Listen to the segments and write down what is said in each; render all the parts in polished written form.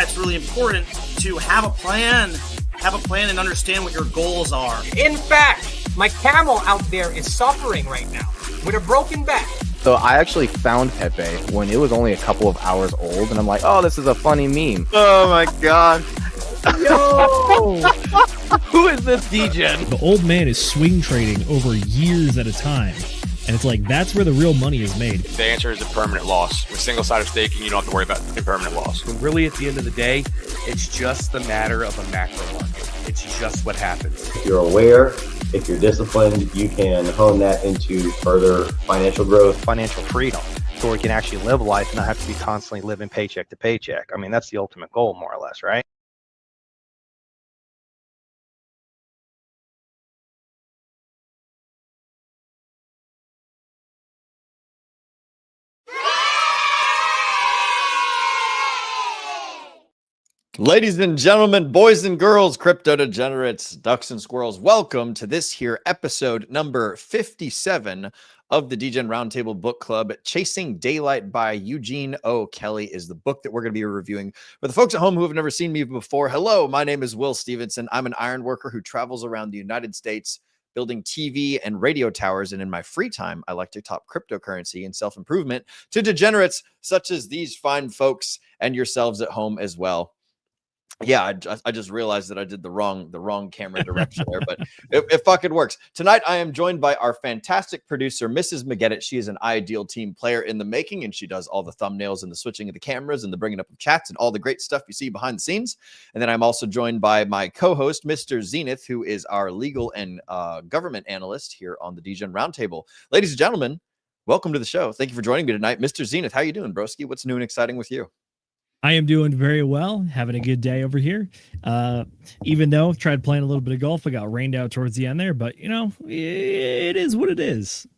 it's really important to have a plan and understand what your goals are. In fact, my camel out there is suffering right now with a broken back. So I actually found Pepe when it was only a couple of hours old, and I'm like, oh, this is a funny meme. Oh my god. Yo! Who is this degen? The old man is swing trading over years at a time. And it's like, that's where the real money is made. The answer is a permanent loss. With single-sided staking, you don't have to worry about impermanent loss. But really, at the end of the day, it's just the matter of a macro market. It's just what happens. If you're aware, if you're disciplined, you can hone that into further financial growth. Financial freedom, so we can actually live life and not have to be constantly living paycheck to paycheck. I mean, that's the ultimate goal, more or less, right? Ladies and gentlemen, boys and girls, crypto degenerates, ducks and squirrels, welcome to this here episode number 57 of the Degen Roundtable Book Club. Chasing Daylight by Eugene O. Kelly is the book that we're going to be reviewing. For the folks at home who have never seen me before, hello, my name is Will Stevenson. I'm an iron worker who travels around the United States building TV and radio towers, and in my free time, I like to talk cryptocurrency and self-improvement to degenerates such as these fine folks and yourselves at home as well. Yeah, I just realized that I did the wrong camera direction there, but it fucking works. Tonight, I am joined by our fantastic producer, Mrs. McGettit. She is an ideal team player in the making, and she does all the thumbnails and the switching of the cameras and the bringing up of chats and all the great stuff you see behind the scenes. And then I'm also joined by my co-host, Mr. Zenith, who is our legal and government analyst here on the Degen Roundtable. Ladies and gentlemen, welcome to the show. Thank you for joining me tonight. Mr. Zenith, how you doing, broski? What's new and exciting with you? I am doing very well, having a good day over here. Even though I've tried playing a little bit of golf, I got rained out towards the end there, but you know, it is what it is.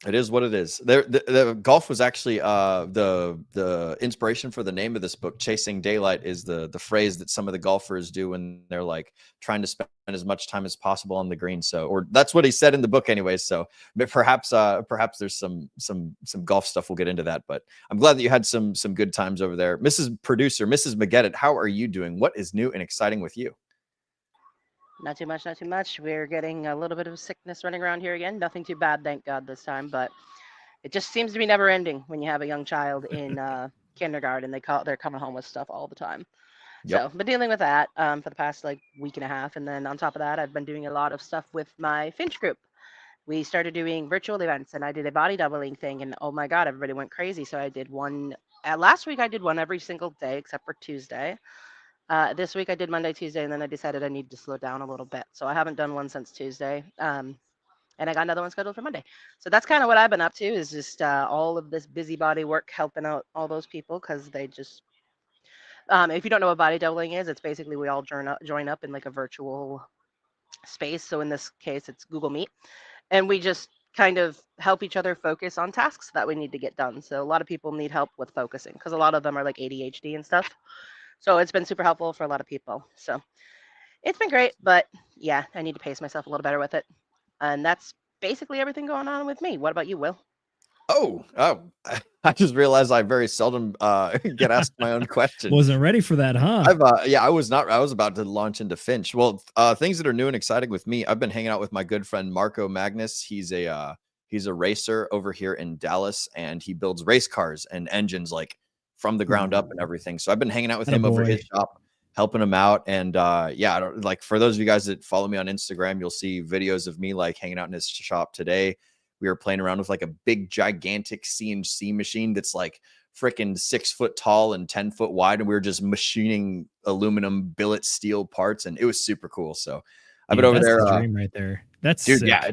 It is what it is. The golf was actually the inspiration for the name of this book. Chasing Daylight is the phrase that some of the golfers do when they're like trying to spend as much time as possible on the green. So, or that's what he said in the book anyway. So perhaps there's some golf stuff. We'll get into that, but I'm glad that you had some good times over there. Mrs. Producer, Mrs. McGettit, how are you doing? What is new and exciting with you? Not too much, not too much. We're getting a little bit of sickness running around here again. Nothing too bad, thank God, this time. But it just seems to be never ending when you have a young child in kindergarten. They're coming home with stuff all the time. Yep. So I've been dealing with that for the past week and a half. And then on top of that, I've been doing a lot of stuff with my Finch group. We started doing virtual events, and I did a body doubling thing. And oh my God, everybody went crazy. So I did one. Last week, I did one every single day except for Tuesday. This week I did Monday, Tuesday, and then I decided I need to slow down a little bit. So I haven't done one since Tuesday. And I got another one scheduled for Monday. So that's kind of what I've been up to, is just all of this busybody work, helping out all those people, because they just, if you don't know what body doubling is, it's basically we all join up in like a virtual space. So in this case, it's Google Meet. And we just kind of help each other focus on tasks that we need to get done. So a lot of people need help with focusing, because a lot of them are like ADHD and stuff. So it's been super helpful for a lot of people. So it's been great, but yeah, I need to pace myself a little better with it. And that's basically everything going on with me. What about you, Will? Oh, I just realized I very seldom get asked my own question. Wasn't ready for that, huh? I was not. I was about to launch into Finch. Well, things that are new and exciting with me. I've been hanging out with my good friend Marco Magnus. He's a racer over here in Dallas, and he builds race cars and engines like from the ground up and everything. So I've been hanging out with him over his shop, helping him out. And for those of you guys that follow me on Instagram, you'll see videos of me like hanging out in his shop today. We were playing around with like a big gigantic CNC machine that's like freaking 6 foot tall and 10 foot wide. And we were just machining aluminum billet steel parts, and it was super cool. So I've been over there. The dream right there. That's dude. Sick. Yeah.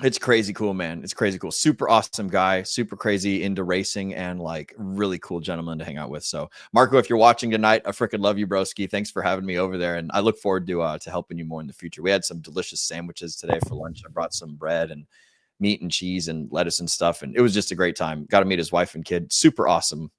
It's crazy cool, man. It's crazy cool. Super awesome guy, super crazy into racing, and like really cool gentleman to hang out with. So Marco, if you're watching tonight, I freaking love you, broski. Thanks for having me over there. And I look forward to helping you more in the future. We had some delicious sandwiches today for lunch. I brought some bread and meat and cheese and lettuce and stuff. And it was just a great time. Got to meet his wife and kid. Super awesome.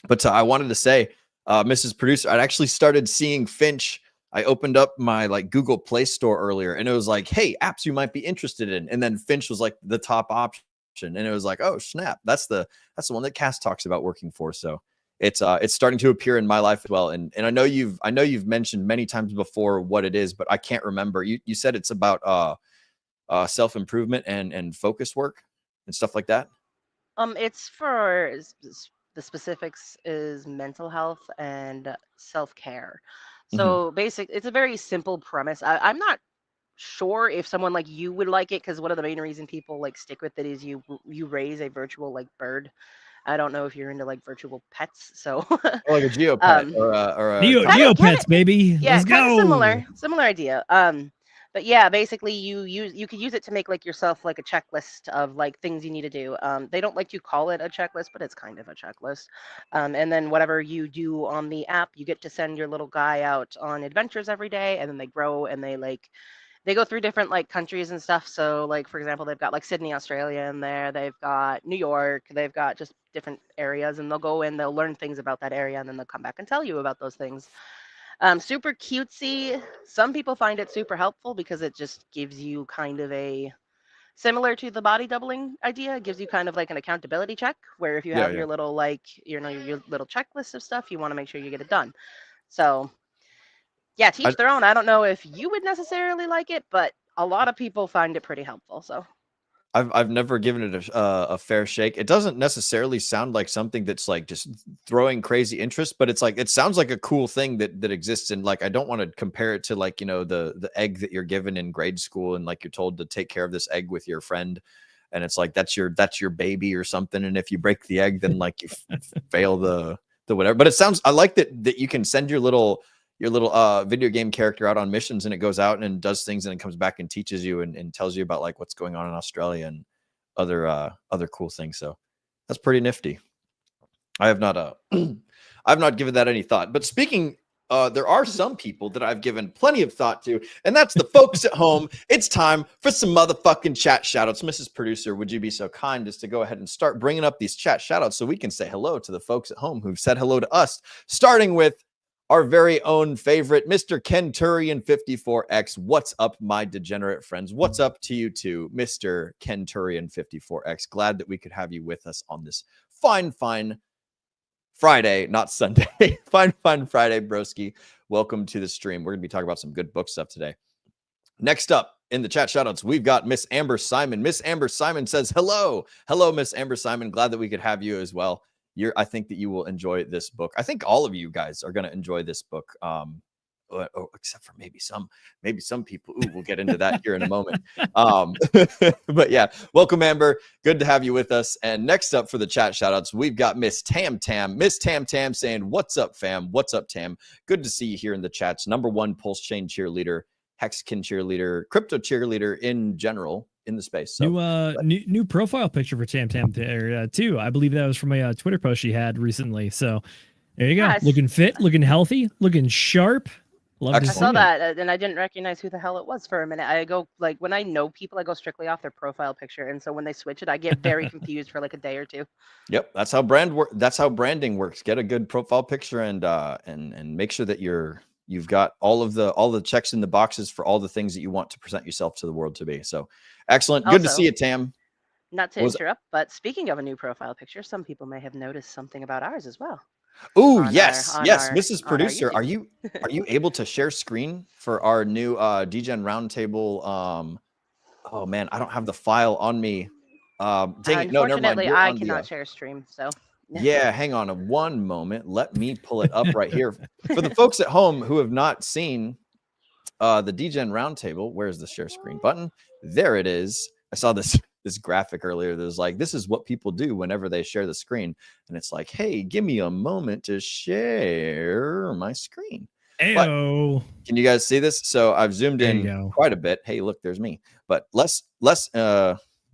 But I wanted to say, Mrs. Producer, I'd actually started seeing Finch. I opened up my like Google Play Store earlier, and it was like, hey, apps you might be interested in. And then Finch was like the top option. And it was like, oh, snap. That's the one that Cass talks about working for. So it's starting to appear in my life as well. And I know you've mentioned many times before what it is, but I can't remember. You said it's about self-improvement and focus work and stuff like that. It's for the specifics is mental health and self-care. So it's a very simple premise. I'm not sure if someone like you would like it, because one of the main reason people like stick with it is you raise a virtual like bird. I don't know if you're into like virtual pets, so Or like a geopet or a Neopets, baby. yeah, Let's kind go. of similar idea. But yeah, basically you could use it to make like yourself like a checklist of like things you need to do. They don't like to call it a checklist, but it's kind of a checklist. And then whatever you do on the app, you get to send your little guy out on adventures every day, and then they grow and they go through different like countries and stuff. So like, for example, they've got like Sydney, Australia in there. They've got New York. They've got just different areas, and they'll go in, they'll learn things about that area, and then they'll come back and tell you about those things. Super cutesy. Some people find it super helpful because it just gives you kind of a similar to the body doubling idea. It gives you kind of like an accountability check, where if you have your little like, your little checklist of stuff, you want to make sure you get it done. So yeah, teach their own. I don't know if you would necessarily like it, but a lot of people find it pretty helpful. So I've never given it a fair shake. It doesn't necessarily sound like something that's like just throwing crazy interest, but it's like, it sounds like a cool thing that exists. And like, I don't want to compare it to like, the egg that you're given in grade school, and like you're told to take care of this egg with your friend, and it's like that's your baby or something. And if you break the egg, then like you fail the whatever. But it sounds, I like that you can send your little video game character out on missions, and it goes out and does things, and it comes back and teaches you and tells you about like what's going on in Australia and other cool things. So that's pretty nifty. I have not I've not given that any thought. But speaking, there are some people that I've given plenty of thought to, and that's the folks at home. It's time for some motherfucking chat shoutouts. Mrs. Producer, would you be so kind as to go ahead and start bringing up these chat shoutouts so we can say hello to the folks at home who've said hello to us, starting with our very own favorite, Mr. Kenturian54X. What's up, my degenerate friends? What's up to you too, Mr. Kenturian54X? Glad that we could have you with us on this fine Friday, not Sunday. fine Friday, broski. Welcome to the stream. We're going to be talking about some good book stuff today. Next up in the chat shoutouts, we've got Miss Amber Simon. Miss Amber Simon says, hello, Miss Amber Simon. Glad that we could have you as well. I think that you will enjoy this book. I think all of you guys are going to enjoy this book, except for maybe some people. Ooh, we'll get into that here in a moment. But yeah, welcome, Amber. Good to have you with us. And next up for the chat shoutouts, we've got Miss Tam Tam. Miss Tam Tam saying, "What's up, fam? What's up, Tam? Good to see you here in the chats. #1 Pulse Chain cheerleader, Hexkin cheerleader, crypto cheerleader in general." In the space. So new profile picture for Tam Tam there too. I believe that was from a Twitter post she had recently. So there you go. Nice. Looking fit, looking healthy, looking sharp. Love to I see saw it. that, and I didn't recognize who the hell it was for a minute. I go like, when I know people, I go strictly off their profile picture, and so when they switch it, I get very confused for like a day or two. Yep, that's how branding works. Get a good profile picture and make sure that you've got all the checks in the boxes for all the things that you want to present yourself to the world to be. So excellent. Good to see you, Tam. Not to interrupt, but speaking of a new profile picture, some people may have noticed something about ours as well. Oh, yes. Mrs. Producer, are you able to share screen for our new DGen Roundtable? Oh man, I don't have the file on me. Dang it. No, never mind. Unfortunately, I cannot share stream, so yeah, hang on one moment. Let me pull it up right here. For the folks at home who have not seen the DGen Roundtable, where's the share screen button? There it is. I saw this graphic earlier that was like, this is what people do whenever they share the screen. And it's like, hey, give me a moment to share my screen. Ayo. Can you guys see this? So I've zoomed in quite a bit. Hey, look, there's me. But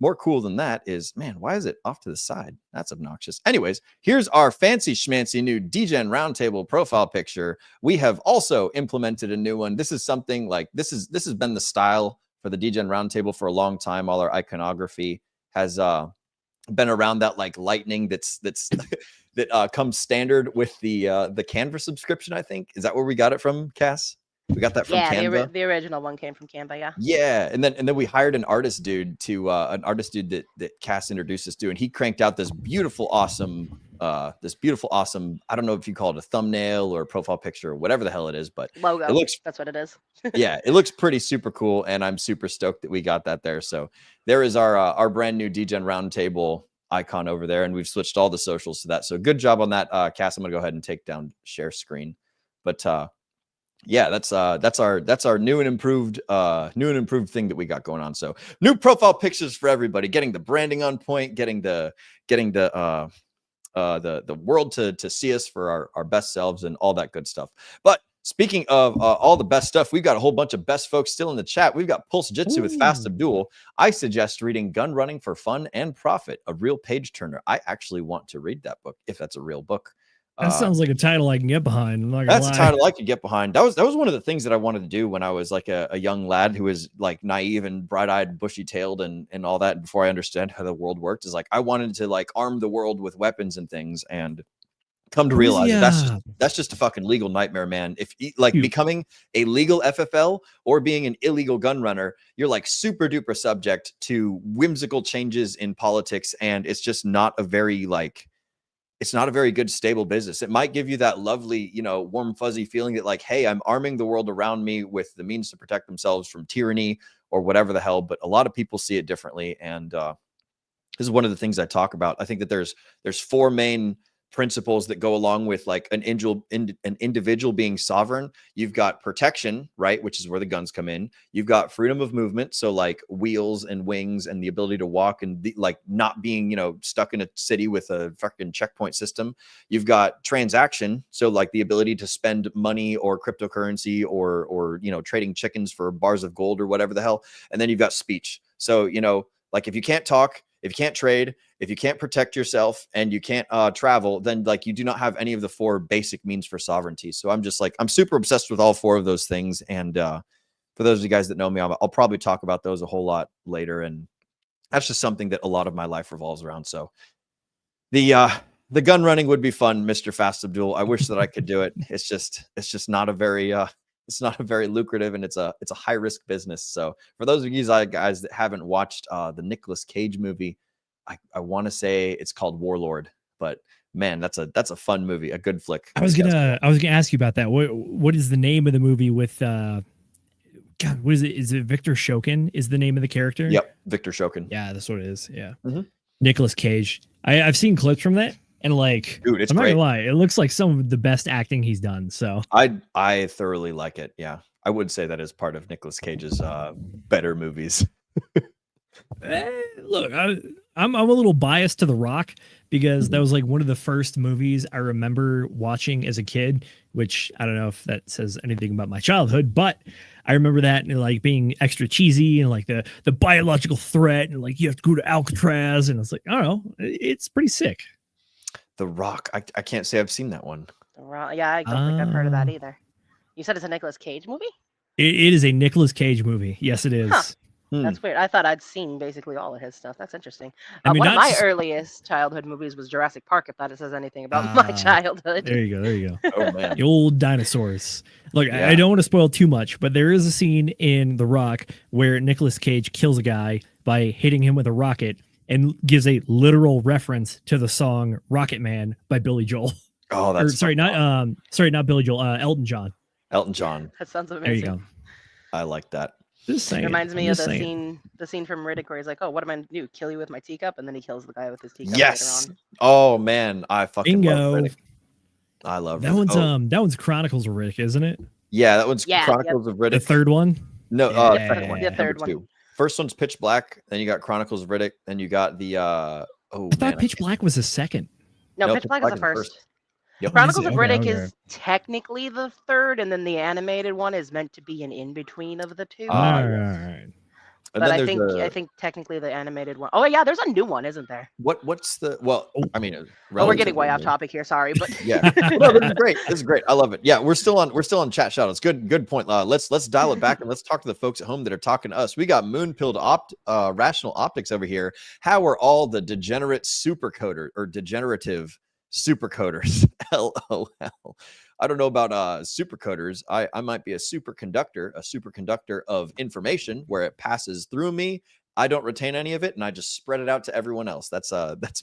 more cool than that is, man, why is it off to the side? That's obnoxious. Anyways, here's our fancy schmancy new DGen Roundtable profile picture. We have also implemented a new one. This is something like, this has been the style for the DGen Roundtable for a long time. All our iconography has been around that like lightning that comes standard with the Canva subscription, I think. Is that where we got it from, Cass? We got that from Canva. Yeah, the original one came from Canva, yeah. Yeah, and then we hired an artist dude that Cass introduced us to, and he cranked out this beautiful, awesome this beautiful, awesome, I don't know if you call it a thumbnail or a profile picture or whatever the hell it is, but Logo. it looks, That's what it is. yeah, it looks pretty super cool, and I'm super stoked that we got that there. So there is our brand new DGen Roundtable icon over there, and we've switched all the socials to that. So good job on that, Cass. I'm gonna go ahead and take down share screen, but yeah, that's our new and improved thing that we got going on. So new profile pictures for everybody, getting the branding on point, getting the world to see us for our best selves and all that good stuff. But speaking of all the best stuff, we've got a whole bunch of best folks still in the chat. We've got Pulse Jitsu with Fast Abdul. I suggest reading Gun Running for Fun and Profit, a real page turner. I actually want to read that book if that's a real book. That sounds like a title I can get behind. I'm not gonna That's lie. a title I could get behind. That was one of the things that I wanted to do when I was like a young lad who was like naive and bright-eyed, bushy-tailed and all that before I understand how the world worked. Is like I wanted to like arm the world with weapons and things, and come to realize that's just a fucking legal nightmare, man. If like becoming a legal FFL or being an illegal gun runner, you're like super duper subject to whimsical changes in politics, and it's just not a very it's not a very good stable business. It might give you that lovely, warm fuzzy feeling that like, hey, I'm arming the world around me with the means to protect themselves from tyranny or whatever the hell. But a lot of people see it differently, and this is one of the things I talk about. I think that there's 4 main principles that go along with like an individual being sovereign. You've got protection, right, which is where the guns come in. You've got freedom of movement, so like wheels and wings and the ability to walk and like not being stuck in a city with a fucking checkpoint system. You've got transaction, so like the ability to spend money or cryptocurrency or trading chickens for bars of gold or whatever the hell. And then you've got speech, so like if you can't talk, if you can't trade, if you can't protect yourself, and you can't travel, then like you do not have any of the 4 basic means for sovereignty. So I'm just like, I'm super obsessed with all 4 of those things. And for those of you guys that know me, I'll probably talk about those a whole lot later. And that's just something that a lot of my life revolves around. So the gun running would be fun, Mr. Fast Abdul. I wish that I could do it. It's just not a very it's not a very lucrative, and it's a high risk business. So for those of you guys that haven't watched the Nicolas Cage movie, I want to say it's called Warlord, but man, that's a fun movie, a good flick. I was gonna ask you about that. What is the name of the movie with God, what is it? Is it Victor Shokin is the name of the character? Yep, Victor Shokin. Yeah, that's what it is. Yeah. Mm-hmm. Nicolas Cage. I've seen clips from that, and like, dude, it's I'm not great. gonna lie, it looks like some of the best acting he's done. So I thoroughly like it. Yeah, I would say that is part of Nicolas Cage's better movies. Look, I'm a little biased to The Rock because that was like one of the first movies I remember watching as a kid, which I don't know if that says anything about my childhood, but I remember that and like being extra cheesy and like the biological threat and like you have to go to Alcatraz, and it's like, I don't know, it's pretty sick. The Rock, I can't say I've seen that one. The Rock, yeah, I don't think I've heard of that either. You said it's a Nicolas Cage movie? It is a Nicolas Cage movie. Yes, it is. Huh. That's weird. I thought I'd seen basically all of his stuff. That's interesting. I mean, one of my earliest childhood movies was Jurassic Park, if that says anything about my childhood. There you go. Oh, man. The old dinosaurs. Look, Yeah. I don't want to spoil too much, but there is a scene in The Rock where Nicolas Cage kills a guy by hitting him with a rocket and gives a literal reference to the song Rocket Man by Billy Joel. Oh, that's not Billy Joel, Elton John. Elton John. That sounds amazing. There you go. I like that. Just saying. It reminds me I'm of just the saying. scene from Riddick where he's like, "Oh, what am I gonna do? Kill you with my teacup?" And then he kills the guy with his teacup. Yes. Later on. Oh man, I fucking love Bingo. Riddick. I love That one's that one's Chronicles of Riddick, isn't it? Yeah, that one's Yeah, Chronicles of Riddick. The third one? No, Yeah. second one. The third number one. 2. First one's Pitch Black. Then you got Chronicles of Riddick. Then you got the I thought Pitch Black was the second. No, Pitch Black is the first. Yep. Chronicles of Okay, Riddick okay. is technically the third, and then the animated one is meant to be an in between of the two. All right. And but then I there's think I think technically the animated one. Oh yeah, there's a new one, isn't there? what's the I mean, Oh, we're getting relatively way off new. topic here. Sorry, but Yeah, no, this is great. This is great. I love it. Yeah, we're still on chat shout outs. Good point. Let's dial it back and let's talk to the folks at home that are talking to us. We got Moonpilled Rational Optics over here. How are all the degenerate supercoder or degenerative supercoders? LOL. I don't know about supercoders. I might be a superconductor of information where it passes through me. I don't retain any of it, and I just spread it out to everyone else. That's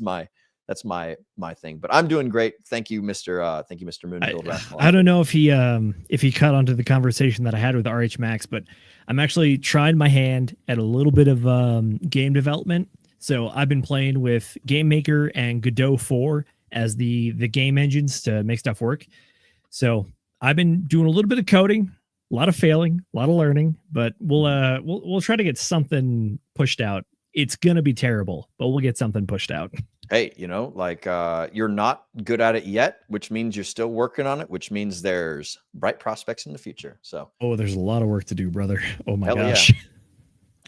my That's my thing. But I'm doing great. Thank you, Mr. Moonfield. I don't know if he cut onto the conversation that I had with RH Max, but I'm actually trying my hand at a little bit of game development. So I've been playing with Game Maker and Godot 4 as the game engines to make stuff work. So I've been doing a little bit of coding, a lot of failing, a lot of learning, but we'll try to get something pushed out. It's gonna be terrible, but we'll get something pushed out. Hey, you're not good at it yet, which means you're still working on it, which means there's bright prospects in the future. So, there's a lot of work to do, brother. Oh my hell gosh. Yeah.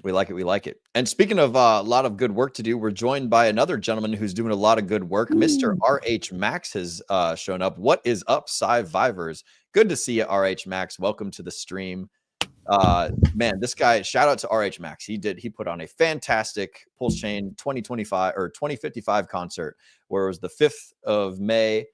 We like it. We like it. And speaking of a lot of good work to do, we're joined by another gentleman who's doing a lot of good work. Mr. RH Max has shown up. What is up, Sci-Vivers? Good to see you, RH Max. Welcome to the stream. Man, this guy, shout out to RH Max. He put on a fantastic Pulse Chain 2025 or 2055 concert, where it was the 5th of May,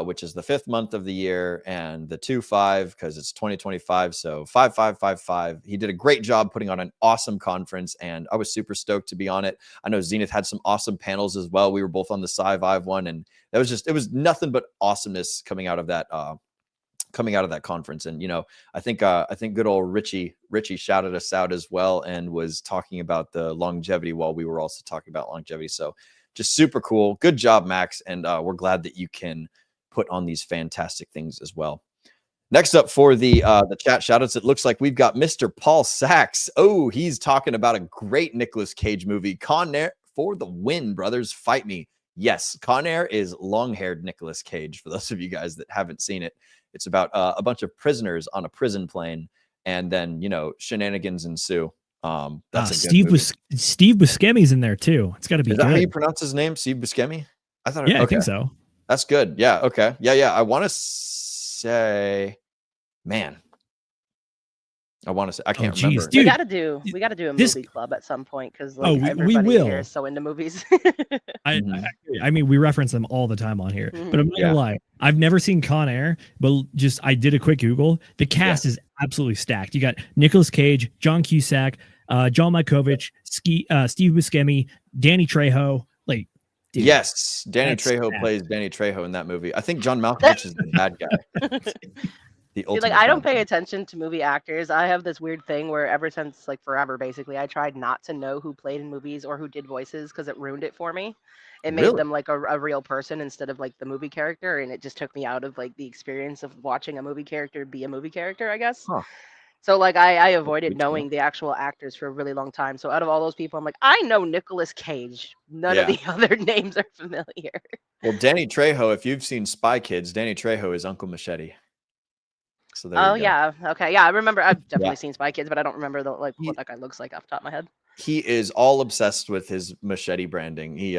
which is the 5th month of the year, and the 2-5 because it's 2025. So 5555. He did a great job putting on an awesome conference, and I was super stoked to be on it. I know Zenith had some awesome panels as well. We were both on the Sci-Vive one, and it was nothing but awesomeness coming out of that conference. And I think good old Richie shouted us out as well and was talking about the longevity while we were also talking about longevity. So just super cool. Good job, Max, and we're glad that you can put on these fantastic things as well. Next up for the chat shoutouts, it looks like we've got Mr. Paul Sachs. Oh, he's talking about a great Nicolas Cage movie, Con Air for the win, brothers. Fight me. Yes, Con Air is long-haired Nicolas Cage, for those of you guys that haven't seen it. It's about a bunch of prisoners on a prison plane, and then shenanigans ensue. That's Steve Buscemi's in there too. It's got to be. Is that how you pronounce his name, Steve Buscemi? I thought. Yeah, I think so. That's good. Yeah. Okay. Yeah. I want to say, man. I can't remember. Dude, we gotta do a movie club at some point because everybody here is so into movies. I mean, we reference them all the time on here, but I'm not gonna lie. I've never seen Con Air, but I did a quick Google. The cast is absolutely stacked. You got Nicolas Cage, John Cusack, John Malkovich, Steve Buscemi, Danny Trejo. Dude, yes, Danny Trejo plays Danny Trejo in that movie. I think John Malkovich is the bad guy. I don't pay attention to movie actors. I have this weird thing where ever since forever, basically, I tried not to know who played in movies or who did voices because it ruined it for me. It made them a real person instead of the movie character, and it just took me out of the experience of watching a movie character be a movie character, I guess. Huh. So I avoided knowing the actual actors for a really long time. So out of all those people, I'm I know Nicolas Cage. None of the other names are familiar. Well, Danny Trejo, if you've seen Spy Kids, Danny Trejo is Uncle Machete. So yeah, okay, yeah, I remember. I've definitely seen Spy Kids, but I don't remember what that guy looks like off the top of my head. He is all obsessed with his machete branding. He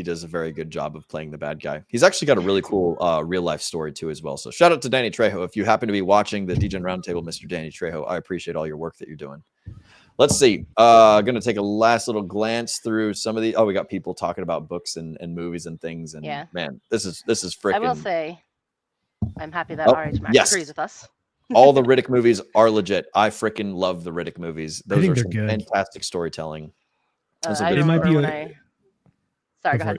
does a very good job of playing the bad guy. He's actually got a really cool real life story too as well. So shout out to Danny Trejo. If you happen to be watching the DGen Roundtable, Mr. Danny Trejo, I appreciate all your work that you're doing. Let's see. Gonna take a last little glance through some of the. Oh, we got people talking about books and movies and things. And man, this is freaking. I will say, I'm happy that RH Max agrees with us. All the Riddick movies are legit. I freaking love the Riddick movies. Those are some good. Fantastic storytelling. It might be. Sorry, go ahead.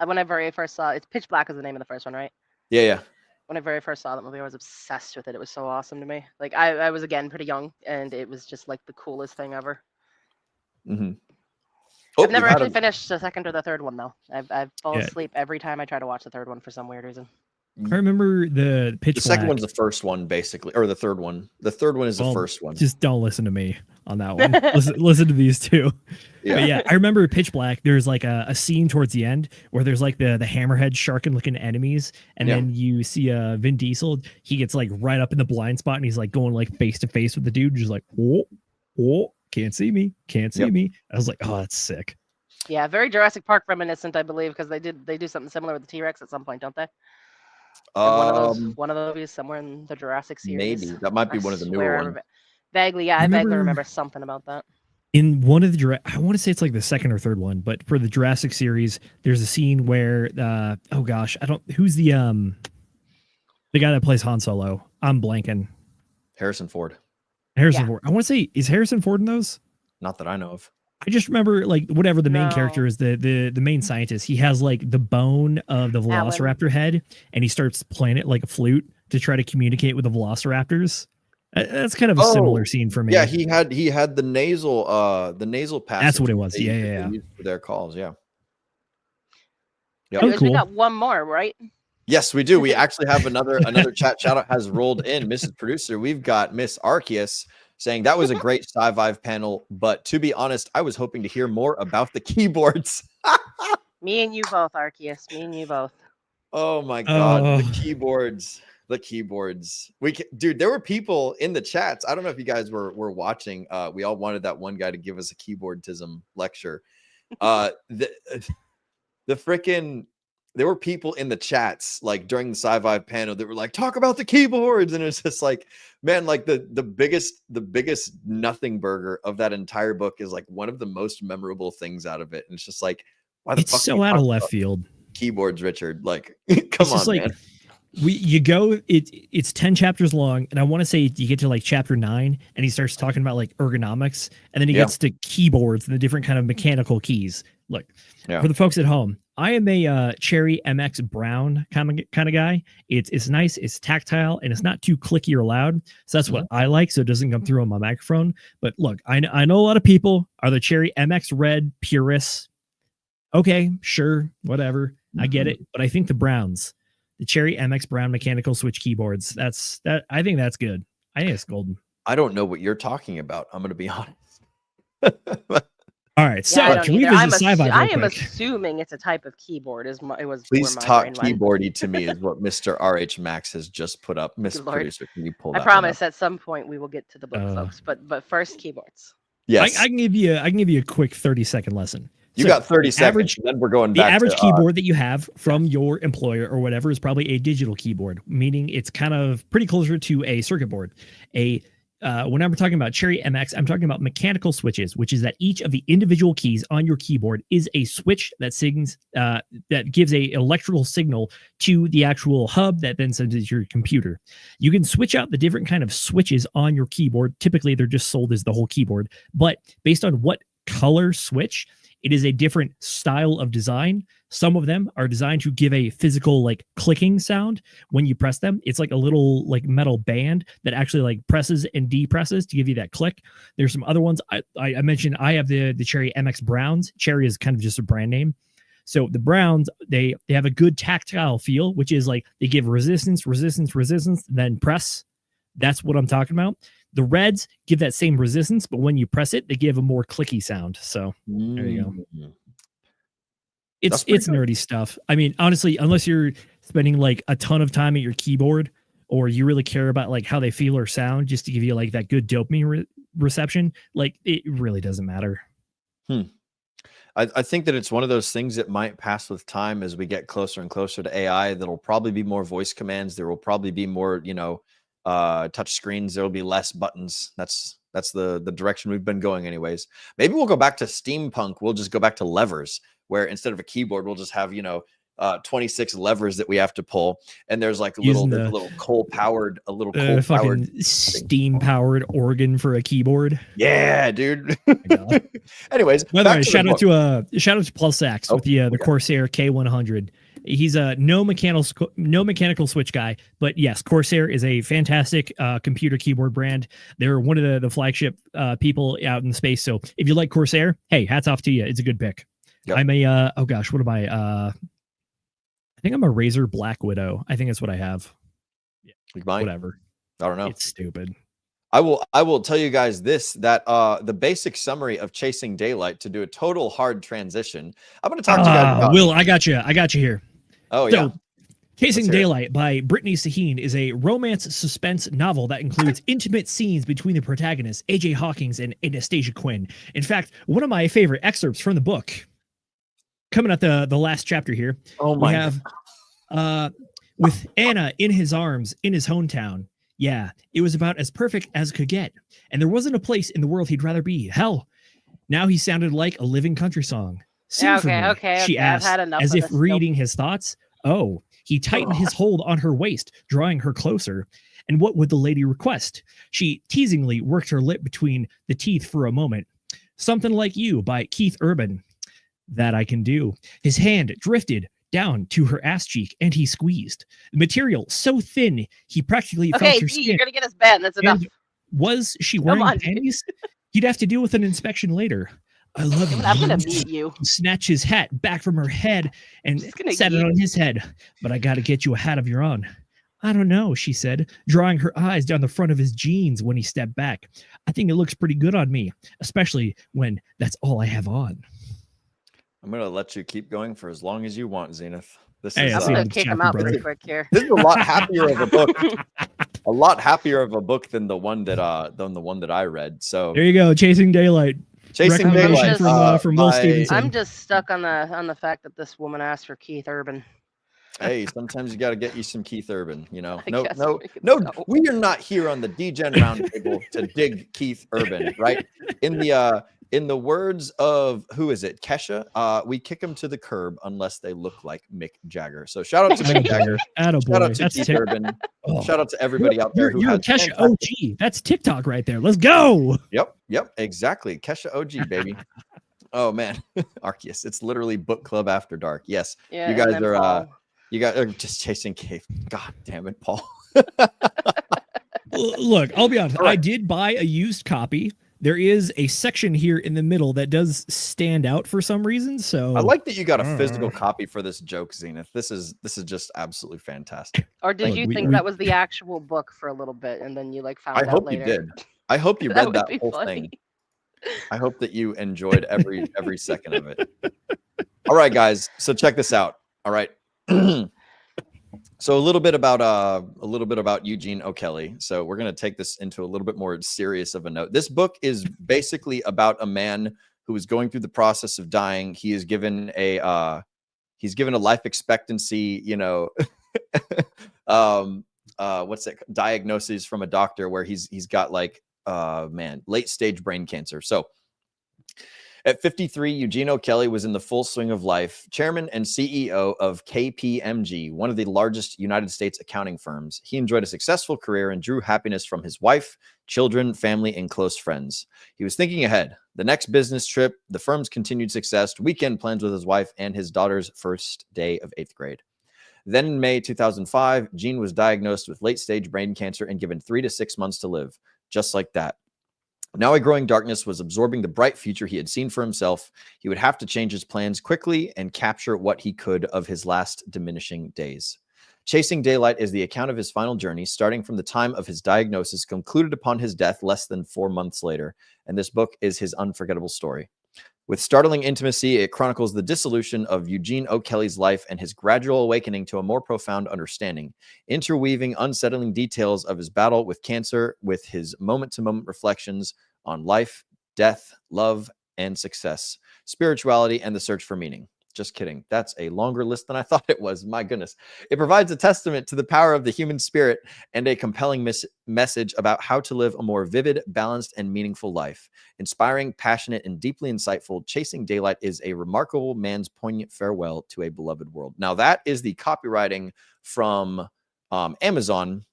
When I very first saw it's Pitch Black is the name of the first one, right? Yeah. When I very first saw that movie, I was obsessed with it. It was so awesome to me. I was again pretty young, and it was just the coolest thing ever. Mm-hmm. I've never actually finished the second or the third one though. I've fallen asleep every time I try to watch the third one for some weird reason. I remember the Pitch Black. The second one's the first one, basically, or the third one. The third one is the first one. Just don't listen to me on that one. listen to these two. Yeah. But yeah, I remember Pitch Black. There's a scene towards the end where there's the hammerhead shark-and looking enemies, and then you see Vin Diesel. He gets right up in the blind spot, and he's going face to face with the dude, just oh, can't see me. I was like, oh, that's sick. Yeah, very Jurassic Park reminiscent, I believe, because they do something similar with the T-Rex at some point, don't they? One of those somewhere in the Jurassic series. Maybe that might be one of the newer ones. Vaguely, I vaguely remember something about that. In one of the I want to say it's the second or third one, but for the Jurassic series, there's a scene where who's the guy that plays Han Solo? I'm blanking. Harrison Ford. Ford. I want to say, is Harrison Ford in those? Not that I know of. I just remember like whatever the main No. character is, the main scientist. He has like the bone of the Alan. Velociraptor head, and he starts playing it like a flute to try to communicate with the Velociraptors. That's kind of a similar scene for me. Yeah, he had the nasal passage. That's what it was. they used for their calls. Yeah. Yep. Oh, Anyways, we cool. got one more, right? Yes, we do. We actually have another chat shout out has rolled in, Mrs. Producer. We've got Miss Arceus saying that was a great sci-fi panel, but to be honest, I was hoping to hear more about the keyboards. Me and you both, Arceus. Me and you both. Oh my god, Oh. the keyboards. Dude, there were people in the chats. I don't know if you guys were watching. We all wanted that one guy to give us a keyboardism lecture. The freaking there were people in the chats like during the sci-fi panel that were like, talk about the keyboards, and it's just like, man, like the biggest nothing burger of that entire book is like one of the most memorable things out of it, and it's just like, why the fuck It's so are you out of talking left about field. keyboards, Richard? Like, It's come just on, like, man. It's 10 chapters long, and I want to say you get to like chapter 9, and he starts talking about like ergonomics, and then he gets to keyboards and the different kind of mechanical keys. Look, for the folks at home, I am a Cherry MX Brown kind of guy. It's nice, it's tactile, and it's not too clicky or loud. So that's what I like, so it doesn't come through on my microphone. But look, I know a lot of people are the Cherry MX Red purists. Okay, sure, whatever, I get it. But I think the Browns, the Cherry MX Brown mechanical switch keyboards, I think that's good. I think it's golden. I don't know what you're talking about. I'm going to be honest. All right, so I don't can we either. visit sci-fi I real am quick? assuming it's a type of keyboard. Please talk keyboardy to me is what Mr. RH Max has just put up. Mr. Lord. Producer, can you pull I that promise one up? at some point we will get to the book, folks. But first, keyboards. Yes. I can give you a quick 30-second lesson. You So, got 30 seconds. average- And then we're going The back average to, keyboard that you have from your employer or whatever is probably a digital keyboard, meaning it's kind of pretty closer to a circuit board. When I'm talking about Cherry MX, I'm talking about mechanical switches, which is that each of the individual keys on your keyboard is a switch that that gives a electrical signal to the actual hub that then sends it to your computer. You can switch out the different kind of switches on your keyboard. Typically, they're just sold as the whole keyboard, but based on what color switch, it is a different style of design. Some of them are designed to give a physical like clicking sound when you press them. It's like a little like metal band that actually like presses and depresses to give you that click. There's some other ones. I mentioned I have the Cherry MX Browns. Cherry is kind of just a brand name. So the Browns, they have a good tactile feel, which is like they give resistance, then press. That's what I'm talking about. The Reds give that same resistance, but when you press it, they give a more clicky sound. So there you go. It's nerdy stuff. I mean, honestly, unless you're spending like a ton of time at your keyboard or you really care about like how they feel or sound just to give you like that good dopamine reception, like it really doesn't matter. I think that it's one of those things that might pass with time as we get closer and closer to AI. That'll probably be more voice commands. There will probably be more, touch screens. There will be less buttons. That's the direction we've been going anyways. Maybe we'll go back to steampunk. We'll just go back to levers, where instead of a keyboard, we'll just have 26 levers that we have to pull, and there's like a little coal powered steam powered organ for a keyboard. Yeah, dude. Anyways, by the way, shout out to Plus X with the Corsair K100. He's a no mechanical switch guy, but yes, Corsair is a fantastic computer keyboard brand. They're one of the flagship people out in space. So if you like Corsair, hey, hats off to you. It's a good pick. Yep. I'm a what am I? I think I'm a Razer Black Widow. I think that's what I have. Yeah, whatever. I don't know. It's stupid. I will tell you guys that the basic summary of Chasing Daylight, to do a total hard transition. I'm going to talk to you guys about. Will, I got you here. Oh, so, yeah. Chasing Daylight by Brittany Sahin is a romance suspense novel that includes intimate scenes between the protagonists, AJ Hawkins and Anastasia Quinn. In fact, one of my favorite excerpts from the book, coming at the last chapter here, we have with Anna in his arms in his hometown. Yeah, it was about as perfect as could get. And there wasn't a place in the world he'd rather be. Hell, now he sounded like a living country song. Sing for me, she asked, as if reading his thoughts. Oh, he tightened his hold on her waist, drawing her closer. And what would the lady request? She teasingly worked her lip between the teeth for a moment. Something Like You by Keith Urban. That I Can Do. His hand drifted down to her ass cheek and he squeezed. The material so thin he practically felt Okay, her D, skin. you're gonna get us banned. That's enough. And was she Come wearing on, dude. panties? He'd have to deal with an inspection later. I love you. I'm gonna mute you. Snatch his hat back from her head and Just gonna set it yeet. on his head. But I got to get you a hat of your own. I don't know, she said, drawing her eyes down the front of his jeans when he stepped back. I think it looks pretty good on me, especially when that's all I have on. I'm gonna let you keep going for as long as you want, Zenith. This Hey, is I'm see gonna you, kick him chapter, out brother. pretty quick here. this is a lot happier of a book. A lot happier of a book than the one that I read. So There you go, Chasing Daylight. Chasing Recommendation Daylight from Will by- Stevenson. I'm just stuck on the fact that this woman asked for Keith Urban. Hey, sometimes you got to get you some Keith Urban, you know. I No, guess no, we could no. go. We are not here on the DGen Roundtable to dig Keith Urban, right? In the words of who is it, Kesha? We kick them to the curb unless they look like Mick Jagger. So shout out to Mick Jagger. Shout out Attaboy. to That's Keith Tik- Urban. Oh. Shout out to everybody out there who You're a has Kesha fantastic- OG. That's TikTok right there. Let's go. Yep, exactly. Kesha OG, baby. Oh man, Arceus. It's literally book club after dark. Yes, Yeah, you and guys then are. Paul. You guys are just chasing cave. God damn it, Paul. Look, I'll be honest. All right. I did buy a used copy. There is a section here in the middle that does stand out for some reason. So I like that you got a physical copy for this joke, Zenith. This is just absolutely fantastic. Or did Look, you we- think we- that was the actual book for a little bit, and then you like found I out hope later? you did. I hope you That read would that be whole funny. thing. I hope that you enjoyed every second of it. All right, guys. So check this out. All right. So a little bit about Eugene O'Kelly. So we're going to take this into a little bit more serious of a note. This book is basically about a man who is going through the process of dying. He is given a life expectancy, what's that diagnosis from a doctor where he's got like late stage brain cancer. So at 53, Eugene O'Kelly was in the full swing of life, chairman and CEO of KPMG, one of the largest United States accounting firms. He enjoyed a successful career and drew happiness from his wife, children, family, and close friends. He was thinking ahead, the next business trip, the firm's continued success, weekend plans with his wife, and his daughter's first day of 8th grade. Then in May 2005, Gene was diagnosed with late-stage brain cancer and given 3 to 6 months to live, just like that. Now a growing darkness was absorbing the bright future he had seen for himself. He would have to change his plans quickly and capture what he could of his last diminishing days. Chasing Daylight is the account of his final journey, starting from the time of his diagnosis, concluded upon his death less than 4 months later. And this book is his unforgettable story. With startling intimacy, it chronicles the dissolution of Eugene O'Kelly's life and his gradual awakening to a more profound understanding, interweaving unsettling details of his battle with cancer with his moment-to-moment reflections on life, death, love, and success, spirituality, and the search for meaning. Just kidding. That's a longer list than I thought it was. My goodness. It provides a testament to the power of the human spirit and a compelling message about how to live a more vivid, balanced, and meaningful life. Inspiring, passionate, and deeply insightful, Chasing Daylight is a remarkable man's poignant farewell to a beloved world. Now, that is the copywriting from Amazon.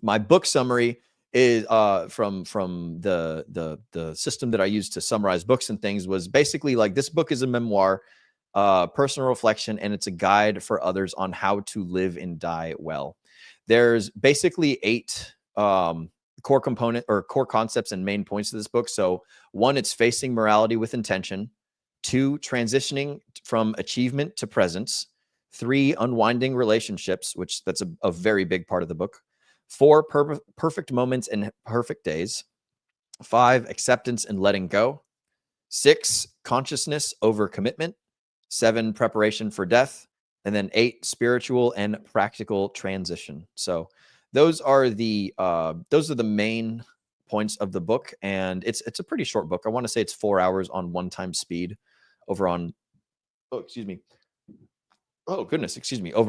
My book summary is from the system that I use to summarize books and things was basically like, this book is a memoir, personal reflection, and it's a guide for others on how to live and die well. There's basically 8 core concepts and main points of this book. So 1, it's facing morality with intention. 2, transitioning from achievement to presence. 3, unwinding relationships, which that's a very big part of the book. 4, perfect moments and perfect days. 5, acceptance and letting go. 6, consciousness over commitment. 7, preparation for death. And then 8, spiritual and practical transition. So those are the main points of the book. And it's a pretty short book. I want to say it's 4 hours on one-time speed over on, over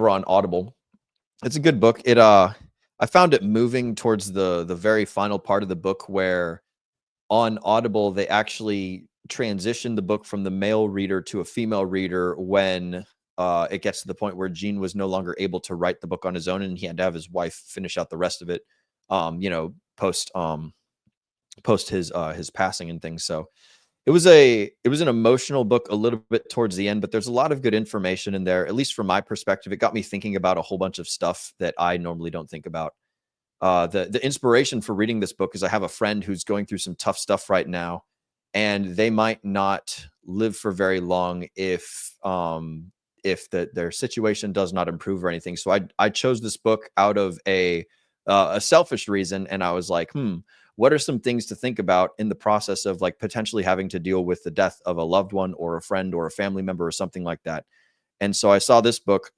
on Audible. It's a good book. I found it moving towards the very final part of the book where on Audible, they actually transitioned the book from the male reader to a female reader when it gets to the point where Gene was no longer able to write the book on his own and he had to have his wife finish out the rest of it, post his passing and things. So it was an emotional book a little bit towards the end, but there's a lot of good information in there. At least from my perspective, it got me thinking about a whole bunch of stuff that I normally don't think about. The inspiration for reading this book is I have a friend who's going through some tough stuff right now, and they might not live for very long if their situation does not improve or anything. So I chose this book out of a selfish reason, and I was like, what are some things to think about in the process of like potentially having to deal with the death of a loved one or a friend or a family member or something like that. And so I saw this book,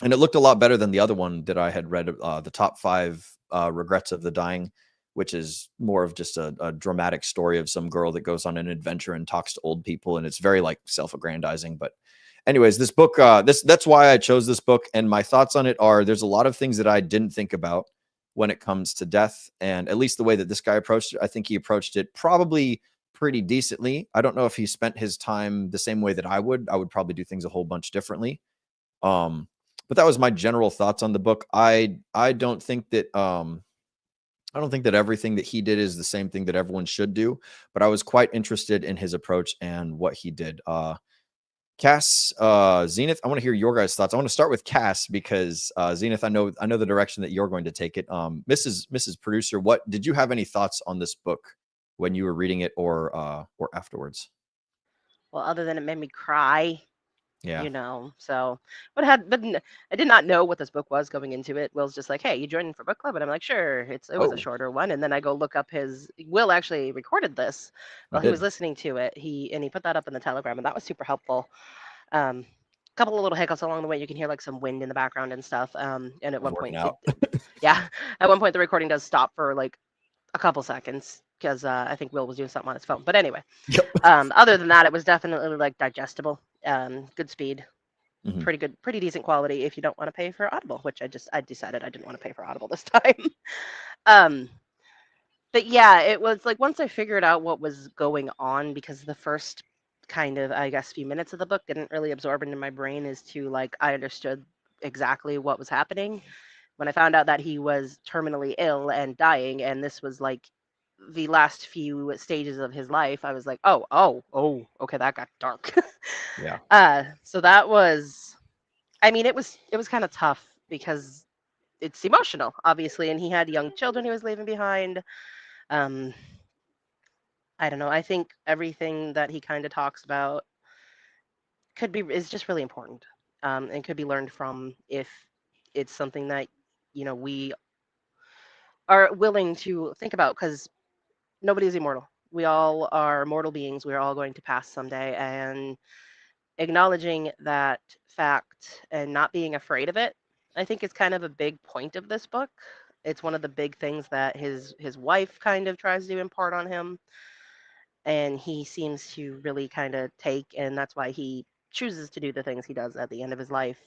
and it looked a lot better than the other one that I had read, the Top 5 Regrets of the Dying, which is more of just a dramatic story of some girl that goes on an adventure and talks to old people, and it's very like self-aggrandizing. But anyways, this book, that's why I chose this book, and my thoughts on it are there's a lot of things that I didn't think about when it comes to death, and at least the way that this guy approached it, I think he approached it probably pretty decently. I don't know if he spent his time the same way that I would. I would probably do things a whole bunch differently. But that was my general thoughts on the book. I don't think that everything that he did is the same thing that everyone should do, but I was quite interested in his approach and what he did. Cass, Zenith, I want to hear your guys' thoughts. I want to start with Cass because Zenith, I know the direction that you're going to take it. Mrs. Producer, what did you have any thoughts on this book when you were reading it or afterwards? Well, other than it made me cry, Yeah. So but I did not know what this book was going into it. Will's just like, hey, you joining for book club? And I'm like, sure. It was a shorter one. And then I go look up Will actually recorded this while he was listening to it. He put that up in the Telegram, and that was super helpful. Couple of little hiccups along the way. You can hear like some wind in the background and stuff. And at one point, at one point the recording does stop for like a couple seconds because I think Will was doing something on his phone. But anyway, other than that, it was definitely like digestible. Good speed, pretty good, pretty decent quality if you don't want to pay for Audible, which I decided I didn't want to pay for Audible this time. But yeah, it was like once I figured out what was going on, because the first kind of, I guess, few minutes of the book didn't really absorb into my brain as to like I understood exactly what was happening. When I found out that he was terminally ill and dying, and this was like the last few stages of his life, I was like, oh, okay, that got dark. Yeah. So that was, it was kind of tough because it's emotional, obviously, and he had young children he was leaving behind. I don't know. I think everything that he kind of talks about is just really important, and could be learned from if it's something that we are willing to think about, because nobody is immortal. We all are mortal beings. We're all going to pass someday, and acknowledging that fact and not being afraid of it, I think is kind of a big point of this book. It's one of the big things that his wife kind of tries to impart on him, and he seems to really kind of take, and that's why he chooses to do the things he does at the end of his life.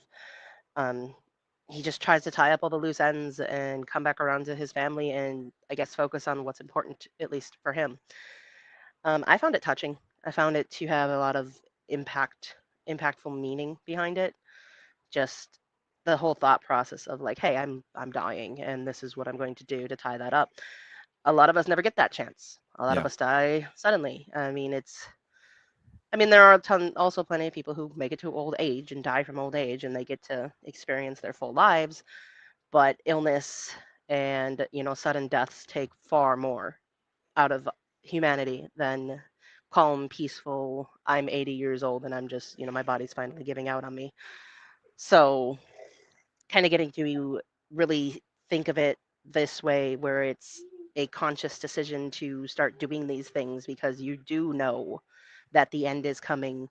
He just tries to tie up all the loose ends and come back around to his family, and I guess focus on what's important, at least for him. I found it touching. I found it to have a lot of impactful meaning behind it. Just the whole thought process of like, hey, I'm dying, and this is what I'm going to do to tie that up. A lot of us never get that chance. A lot of us die suddenly. There are also plenty of people who make it to old age and die from old age, and they get to experience their full lives. But illness and sudden deaths take far more out of humanity than calm, peaceful, I'm 80 years old and I'm just, my body's finally giving out on me. So kind of getting to really think of it this way, where it's a conscious decision to start doing these things because you do know that the end is coming.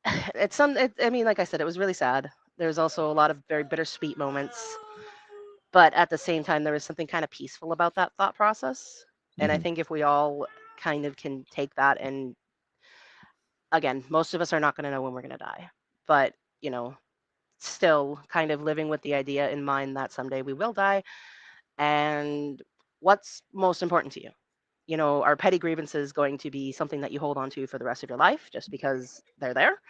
Like I said, it was really sad. There's also a lot of very bittersweet moments, but at the same time, there was something kind of peaceful about that thought process. And I think if we all kind of can take that, and again, most of us are not going to know when we're going to die, but still kind of living with the idea in mind that someday we will die, and what's most important to you. Are petty grievances going to be something that you hold on to for the rest of your life just because they're there?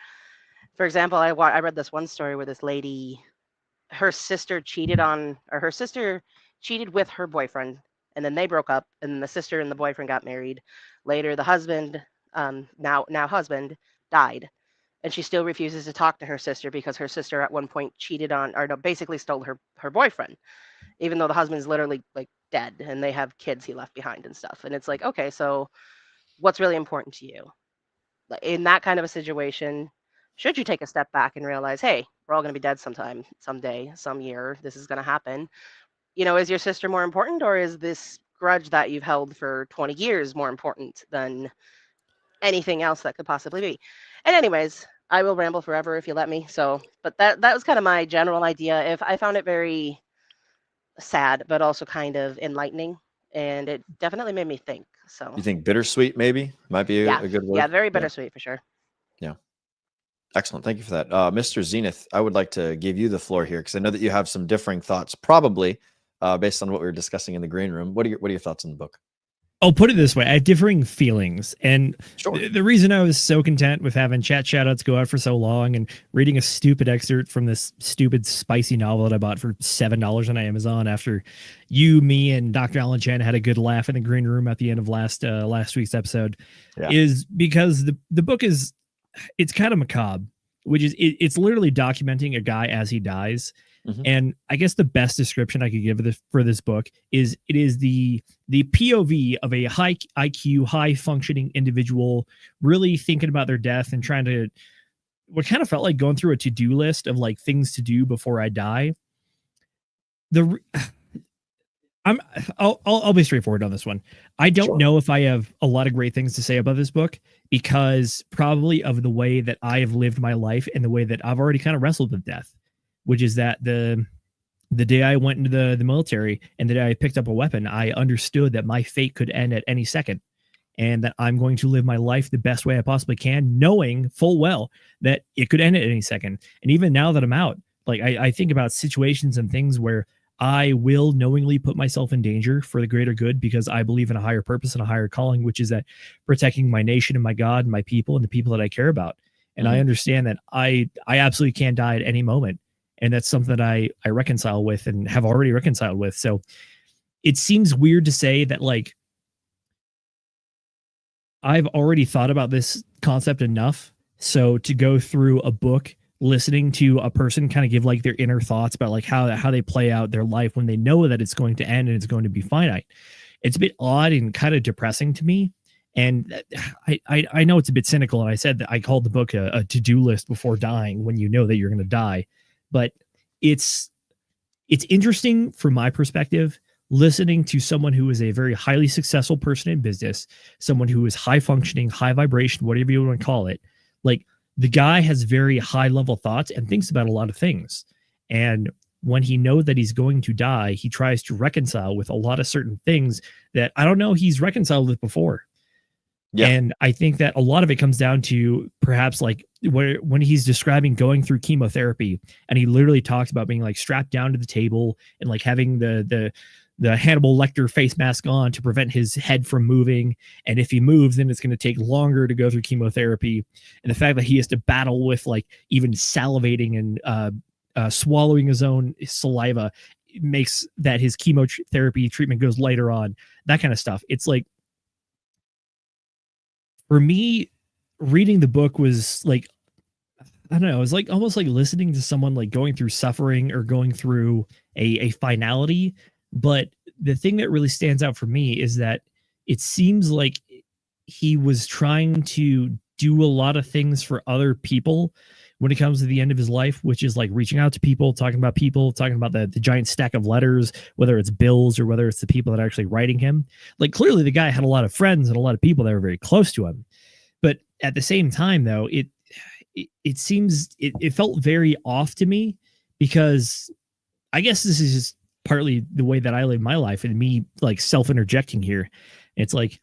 For example, I read this one story where this lady, her sister cheated with her boyfriend, and then they broke up, and the sister and the boyfriend got married Later, the husband, now husband, died, and she still refuses to talk to her sister because her sister at one point cheated on, or no, basically stole her boyfriend, even though the husband's literally like dead and they have kids he left behind and stuff. And it's like, okay, so what's really important to you? In that kind of a situation, should you take a step back and realize, hey, we're all going to be dead sometime, someday, some year, this is going to happen. Is your sister more important, or is this grudge that you've held for 20 years more important than anything else that could possibly be? And anyways, I will ramble forever if you let me. So, but that was kind of my general idea. If I found it very sad, but also kind of enlightening, and it definitely made me think. So You think bittersweet maybe might be a good word? Yeah, very bittersweet for sure. Yeah. Excellent. Thank you for that. Mr. Zenith, I would like to give you the floor here because I know that you have some differing thoughts, probably based on what we were discussing in the green room. What are your thoughts on the book? I'll put it this way. I have differing feelings. And Sure. the reason I was so content with having chat shoutouts go out for so long and reading a stupid excerpt from this stupid spicy novel that I bought for $7 on Amazon after you, me, and Dr. Alan Chen had a good laugh in the green room at the end of last week's episode is because the book it's kind of macabre, which is it's literally documenting a guy as he dies. Mm-hmm. And I guess the best description I could give for this book is it is the POV of a high IQ, high functioning individual really thinking about their death and trying to, what kind of felt like going through a to-do list of like things to do before I die. I'll be straightforward on this one. I don't know if I have a lot of great things to say about this book because probably of the way that I have lived my life and the way that I've already kind of wrestled with death, which is that the day I went into the military and the day I picked up a weapon, I understood that my fate could end at any second and that I'm going to live my life the best way I possibly can, knowing full well that it could end at any second. And even now that I'm out, like I think about situations and things where I will knowingly put myself in danger for the greater good because I believe in a higher purpose and a higher calling, which is that protecting my nation and my God and my people and the people that I care about. And I understand that I absolutely can die at any moment. And that's something that I reconcile with and have already reconciled with. So it seems weird to say that, like, I've already thought about this concept enough. So to go through a book, listening to a person kind of give like their inner thoughts about like how they play out their life when they know that it's going to end and it's going to be finite. It's a bit odd and kind of depressing to me. And I know it's a bit cynical. And I said that I called the book a to-do list before dying when you know that you're going to die. But it's interesting from my perspective, listening to someone who is a very highly successful person in business, someone who is high functioning, high vibration, whatever you want to call it. Like, the guy has very high level thoughts and thinks about a lot of things. And when he knows that he's going to die, he tries to reconcile with a lot of certain things that I don't know he's reconciled with before. Yeah. And I think that a lot of it comes down to perhaps like when he's describing going through chemotherapy and he literally talks about being like strapped down to the table and like having the Hannibal Lecter face mask on to prevent his head from moving. And if he moves, then it's going to take longer to go through chemotherapy. And the fact that he has to battle with like even salivating and swallowing his own saliva makes that his chemotherapy treatment goes later on, that kind of stuff. It's like, for me, reading the book was like, I don't know, it was like almost like listening to someone like going through suffering or going through a finality. But the thing that really stands out for me is that it seems like he was trying to do a lot of things for other people when it comes to the end of his life, which is like reaching out to people, talking about the giant stack of letters, whether it's bills or whether it's the people that are actually writing him. Like, clearly the guy had a lot of friends and a lot of people that were very close to him. But at the same time, though, it seems it felt very off to me because I guess this is just partly the way that I live my life and me like self-interjecting here. It's like,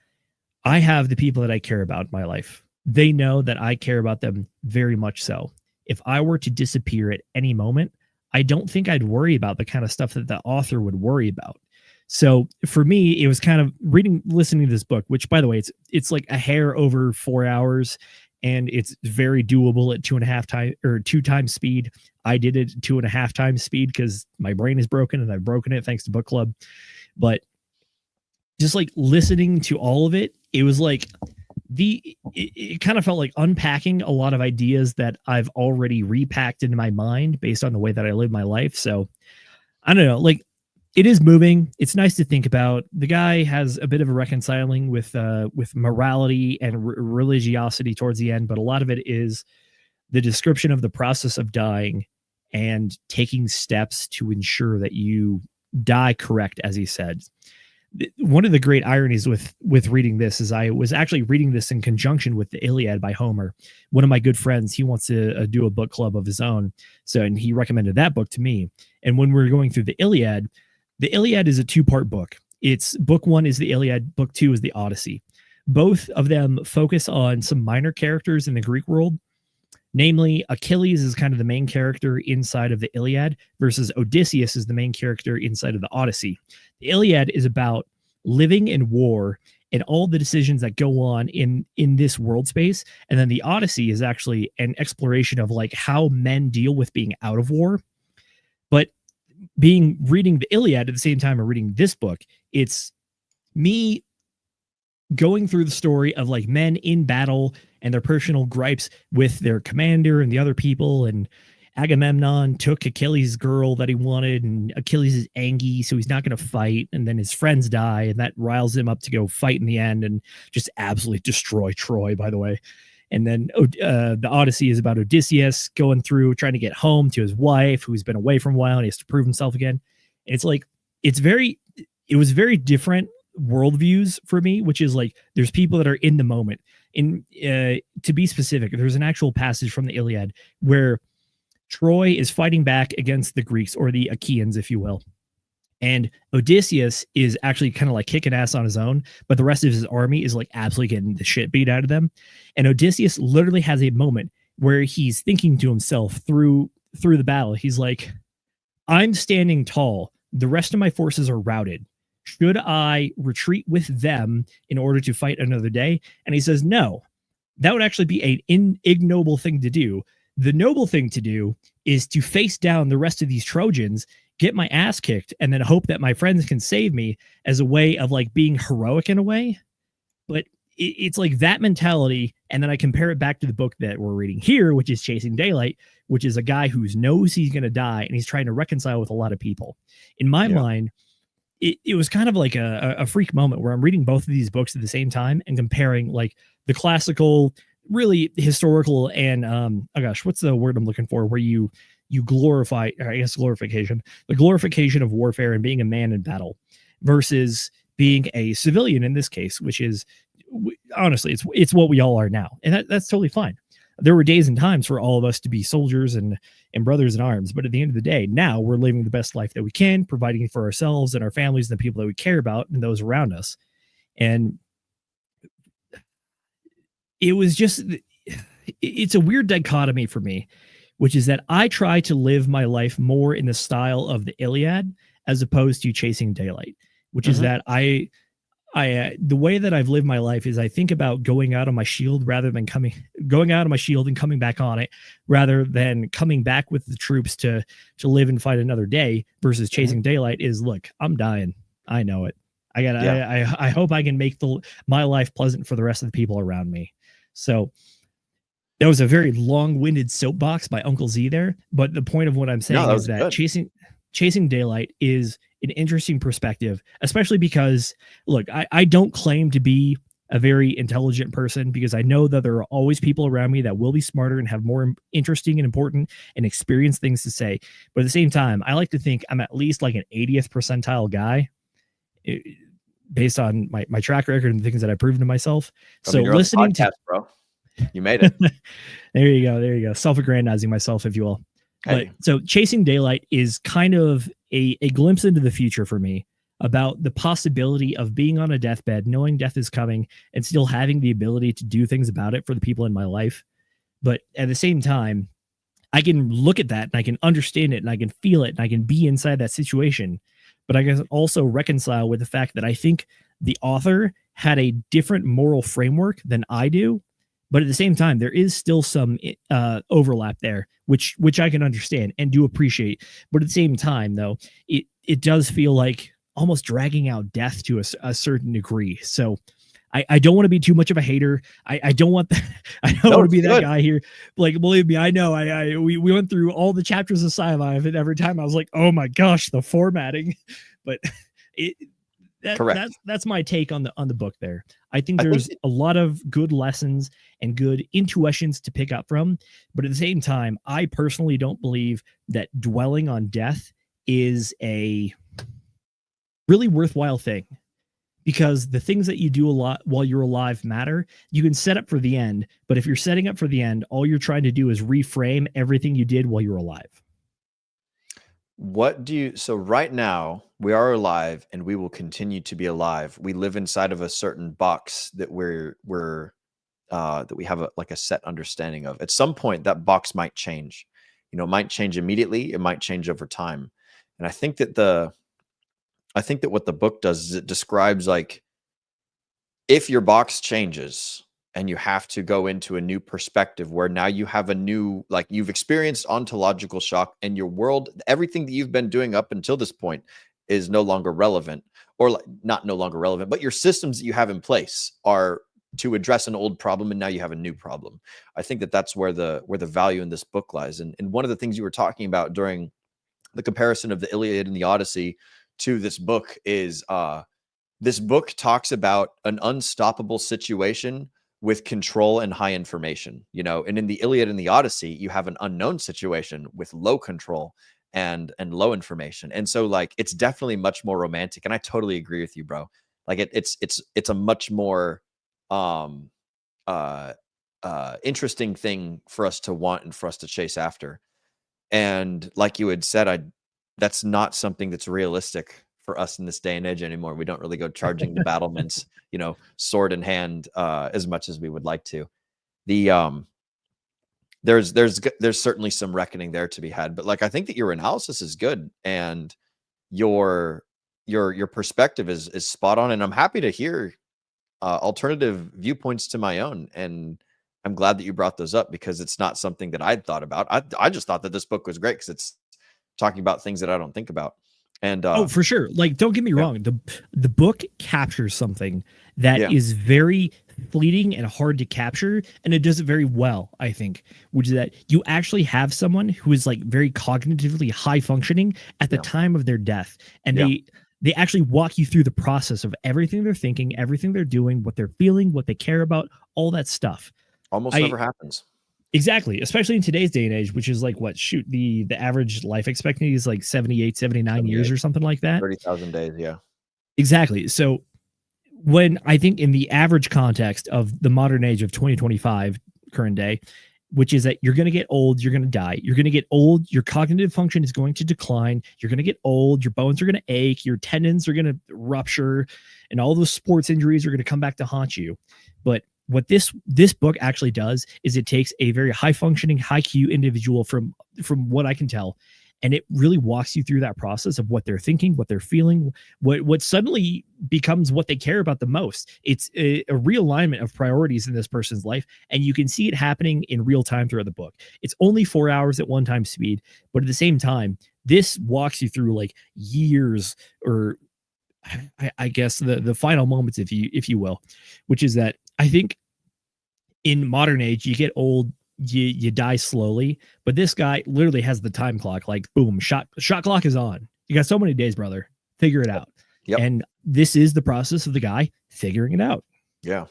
I have the people that I care about in my life. They know that I care about them very much so. If I were to disappear at any moment, I don't think I'd worry about the kind of stuff that the author would worry about. So for me, it was kind of listening to this book, which, by the way, it's like a hair over 4 hours and it's very doable at 2 times speed. I did it 2.5 times speed because my brain is broken and I've broken it thanks to book club. But just like listening to all of it, it was like it kind of felt like unpacking a lot of ideas that I've already repacked into my mind based on the way that I live my life. So I don't know, like it is moving. It's nice to think about. The guy has a bit of a reconciling with morality and religiosity towards the end, but a lot of it is the description of the process of dying and taking steps to ensure that you die correct, as he said. One of the great ironies with reading this is I was actually reading this in conjunction with the Iliad by Homer. One of my good friends, he wants to do a book club of his own. And he recommended that book to me. And when we were going through the Iliad is a 2-part book. It's book 1 is the Iliad, book 2 is the Odyssey. Both of them focus on some minor characters in the Greek world. Namely, Achilles is kind of the main character inside of the Iliad versus Odysseus is the main character inside of the Odyssey. The Iliad is about living in war and all the decisions that go on in this world space. And then the Odyssey is actually an exploration of like how men deal with being out of war. But reading the Iliad at the same time of reading this book, it's me going through the story of like men in battle and their personal gripes with their commander and the other people. And Agamemnon took Achilles' girl that he wanted, and Achilles is angry, so he's not going to fight. And then his friends die, and that riles him up to go fight in the end and just absolutely destroy Troy, by the way. And then the Odyssey is about Odysseus going through, trying to get home to his wife, who's been away for a while, and he has to prove himself again. And it's like, it was very different worldviews for me, which is like, there's people that are in the moment. To be specific, there's an actual passage from the Iliad where Troy is fighting back against the Greeks, or the Achaeans, if you will. And Odysseus is actually kind of like kicking ass on his own, but the rest of his army is like absolutely getting the shit beat out of them. And Odysseus literally has a moment where he's thinking to himself through the battle. He's like, I'm standing tall. The rest of my forces are routed. Should I retreat with them in order to fight another day? And he says, no, that would actually be an ignoble thing to do. The noble thing to do is to face down the rest of these Trojans, get my ass kicked, and then hope that my friends can save me as a way of like being heroic in a way. But it's like that mentality. And then I compare it back to the book that we're reading here, which is Chasing Daylight, which is a guy who knows he's going to die and he's trying to reconcile with a lot of people. In my mind, it was kind of like a freak moment where I'm reading both of these books at the same time and comparing like the classical, really historical, and what's the word I'm looking for, where you glorify, or I guess glorification, the glorification of warfare and being a man in battle versus being a civilian in this case, which is honestly, it's what we all are now. And that's totally fine. There were days and times for all of us to be soldiers and brothers in arms. But at the end of the day, now we're living the best life that we can, providing for ourselves and our families and the people that we care about and those around us. And it was just, it's a weird dichotomy for me, which is that I try to live my life more in the style of the Iliad as opposed to Chasing Daylight, which is that the way that I've lived my life is I think about going out on my shield going out on my shield and coming back on it, rather than coming back with the troops to live and fight another day, versus Chasing Daylight is, look, I'm dying. I know it. I hope I can make my life pleasant for the rest of the people around me. So that was a very long-winded soapbox by Uncle Z there. But the point of what I'm saying is that Chasing Daylight is an interesting perspective, especially because, look, I don't claim to be a very intelligent person, because I know that there are always people around me that will be smarter and have more interesting and important and experienced things to say. But at the same time, I like to think I'm at least like an 80th percentile guy based on my track record and the things that I've proven to myself. So listening to, bro, you made it. There you go. Self-aggrandizing myself, if you will. But so Chasing Daylight is kind of a glimpse into the future for me, about the possibility of being on a deathbed, knowing death is coming, and still having the ability to do things about it for the people in my life. But at the same time, I can look at that and I can understand it and I can feel it and I can be inside that situation. But I can also reconcile with the fact that I think the author had a different moral framework than I do. But at the same time, there is still some overlap there, which I can understand and do appreciate. But at the same time, though, it does feel like almost dragging out death to a certain degree. So I don't want to be too much of a hater. I don't want that. I don't No, want to be it's that good. guy here. Like, believe me, I know. We went through all the chapters of Sci-Fi, and every time I was like, oh my gosh, the formatting. But it Correct. that's my take on the book there. I think I think there's a lot of good lessons and good intuitions to pick up from, but at the same time, I personally don't believe that dwelling on death is a really worthwhile thing, because the things that you do a lot while you're alive matter. You can set up for the end, but if you're setting up for the end, all you're trying to do is reframe everything you did while you're alive. So right now we are alive and we will continue to be alive. We live inside of a certain box that that we have like a set understanding of. At some point that box might change. It might change immediately. It might change over time. And I think that what the book does is it describes, like, if your box changes and you have to go into a new perspective where now you have a new, like, you've experienced ontological shock and your world, everything that you've been doing up until this point is no longer relevant, or like, not no longer relevant, but your systems that you have in place are to address an old problem, and now you have a new problem. I think that that's where the value in this book lies. And one of the things you were talking about during the comparison of the Iliad and the Odyssey to this book is this book talks about an unstoppable situation with control and high information, and in the Iliad and the Odyssey, you have an unknown situation with low control and low information. And so, like, it's definitely much more romantic. And I totally agree with you, bro. Like, it's a much more interesting thing for us to want and for us to chase after. And like you had said, that's not something that's realistic for us in this day and age anymore. We don't really go charging the battlements, sword in hand, as much as we would like to. There's certainly some reckoning there to be had, but, like, I think that your analysis is good and your perspective is spot on. And I'm happy to hear alternative viewpoints to my own. And I'm glad that you brought those up, because it's not something that I'd thought about. I just thought that this book was great because it's talking about things that I don't think about. And oh, for sure. Like, don't get me wrong. The book captures something that is very fleeting and hard to capture, and it does it very well, I think, which is that you actually have someone who is, like, very cognitively high functioning at the time of their death. And they actually walk you through the process of everything they're thinking, everything they're doing, what they're feeling, what they care about, all that stuff. Almost never happens. Exactly. Especially in today's day and age, which is like, the average life expectancy is like 78, 79 years or something like that. 30,000 days. Yeah. Exactly. So when I think in the average context of the modern age of 2025, current day, which is that you're going to get old, you're going to die, you're going to get old, your cognitive function is going to decline, you're going to get old, your bones are going to ache, your tendons are going to rupture, and all those sports injuries are going to come back to haunt you. But what this book actually does is it takes a very high functioning, high Q individual from what I can tell, and it really walks you through that process of what they're thinking, what they're feeling, what suddenly becomes what they care about the most. It's a realignment of priorities in this person's life, and you can see it happening in real time throughout the book. It's only 4 hours at one time speed, but at the same time, this walks you through, like, years, or I guess the final moments, if you will, which is that I think in modern age, you get old, you die slowly, but this guy literally has the time clock, like, boom, shot clock is on. You got so many days, brother. Figure it out. Yep. And this is the process of the guy figuring it out. Yeah.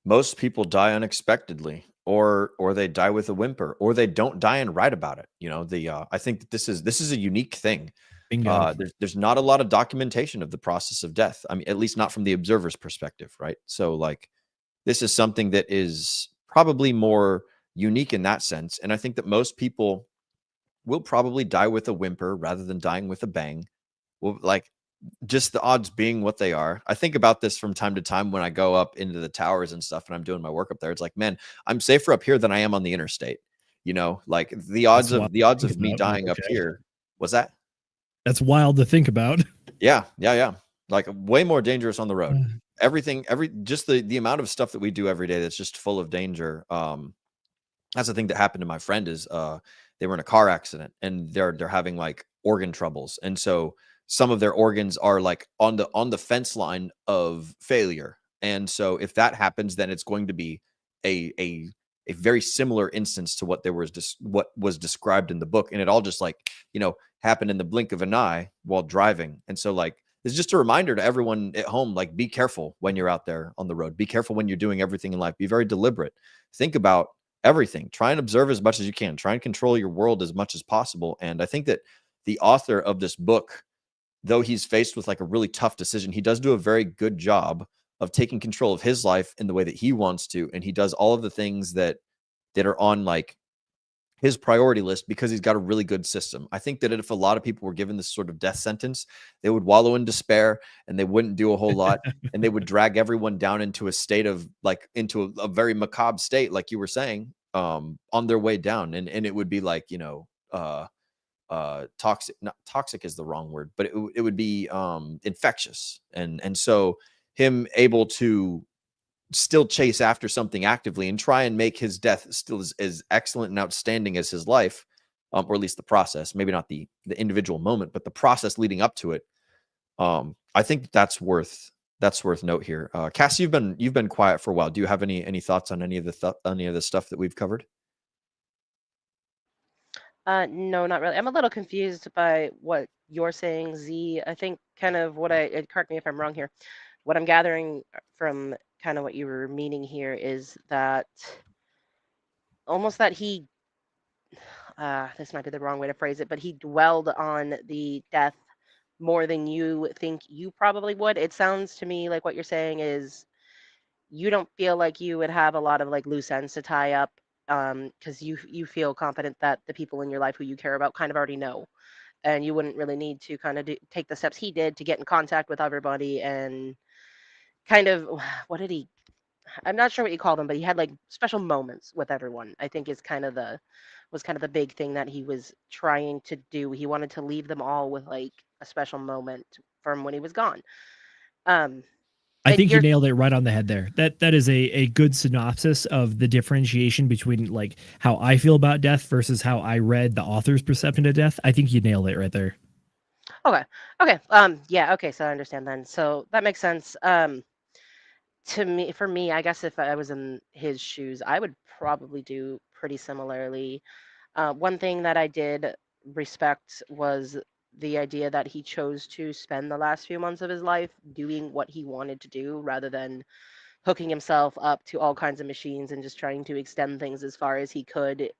Most people die unexpectedly, or they die with a whimper, or they don't die and write about it. I think that this is a unique thing. There's not a lot of documentation of the process of death. I mean, at least not from the observer's perspective, right? So, like, this is something that is probably more unique in that sense. And I think that most people will probably die with a whimper rather than dying with a bang. Well, like, just the odds being what they are. I think about this from time to time when I go up into the towers and stuff and I'm doing my work up there. It's like, man, I'm safer up here than I am on the interstate. Like, the odds of me dying up here. What's that? That's wild to think about. Yeah. Like, way more dangerous on the road. Just the amount of stuff that we do every day that's just full of danger. That's the thing that happened to my friend is they were in a car accident and they're having, like, organ troubles. And so some of their organs are, like, on the fence line of failure. And so if that happens, then it's going to be a very similar instance to what what was described in the book. And it all just, like, happened in the blink of an eye while driving. And so, like, it's just a reminder to everyone at home, like, be careful when you're out there on the road. Be careful when you're doing everything in life. Be very deliberate. Think about everything. Try and observe as much as you can. Try and control your world as much as possible. And I think that the author of this book, though he's faced with like a really tough decision, he does do a very good job of taking control of his life in the way that he wants to. And he does all of the things that are on like his priority list because he's got a really good system. I think that if a lot of people were given this sort of death sentence, they would wallow in despair and they wouldn't do a whole lot. And they would drag everyone down into a state of like, into a very macabre state, like you were saying, on their way down. And it would be like, toxic, not toxic is the wrong word, but it would be infectious. And so him able to still chase after something actively and try and make his death still as excellent and outstanding as his life, or at least the process, maybe not the individual moment, but the process leading up to it. I think that's worth note here. Cass, you've been quiet for a while. Do you have any thoughts on any of the stuff that we've covered? No, not really. I'm a little confused by what you're saying, Z. I think kind of correct me if I'm wrong here. What I'm gathering from kind of what you were meaning here is that almost that he, this might be the wrong way to phrase it, but he dwelled on the death more than you think you probably would. It sounds to me like what you're saying is you don't feel like you would have a lot of like loose ends to tie up, because you feel confident that the people in your life who you care about kind of already know, and you wouldn't really need to kind of take the steps he did to get in contact with everybody and kind of I'm not sure what you call them, but he had like special moments with everyone. I think was kind of the big thing that he was trying to do. He wanted to leave them all with like a special moment from when he was gone. I think you nailed it right on the head there. That is a good synopsis of the differentiation between like how I feel about death versus how I read the author's perception of death. I think you nailed it right there. Okay. Yeah. Okay. So I understand then. So that makes sense. For me, I guess if I was in his shoes, I would probably do pretty similarly. One thing that I did respect was the idea that he chose to spend the last few months of his life doing what he wanted to do rather than hooking himself up to all kinds of machines and just trying to extend things as far as he could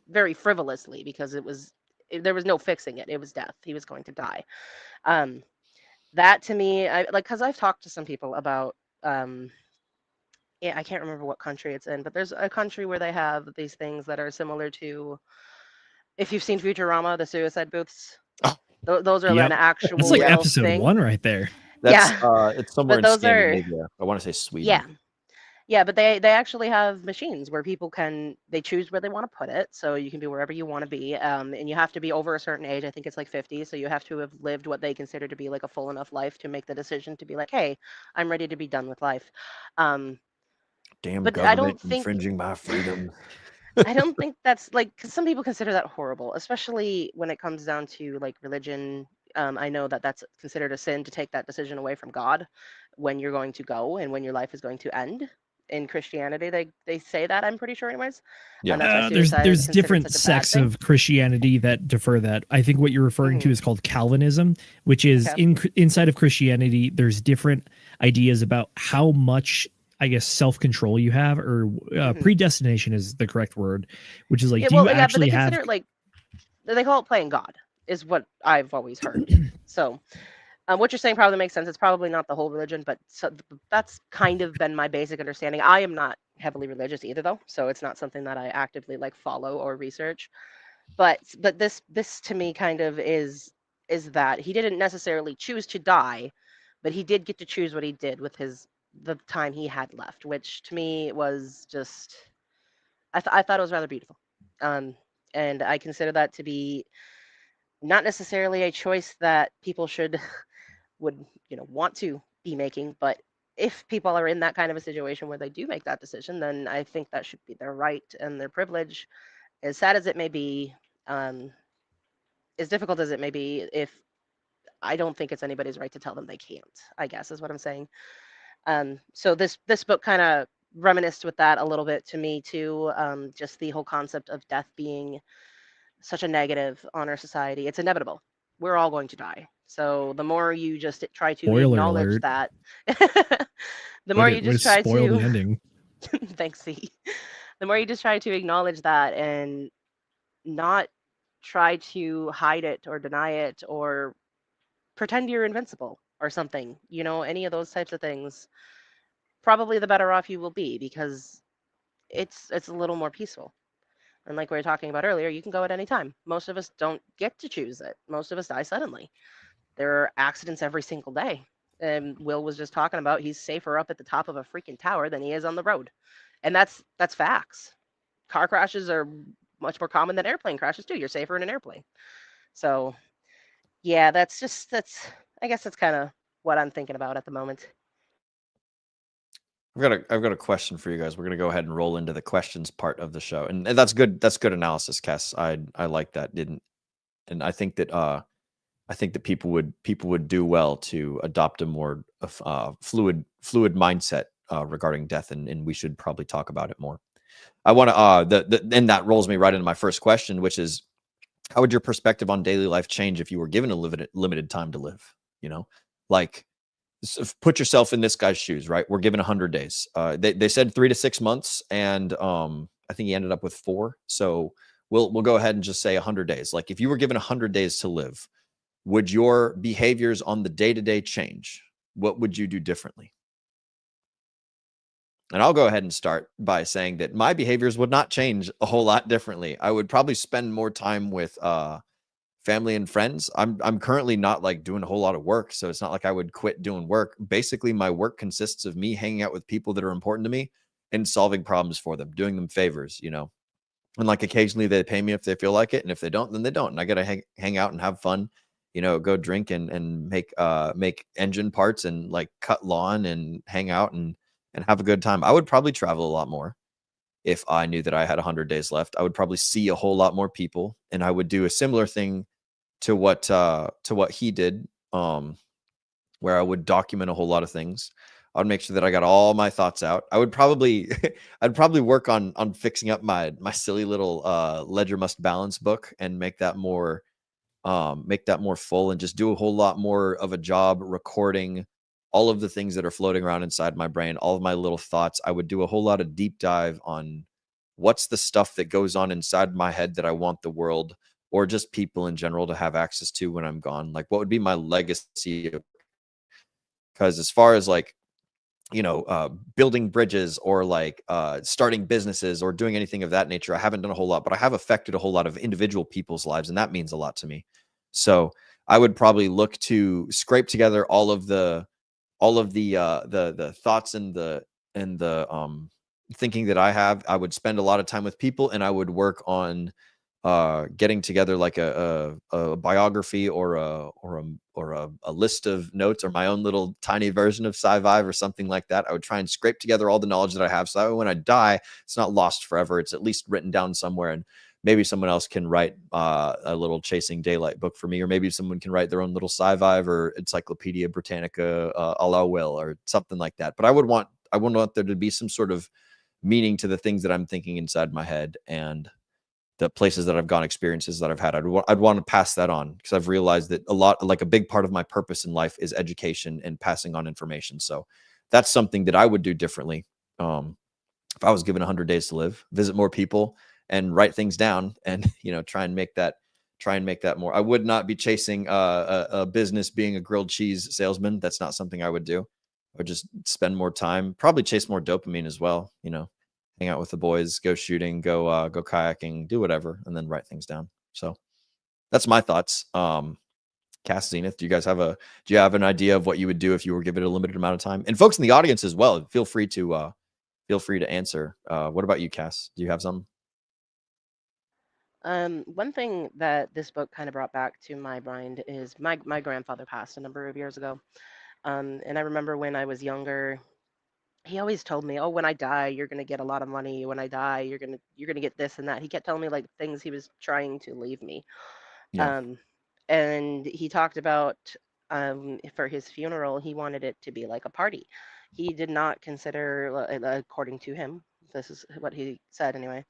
very frivolously, because there was no fixing it. It was death. He was going to die. That to me, because I've talked to some people about, yeah, I can't remember what country it's in, but there's a country where they have these things that are similar to, if you've seen Futurama, the suicide booths. Those are an actual. That's like episode thing. 1 right there. That's it's somewhere in Scandinavia. I want to say Sweden. Yeah, but they actually have machines where people they choose where they want to put it, so you can be wherever you want to be, and you have to be over a certain age. I think it's like 50, so you have to have lived what they consider to be like a full enough life to make the decision to be like, hey, I'm ready to be done with life. Damn but government, I don't think infringing my freedom. I don't think that's like, because some people consider that horrible, especially when it comes down to like religion. I know that that's considered a sin to take that decision away from God when you're going to go and when your life is going to end. In Christianity, they say that, I'm pretty sure, anyways. Yeah, and that's why there's different sects of Christianity that defer that. I think what you're referring to is called Calvinism, which is inside of Christianity. There's different ideas about how much, I guess, self-control you have, or predestination is the correct word, which is like, do you actually have like, they call it playing God, is what I've always heard. So what you're saying probably makes sense. It's probably not the whole religion, but that's kind of been my basic understanding. I am not heavily religious either, though, so it's not something that I actively like follow or research. But this to me kind of is that he didn't necessarily choose to die, but he did get to choose what he did with the time he had left, which to me was just, I thought it was rather beautiful, and I consider that to be not necessarily a choice that people would want to be making, but if people are in that kind of a situation where they do make that decision, then I think that should be their right and their privilege, as sad as it may be, as difficult as it may be. If I don't think it's anybody's right to tell them they can't, I guess is what I'm saying. So this book kind of reminisced with that a little bit to me too. Just the whole concept of death being such a negative on our society. It's inevitable. We're all going to die. So the more you just try to Spoiler acknowledge alert. that, the more you Way to just try spoil the to, ending. thanks, C. The more you just try to acknowledge that and not try to hide it or deny it or pretend you're invincible or something, any of those types of things, probably the better off you will be, because it's a little more peaceful. And like we were talking about earlier, you can go at any time. Most of us don't get to choose it. Most of us die suddenly. There are accidents every single day. And Will was just talking about he's safer up at the top of a freaking tower than he is on the road. And that's facts. Car crashes are much more common than airplane crashes too. You're safer in an airplane. So yeah, that's I guess that's kind of what I'm thinking about at the moment. I've got a question for you guys. We're gonna go ahead and roll into the questions part of the show, and that's good. That's good analysis, Cass. I like that. And I think that people would do well to adopt a more fluid mindset regarding death, and we should probably talk about it more. I want to and that rolls me right into my first question, which is, how would your perspective on daily life change if you were given a limited time to live? Like, put yourself in this guy's shoes, right? We're given 100 days. They said 3 to 6 months, and I think he ended up with 4. So we'll go ahead and just say 100 days. Like, if you were given 100 days to live, would your behaviors on the day-to-day change? What would you do differently? And I'll go ahead and start by saying that my behaviors would not change a whole lot differently. I would probably spend more time with family and friends. I'm currently not like doing a whole lot of work, so it's not like I would quit doing work. Basically, my work consists of me hanging out with people that are important to me and solving problems for them, doing them favors, And like occasionally they pay me if they feel like it, and if they don't, then they don't. And I got to hang out and have fun, go drink and make engine parts and like cut lawn and hang out and have a good time. I would probably travel a lot more if I knew that I had 100 days left. I would probably see a whole lot more people, and I would do a similar thing to what he did, where I would document a whole lot of things. I would make sure that I got all my thoughts out. I would probably I'd probably work on fixing up my silly little ledger must balance book and make that more full, and just do a whole lot more of a job recording all of the things that are floating around inside my brain, all of my little thoughts. I would do a whole lot of deep dive on what's the stuff that goes on inside my head that I want the world or just people in general to have access to when I'm gone. Like, what would be my legacy? Because as far as like, building bridges or like starting businesses or doing anything of that nature, I haven't done a whole lot, but I have affected a whole lot of individual people's lives, and that means a lot to me. So I would probably look to scrape together all of the thoughts and the thinking that I have. I would spend a lot of time with people, and I would work on getting together like a biography or a list of notes, or my own little tiny version of Sci-Vive or something like that. I would try and scrape together all the knowledge that I have, so that when I die, it's not lost forever. It's at least written down somewhere, and maybe someone else can write a little Chasing Daylight book for me, or maybe someone can write their own little Sci-Vive or Encyclopedia Britannica a la Will or something like that. But I would want there to be some sort of meaning to the things that I'm thinking inside my head, and the places that I've gone, experiences that I've had. I'd want to pass that on, because I've realized that a big part of my purpose in life is education and passing on information. So that's something that I would do differently. If I was given 100 days to live, visit more people and write things down, and try and make that more. I would not be chasing a business being a grilled cheese salesman. That's not something I would do. I would just spend more time, probably chase more dopamine as well, hang out with the boys, go shooting, go kayaking, do whatever, and then write things down. So that's my thoughts. Cass, Zenith, do you have an idea of what you would do if you were given a limited amount of time? And folks in the audience as well, feel free to answer. What about you, Cass? Do you have something? One thing that this book kind of brought back to my mind is my grandfather passed a number of years ago. And I remember when I was younger, he always told me, "Oh, when I die, you're gonna get a lot of money. When I die, you're gonna get this and that." He kept telling me like things he was trying to leave me. Yeah. And he talked about for his funeral, he wanted it to be like a party. He did not consider, according to him, this is what he said anyway,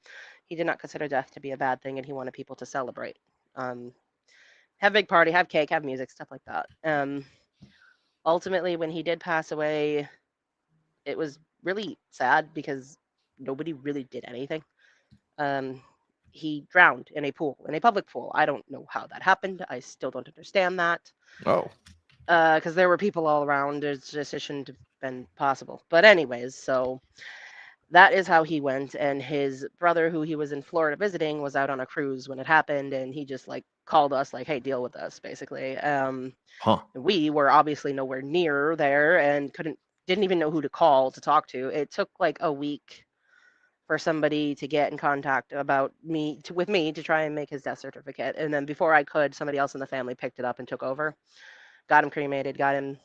he did not consider death to be a bad thing, and he wanted people to celebrate. Have a big party, have cake, have music, stuff like that. Ultimately, when he did pass away, it was really sad because nobody really did anything. He drowned in a pool, in a public pool. I don't know how that happened. I still don't understand that. Oh, Because there were people all around. It shouldn't have been possible. But anyways, so that is how he went. And his brother, who he was in Florida visiting, was out on a cruise when it happened, and he just like called us, like, "Hey, deal with us," basically. huh. We were obviously nowhere near there and didn't even know who to call to talk to. It took like a week for somebody to get in contact about with me to try and make his death certificate. And then before I could, somebody else in the family picked it up and took over, got him cremated, got him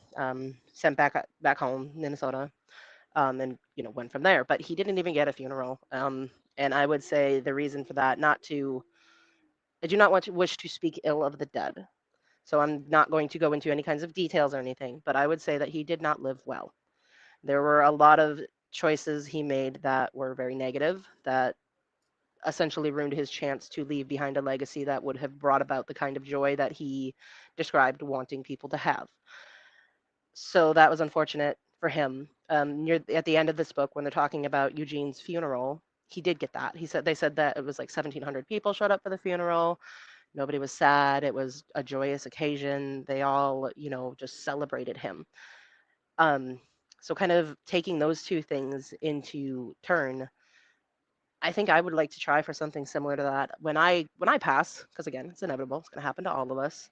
sent back home, Minnesota, and went from there. But he didn't even get a funeral. And I would say the reason for that, I do not want to wish to speak ill of the dead. So I'm not going to go into any kinds of details or anything, but I would say that he did not live well. There were a lot of choices he made that were very negative, that essentially ruined his chance to leave behind a legacy that would have brought about the kind of joy that he described wanting people to have. So that was unfortunate for him. At the end of this book, when they're talking about Eugene's funeral, he did get that. They said that it was like 1,700 people showed up for the funeral. Nobody was sad. It was a joyous occasion. They all, just celebrated him. So kind of taking those two things into turn, I think I would like to try for something similar to that when I pass, because again, it's inevitable. It's going to happen to all of us.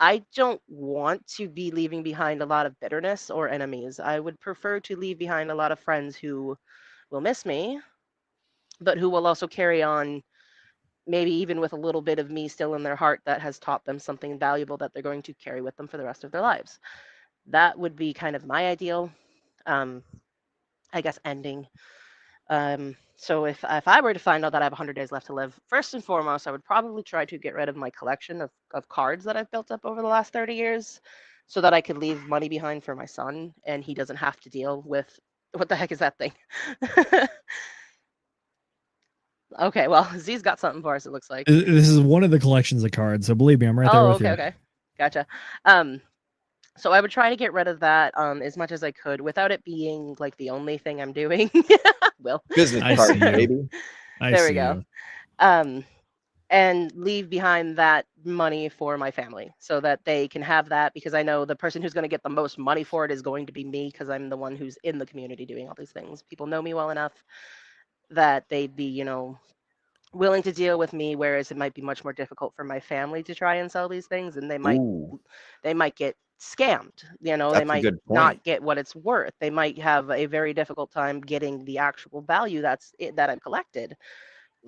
I don't want to be leaving behind a lot of bitterness or enemies. I would prefer to leave behind a lot of friends who will miss me, but who will also carry on, maybe even with a little bit of me still in their heart that has taught them something valuable that they're going to carry with them for the rest of their lives. That would be kind of my ideal, I guess, ending. So if I were to find out that I have 100 days left to live, first and foremost, I would probably try to get rid of my collection of cards that I've built up over the last 30 years so that I could leave money behind for my son and he doesn't have to deal with, what the heck is that thing? Okay, well, Z's got something for us, it looks like. This is one of the collections of cards, so believe me, I'm right there with you. Okay. Gotcha. So I would try to get rid of that as much as I could without it being like the only thing I'm doing. Will. Business I card, see you. baby. There we go. And leave behind that money for my family so that they can have that, because I know the person who's going to get the most money for it is going to be me, because I'm the one who's in the community doing all these things. People know me well enough that they'd be, willing to deal with me, whereas it might be much more difficult for my family to try and sell these things, and they might get scammed. They That's a might good not point. get what it's worth. They might have a very difficult time getting the actual value that I've collected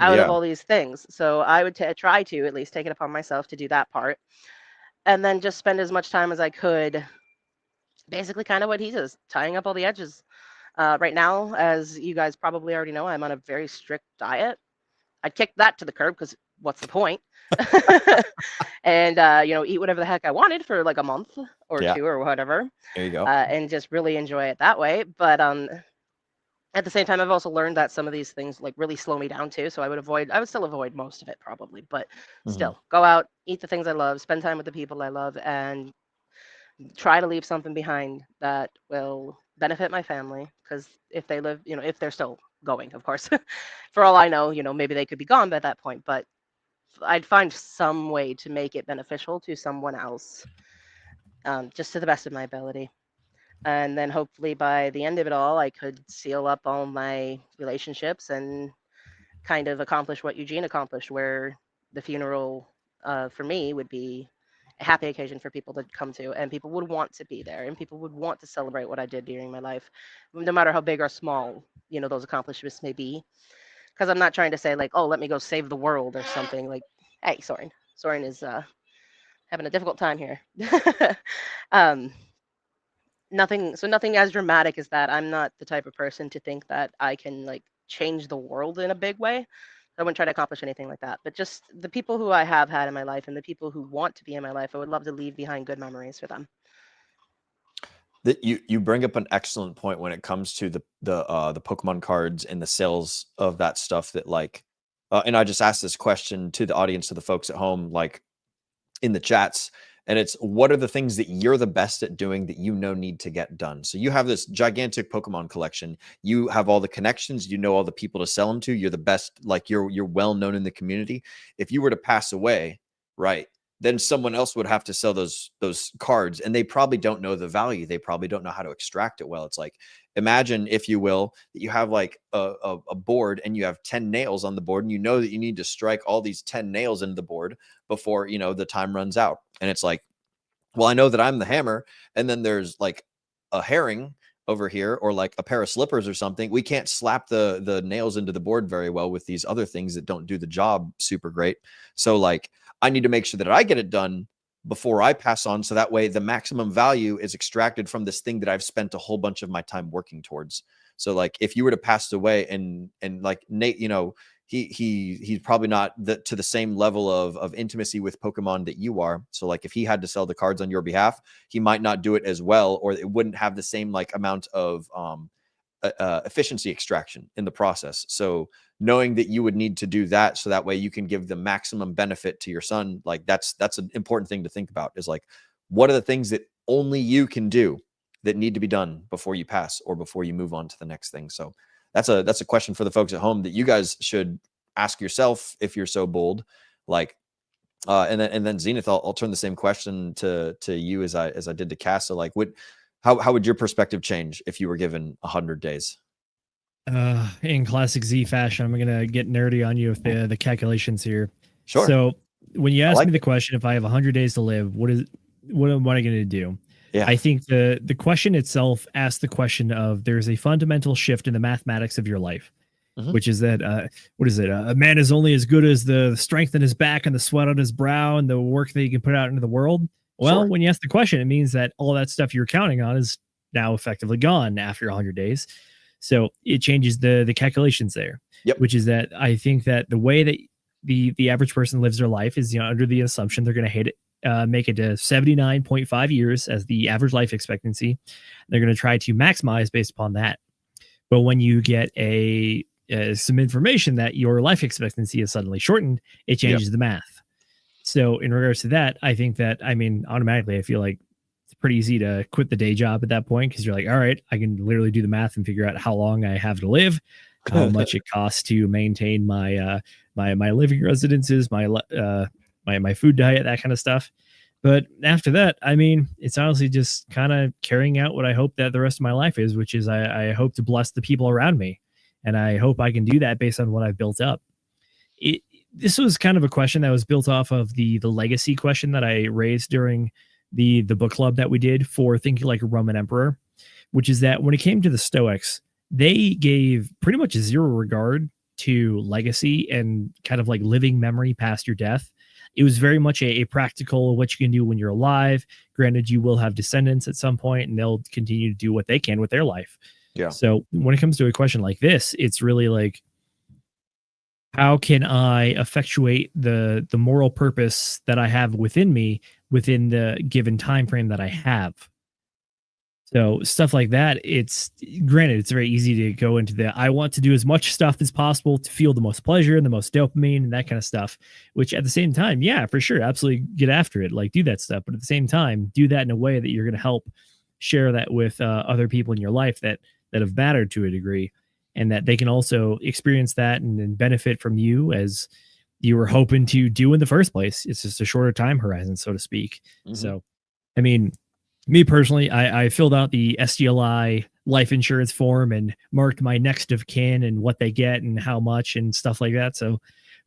out of Yeah. all these things. So I would try to at least take it upon myself to do that part, and then just spend as much time as I could, basically kind of what he does, tying up all the edges. Right now, as you guys probably already know, I'm on a very strict diet. I'd kick that to the curb because what's the point? And eat whatever the heck I wanted for like a month or two or whatever. There you go. And just really enjoy it that way. But at the same time, I've also learned that some of these things like really slow me down too. So I would still avoid most of it probably, but still go out, eat the things I love, spend time with the people I love, and try to leave something behind that will benefit my family. Because if they live, if they're still going, of course, for all I know, maybe they could be gone by that point, but I'd find some way to make it beneficial to someone else, just to the best of my ability. And then hopefully by the end of it all, I could seal up all my relationships and kind of accomplish what Eugene accomplished, where the funeral for me would be a happy occasion for people to come to, and people would want to be there, and people would want to celebrate what I did during my life, no matter how big or small, those accomplishments may be. Because I'm not trying to say like, oh, let me go save the world or something. Like, hey, Soren is having a difficult time here. Nothing as dramatic as that. I'm not the type of person to think that I can like change the world in a big way. I wouldn't try to accomplish anything like that. But just the people who I have had in my life and the people who want to be in my life, I would love to leave behind good memories for them. That you bring up an excellent point when it comes to the Pokemon cards and the sales of that stuff. That like, and I just asked this question to the audience, to the folks at home, like in the chats, and it's, what are the things that you're the best at doing that you know need to get done? So you have this gigantic Pokemon collection, you have all the connections, you know all the people to sell them to, you're the best, like you're well known in the community. If you were to pass away, right, then someone else would have to sell those cards, and they probably don't know the value, they probably don't know how to extract it well. It's like, imagine, if you will, that you have like a board, and you have 10 nails on the board, and you know that you need to strike all these 10 nails into the board before, you know, the time runs out. And it's like, well, I know that I'm the hammer, and then there's like a herring over here, or like a pair of slippers or something. We can't slap the nails into the board very well with these other things that don't do the job super great. So like, I need to make sure that I get it done before I pass on, so that way the maximum value is extracted from this thing that I've spent a whole bunch of my time working towards. So like, if you were to pass away, and like Nate, you know, he's probably not to the same level of intimacy with Pokemon that you are. So like, if he had to sell the cards on your behalf, he might not do it as well, or it wouldn't have the same like amount of efficiency extraction in the process. So knowing that you would need to do that, so that way you can give the maximum benefit to your son, like that's an important thing to think about, is like, what are the things that only you can do that need to be done before you pass, or before you move on to the next thing. So that's a question for the folks at home that you guys should ask yourself, if you're so bold. Like, and then Zenith, I'll turn the same question to you as I did to Cass. So like, how would your perspective change if you were given 100 days? In classic Z fashion, I'm gonna get nerdy on you with the calculations here. Sure. So when you ask like me the question, if I have 100 days to live, what am I gonna do? Yeah. I think the question itself asks the question of, there's a fundamental shift in the mathematics of your life, which is that what is it? A man is only as good as the strength in his back and the sweat on his brow and the work that he can put out into the world. Well, Sure. when you ask the question, it means that all that stuff you're counting on is now effectively gone after 100 days. So it changes the calculations there. Yep. Which is that I think that the way that the average person lives their life is, you know, under the assumption they're going to make it to 79.5 years as the average life expectancy. They're going to try to maximize based upon that. But when you get some information that your life expectancy is suddenly shortened, it changes the math. So in regards to that, I think that, I mean, automatically, I feel like it's pretty easy to quit the day job at that point, because you're like, all right, I can literally do the math and figure out how long I have to live, how much it costs to maintain my my living residences, my food diet, that kind of stuff. But after that, I mean, it's honestly just kind of carrying out what I hope that the rest of my life is, which is I hope to bless the people around me, and I hope I can do that based on what I've built up. This was kind of a question that was built off of the legacy question that I raised during the book club that we did for Thinking Like a Roman Emperor, which is that when it came to the Stoics, they gave pretty much zero regard to legacy and kind of like living memory past your death. It was very much a practical, what you can do when you're alive. Granted, you will have descendants at some point, and they'll continue to do what they can with their life. Yeah. So when it comes to a question like this, it's really like, how can I effectuate the moral purpose that I have within me within the given time frame that I have? So stuff like that, it's granted, it's very easy to go into I want to do as much stuff as possible to feel the most pleasure and the most dopamine and that kind of stuff, which at the same time, yeah, for sure, absolutely get after it, like do that stuff. But at the same time, do that in a way that you're going to help share that with other people in your life that have mattered to a degree, and that they can also experience that and benefit from you as you were hoping to do in the first place. It's just a shorter time horizon, so to speak. So, I mean, me personally, I filled out the SGLI life insurance form and marked my next of kin and what they get and how much and stuff like that. So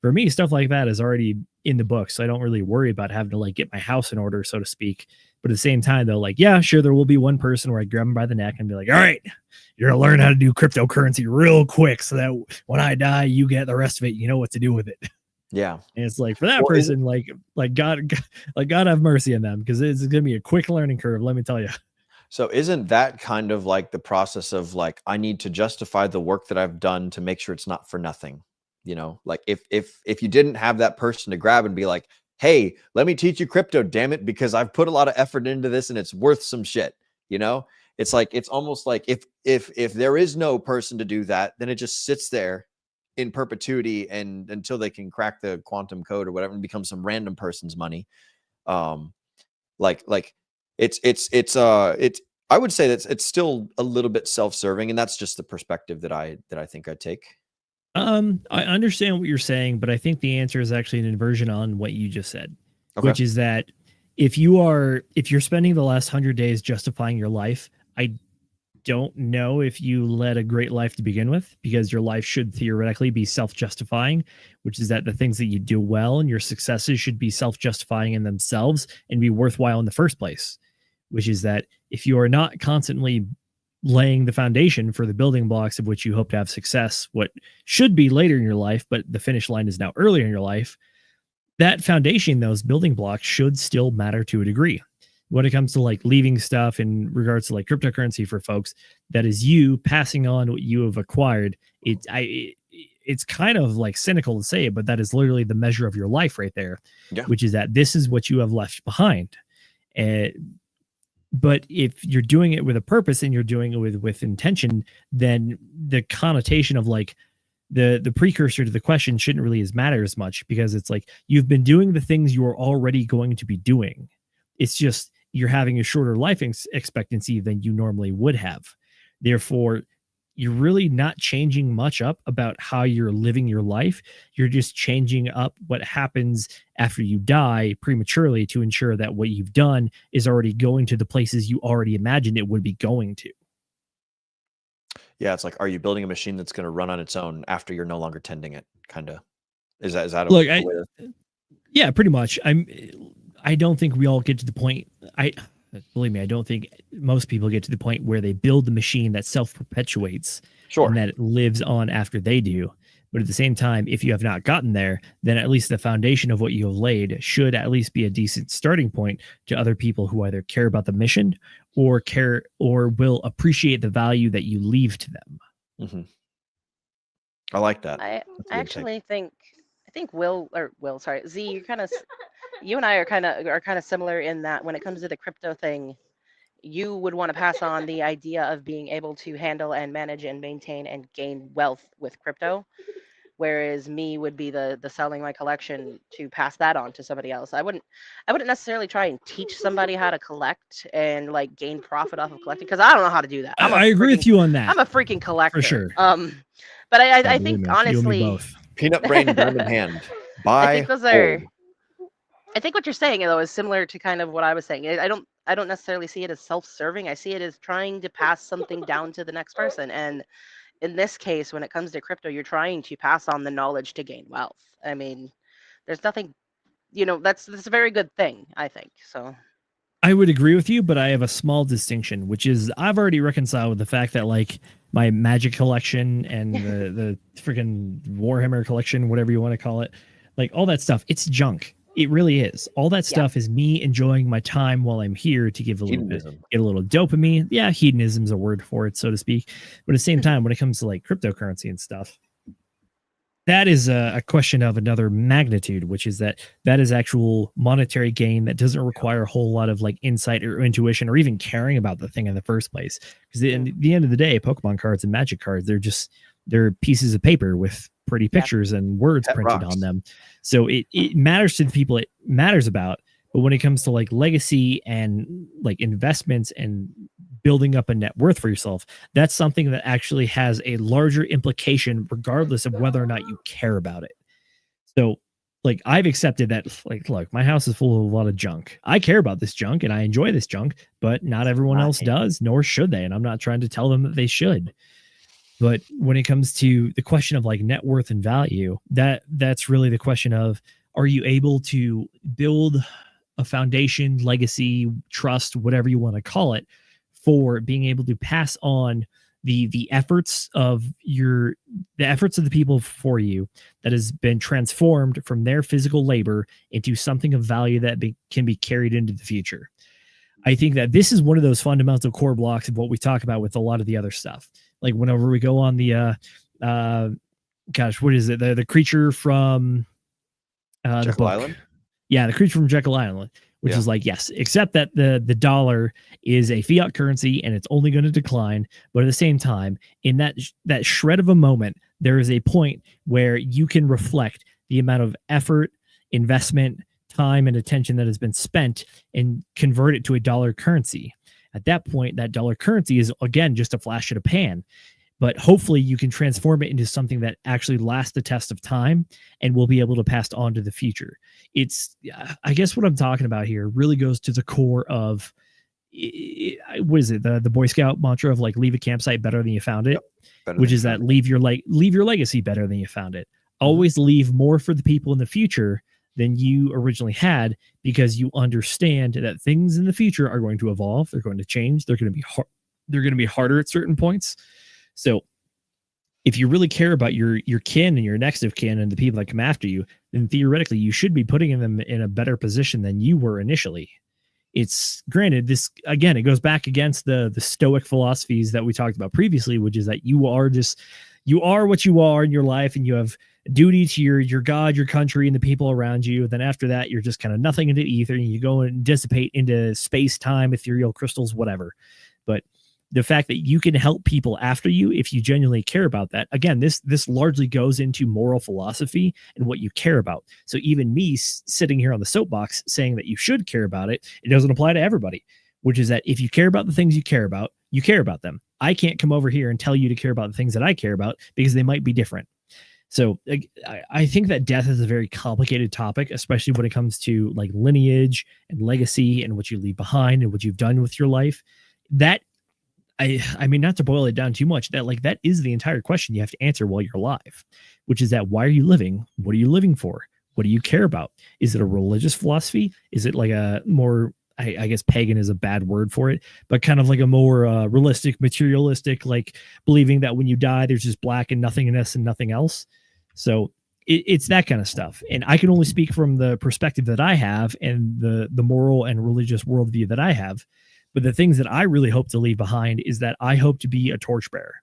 for me, stuff like that is already in the book. So I don't really worry about having to like get my house in order, so to speak. But at the same time, though, like, yeah, sure, there will be one person where I grab them by the neck and be like, all right, you're going to learn how to do cryptocurrency real quick so that when I die, you get the rest of it. You know what to do with it. Yeah. And it's like, for that person, like God have mercy on them, because it's going to be a quick learning curve, let me tell you. So isn't that kind of like the process of like, I need to justify the work that I've done to make sure it's not for nothing? You know, like if you didn't have that person to grab and be like, hey, let me teach you crypto, damn it, because I've put a lot of effort into this and it's worth some shit, you know? It's like, it's almost like if there is no person to do that, then it just sits there in perpetuity and until they can crack the quantum code or whatever and become some random person's money. Like it's I would say that it's still a little bit self-serving, and that's just the perspective that I think I take. I understand what you're saying, but I think the answer is actually an inversion on what you just said, Okay. which is that if you're spending the last 100 days justifying your life, I don't know if you led a great life to begin with, because your life should theoretically be self-justifying, which is that the things that you do well and your successes should be self-justifying in themselves and be worthwhile in the first place, which is that if you are not constantly laying the foundation for the building blocks of which you hope to have success, what should be later in your life, but the finish line is now earlier in your life, that foundation, those building blocks should still matter to a degree. When it comes to like leaving stuff in regards to like cryptocurrency for folks, that is you passing on what you have acquired. It's kind of like cynical to say it, but that is literally the measure of your life right there, which is that this is what you have left behind. But if you're doing it with a purpose and you're doing it with intention, then the connotation of like the precursor to the question shouldn't really matter as much, because it's like you've been doing the things you are already going to be doing. It's just you're having a shorter life expectancy than you normally would have. Therefore, you're really not changing much up about how you're living your life. You're just changing up what happens after you die prematurely to ensure that what you've done is already going to the places you already imagined it would be going to. Yeah, it's like, are you building a machine that's going to run on its own after you're no longer tending it? Kind of. Is that look? Yeah, pretty much. I don't think we all get to the point. Believe me, I don't think most people get to the point where they build the machine that self-perpetuates and that it lives on after they do. But at the same time, if you have not gotten there, then at least the foundation of what you have laid should at least be a decent starting point to other people who either care about the mission or will appreciate the value that you leave to them. Mm-hmm. I like that. I actually think Z, you and I are kind of similar in that when it comes to the crypto thing, you would want to pass on the idea of being able to handle and manage and maintain and gain wealth with crypto, whereas me would be the selling my collection to pass that on to somebody else. I wouldn't necessarily try and teach somebody how to collect and like gain profit off of collecting, because I don't know how to do that. I agree with you on that. I'm a freaking collector for sure. But I think honestly, peanut brain, diamond hand. Buy. I think what you're saying though is similar to kind of what I was saying. I don't necessarily see it as self-serving. I see it as trying to pass something down to the next person. And in this case, when it comes to crypto, you're trying to pass on the knowledge to gain wealth. I mean, there's nothing, that's a very good thing, I think. So I would agree with you, but I have a small distinction, which is I've already reconciled with the fact that like my Magic collection and the freaking Warhammer collection, whatever you want to call it, like all that stuff, it's junk. It really is. All that stuff is me enjoying my time while I'm here to give get a little dopamine. Yeah, hedonism's a word for it, so to speak. But at the same time, when it comes to like cryptocurrency and stuff, that is a question of another magnitude, which is that is actual monetary gain that doesn't require a whole lot of like insight or intuition or even caring about the thing in the first place. Because at the end of the day, Pokemon cards and Magic cards, they're pieces of paper with pretty pictures and words printed on them. So it matters to the people it matters about. But when it comes to like legacy and like investments and building up a net worth for yourself, that's something that actually has a larger implication regardless of whether or not you care about it. So like I've accepted that, like, look, my house is full of a lot of junk. I care about this junk and I enjoy this junk, but not everyone else does, nor should they. And I'm not trying to tell them that they should. But when it comes to the question of like net worth and value, that's really the question of, are you able to build a foundation, legacy, trust, whatever you want to call it, for being able to pass on the efforts of the people for you that has been transformed from their physical labor into something of value that can be carried into the future. I think that this is one of those fundamental core blocks of what we talk about with a lot of the other stuff. Like whenever we go on the, what is it? The creature from Jekyll Island? Yeah, the creature from Jekyll Island. which Yeah. is like, yes, except that the dollar is a fiat currency and it's only going to decline. But at the same time, in that shred of a moment, there is a point where you can reflect the amount of effort, investment, time, and attention that has been spent and convert it to a dollar currency. At that point, that dollar currency is, again, just a flash in a pan. But hopefully you can transform it into something that actually lasts the test of time and will be able to pass on to the future. It's, I guess what I'm talking about here really goes to the core of, what is it? The Boy Scout mantra of like, leave a campsite better than you found it, which is that leave your legacy better than you found it. Always leave more for the people in the future than you originally had, because you understand that things in the future are going to evolve. They're going to change. They're going to be hard. They're going to be harder at certain points. So if you really care about your kin and your next of kin and the people that come after you, then theoretically you should be putting them in a better position than you were initially. It's granted, this, again, it goes back against the Stoic philosophies that we talked about previously, which is that you are what you are in your life, and you have duty to your God, your country, and the people around you. Then after that, you're just kind of nothing into ether, and you go and dissipate into space, time, ethereal crystals, whatever. But the fact that you can help people after you, if you genuinely care about that, again, this largely goes into moral philosophy and what you care about. So even me sitting here on the soapbox saying that you should care about it, it doesn't apply to everybody, which is that if you care about the things you care about them. I can't come over here and tell you to care about the things that I care about, because they might be different. So I think that death is a very complicated topic, especially when it comes to like lineage and legacy and what you leave behind and what you've done with your life. That, I mean, not to boil it down too much, that is the entire question you have to answer while you're alive, which is that, why are you living? What are you living for? What do you care about? Is it a religious philosophy? Is it like a more, I guess pagan is a bad word for it, but kind of like a more realistic, materialistic, like believing that when you die, there's just black and nothingness and nothing else. So it's that kind of stuff. And I can only speak from the perspective that I have and the moral and religious worldview that I have. But the things that I really hope to leave behind is that I hope to be a torchbearer.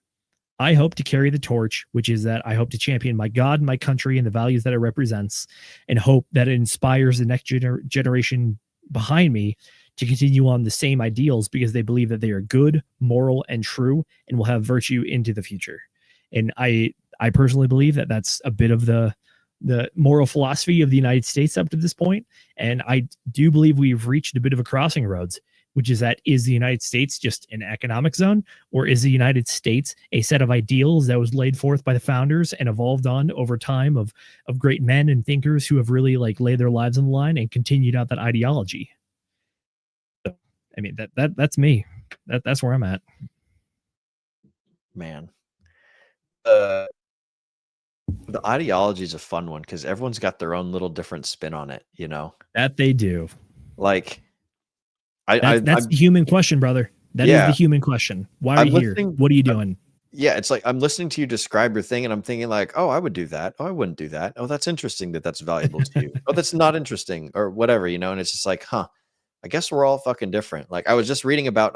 I hope to carry the torch, which is that I hope to champion my God, my country, and the values that it represents, and hope that it inspires the next generation behind me to continue on the same ideals, because they believe that they are good, moral, and true, and will have virtue into the future. And I personally believe that that's a bit of the moral philosophy of the United States up to this point. And I do believe we've reached a bit of a crossing roads, which is that, is the United States just an economic zone, or is the United States a set of ideals that was laid forth by the founders and evolved on over time of great men and thinkers who have really like laid their lives on the line and continued out that ideology? So, I mean, that's me. That's where I'm at. Man. The ideology is a fun one, because everyone's got their own little different spin on it, you know? That they do. Like, that's the human question, brother. That is the human question. Why are you here? What are you doing? Yeah, it's like I'm listening to you describe your thing, and I'm thinking like, oh, I would do that. Oh, I wouldn't do that. Oh, that's interesting that that's valuable to you. Oh, that's not interesting, or whatever, you know? And it's just like, huh, I guess we're all fucking different. Like, I was just reading about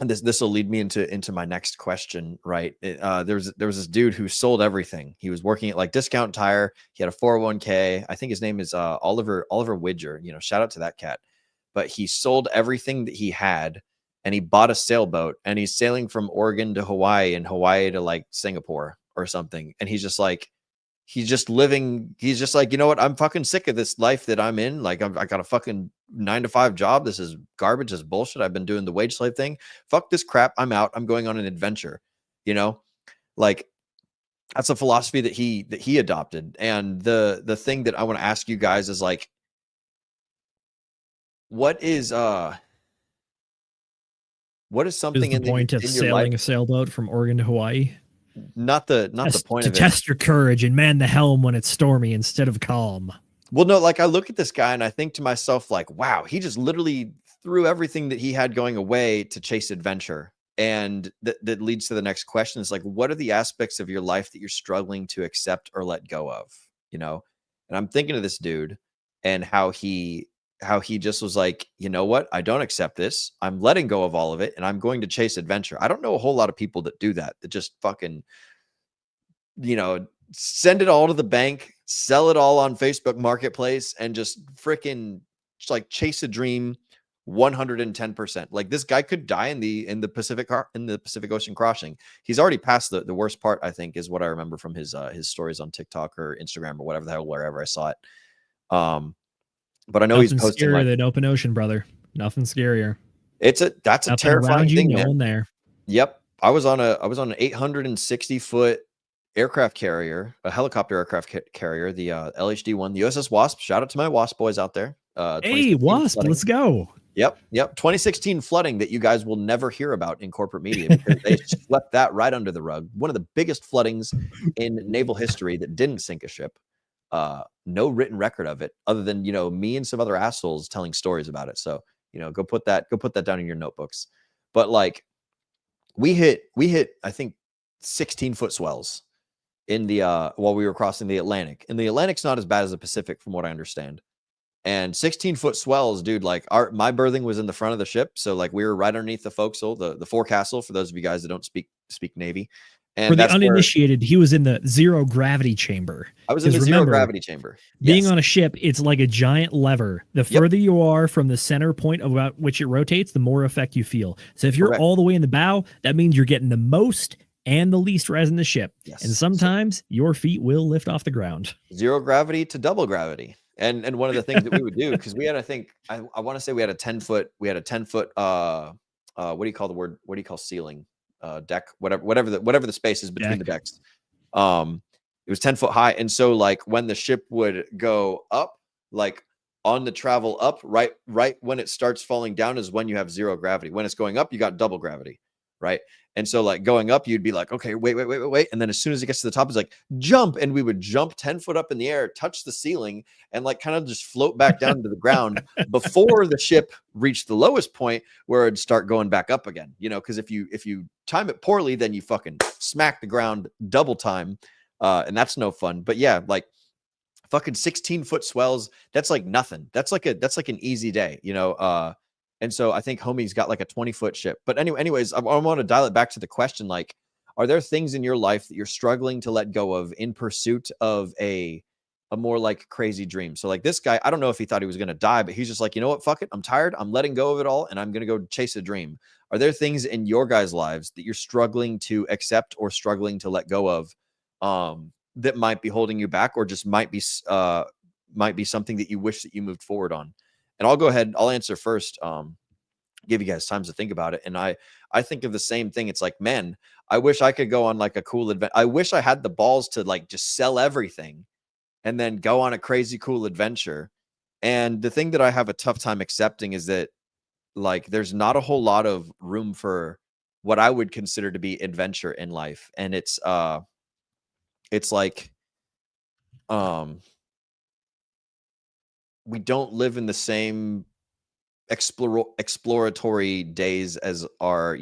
and this will lead me into my next question, right? There was this dude who sold everything. He was working at like Discount Tire. He had a 401k. I think his name is Oliver Widger. You know, shout out to that cat. But he sold everything that he had, and he bought a sailboat, and he's sailing from Oregon to Hawaii and Hawaii to like Singapore or something. And he's just like, he's just like, you know what? I'm fucking sick of this life that I'm in. Like, I got a fucking 9-to-5 job. This is garbage. This is bullshit. I've been doing the wage slave thing. Fuck this crap. I'm out. I'm going on an adventure. You know, like, that's a philosophy that he adopted. And the thing that I want to ask you guys is like, what is something is the point of sailing a sailboat from Oregon to Hawaii? Not the point of it. To test your courage and man the helm when it's stormy instead of calm. Well, no, like, I look at this guy and I think to myself, like, wow, he just literally threw everything that he had going away to chase adventure. And that leads to the next question. Is like, what are the aspects of your life that you're struggling to accept or let go of? You know? And I'm thinking of this dude and how he just was like, you know what? I don't accept this. I'm letting go of all of it, and I'm going to chase adventure. I don't know a whole lot of people that do that just fucking, you know, send it all to the bank, sell it all on Facebook Marketplace, and just freaking like chase a dream 110%. Like this guy could die in the Pacific Ocean crossing. He's already past the worst part, I think, is what I remember from his stories on TikTok or Instagram or whatever the hell, wherever I saw it. But I know Nothing he's posting scarier like, than open ocean, brother. Nothing scarier. that's a Nothing terrifying around you, thing. no There. one there. Yep. I was on an 860-foot aircraft carrier, a helicopter aircraft carrier, the LHD-1, the USS Wasp. Shout out to my Wasp boys out there. Hey, Wasp, flooding. let's go. Yep. 2016 flooding that you guys will never hear about in corporate media because they swept that right under the rug. One of the biggest floodings in naval history that didn't sink a ship. No written record of it other than, me and some other assholes telling stories about it. So, go put that down in your notebooks. But like we hit, I think 16-foot swells in the while we were crossing the Atlantic. And the Atlantic's not as bad as the Pacific from what I understand. And 16-foot swells, dude, like my berthing was in the front of the ship. So like we were right underneath the forecastle, the forecastle, for those of you guys that don't speak Navy. And for the uninitiated, he was in the zero gravity chamber. I was in the zero gravity chamber. Being on a ship, it's like a giant lever. The further you are from the center point about which it rotates, the more effect you feel. So if you're all the way in the bow, that means you're getting the most and the least rise in the ship. Yes. And sometimes your feet will lift off the ground. Zero gravity to double gravity. And one of the things that we would do, because we had, I think, I want to say we had a 10-foot, what do you call the word? What do you call ceiling? Deck, whatever the space is between the decks. It was 10 foot high. And so like when the ship would go up, like on the travel up, right when it starts falling down is when you have zero gravity. When it's going up, you got double gravity. Right. And so like going up, you'd be like, okay, wait. And then as soon as it gets to the top, it's like jump. And we would jump 10 foot up in the air, touch the ceiling, and like kind of just float back down to the ground before the ship reached the lowest point where it'd start going back up again. Because if you time it poorly, then you fucking smack the ground double time. And that's no fun. But yeah, like fucking 16-foot swells, that's like nothing. That's like an easy day, And so I think homie's got like a 20-foot ship. But anyways, I want to dial it back to the question. Like, are there things in your life that you're struggling to let go of in pursuit of a more like crazy dream? So like this guy, I don't know if he thought he was going to die, but he's just like, you know what? Fuck it. I'm tired. I'm letting go of it all. And I'm going to go chase a dream. Are there things in your guys' lives that you're struggling to accept or struggling to let go of that might be holding you back, or just might be something that you wish that you moved forward on? And I'll go ahead. I'll answer first. Give you guys time to think about it. And I think of the same thing. It's like, man, I wish I could go on like a cool event. I wish I had the balls to like just sell everything and then go on a crazy cool adventure. And the thing that I have a tough time accepting is that like there's not a whole lot of room for what I would consider to be adventure in life. And it's like we don't live in the same exploratory days as our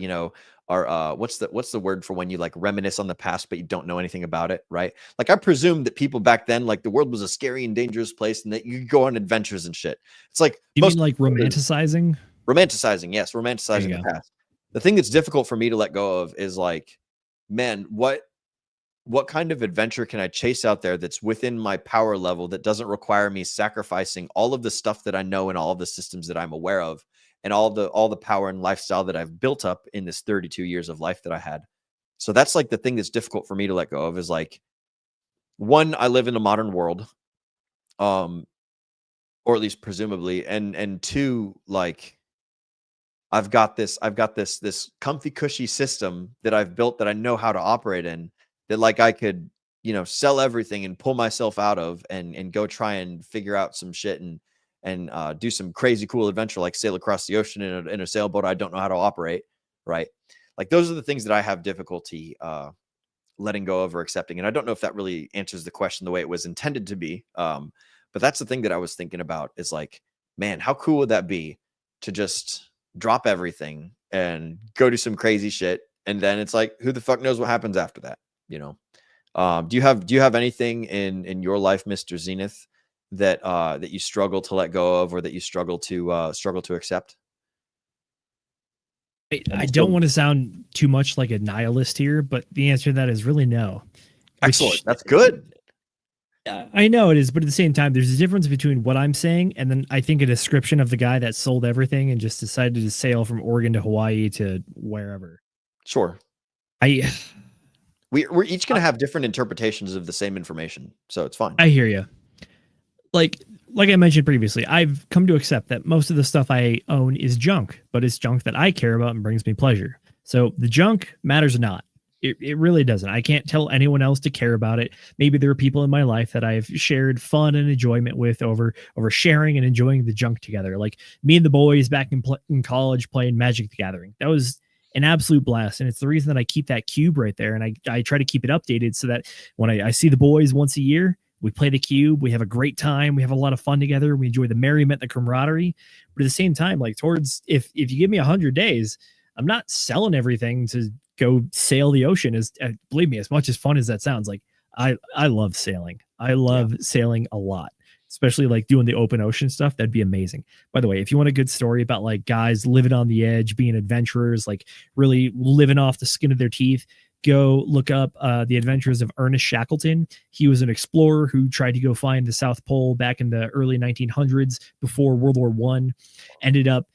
what's the word for when you like reminisce on the past but you don't know anything about it, right? Like I presume that people back then, like the world was a scary and dangerous place and that you could go on adventures and shit. It's like you mean like romanticizing, yes, romanticizing the past. The thing that's difficult for me to let go of is like, man, what kind of adventure can I chase out there that's within my power level that doesn't require me sacrificing all of the stuff that I know and all of the systems that I'm aware of and all the power and lifestyle that I've built up in this 32 years of life that I had. So that's like the thing that's difficult for me to let go of is like, one, I live in a modern world, or at least presumably, and two, like I've got this comfy, cushy system that I've built that I know how to operate in, that like I could, sell everything and pull myself out of and go try and figure out some shit and do some crazy cool adventure, like sail across the ocean in a sailboat I don't know how to operate, right? Like those are the things that I have difficulty letting go of or accepting. And I don't know if that really answers the question the way it was intended to be. But that's the thing that I was thinking about is like, man, how cool would that be to just drop everything and go do some crazy shit? And then it's like, who the fuck knows what happens after that? Do you have anything in your life, Mr. Zenith, that you struggle to let go of or that you struggle to accept? I don't want to sound too much like a nihilist here, but the answer to that is really no. Excellent. That's good. I know it is, but at the same time, there's a difference between what I'm saying and then I think a description of the guy that sold everything and just decided to sail from Oregon to Hawaii to wherever. Sure. We're each going to have different interpretations of the same information, so it's fine. I hear you. Like I mentioned previously, I've come to accept that most of the stuff I own is junk, but it's junk that I care about and brings me pleasure. So the junk matters not. It really doesn't. I can't tell anyone else to care about it. Maybe there are people in my life that I've shared fun and enjoyment with over sharing and enjoying the junk together. Like me and the boys back in college playing Magic the Gathering. That was an absolute blast. And it's the reason that I keep that cube right there. And I try to keep it updated so that when I see the boys once a year, we play the cube, we have a great time, we have a lot of fun together, we enjoy the merriment, the camaraderie. But at the same time, like if you give me 100 days, I'm not selling everything to go sail the ocean. Believe me, as much as fun as that sounds, like I love sailing. I love sailing a lot, especially like doing the open ocean stuff. That'd be amazing. By the way, if you want a good story about like guys living on the edge, being adventurers, like really living off the skin of their teeth, go look up the adventures of Ernest Shackleton. He was an explorer who tried to go find the South Pole back in the early 1900s before World War I. Ended up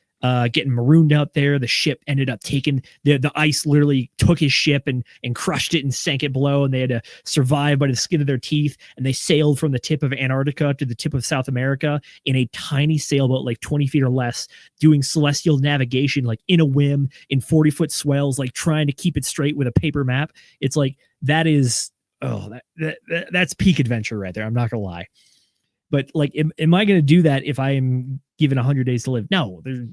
getting marooned out there. The ship ended up taking the ice literally took his ship and crushed it and sank it below, and they had to survive by the skin of their teeth. And they sailed from the tip of Antarctica to the tip of South America in a tiny sailboat, like 20 feet or less, doing celestial navigation, like in a whim, in 40-foot swells, like trying to keep it straight with a paper map. It's like that is that's peak adventure right there. I'm not gonna lie. But like, am I going to do that if I am given 100 days to live? No, there's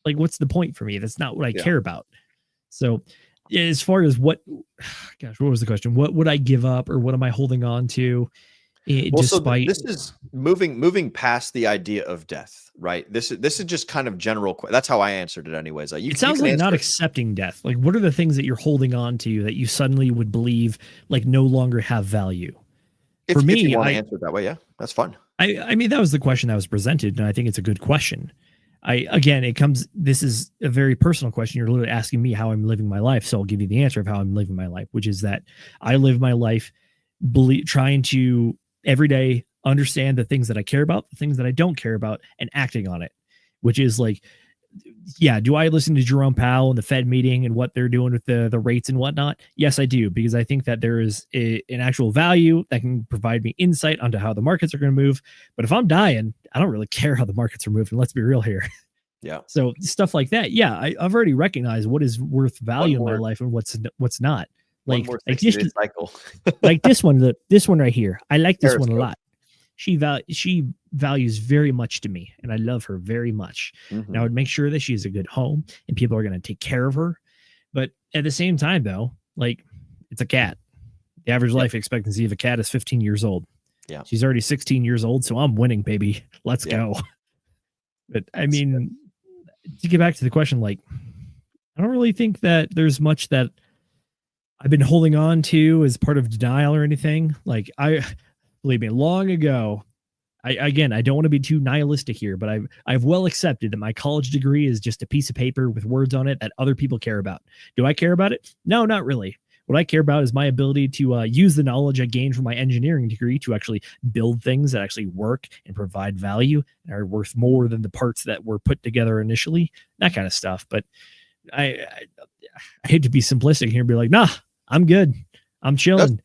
like, what's the point for me? That's not what I care about. So as far as what was the question? What would I give up or what am I holding on to? Despite this is moving past the idea of death, right? This is just kind of general. That's how I answered it anyways. Like it sounds like not accepting death. Like what are the things that you're holding on to that you suddenly would believe like no longer have value? For me, if you want to answer it that way, yeah, that's fun. I mean, that was the question that was presented, and I think it's a good question. This is a very personal question. You're literally asking me how I'm living my life, so I'll give you the answer of how I'm living my life, which is that I live my life trying to every day understand the things that I care about, the things that I don't care about, and acting on it, which is like, yeah, do I listen to Jerome Powell and the Fed meeting and what they're doing with the rates and whatnot? Yes, I do, because I think that there is an actual value that can provide me insight onto how the markets are going to move. But if I'm dying, I don't really care how the markets are moving. Let's be real here. Yeah. So stuff like that. Yeah, I've already recognized what is worth value in my life and what's not. Like this cycle. like this one right here. I like this one a lot. She values very much to me, and I love her very much. Mm-hmm. And I would make sure that she has a good home and people are going to take care of her. But at the same time, though, like it's a cat. The average life expectancy of a cat is 15 years old. Yeah, she's already 16 years old, so I'm winning, baby. Let's go. But I mean, to get back to the question, like I don't really think that there's much that I've been holding on to as part of denial or anything. Like believe me, long ago, I don't want to be too nihilistic here, but I've well accepted that my college degree is just a piece of paper with words on it that other people care about. Do I care about it? No, not really. What I care about is my ability to use the knowledge I gained from my engineering degree to actually build things that actually work and provide value and are worth more than the parts that were put together initially, that kind of stuff. But I hate to be simplistic here and be like, nah, I'm good. I'm chilling.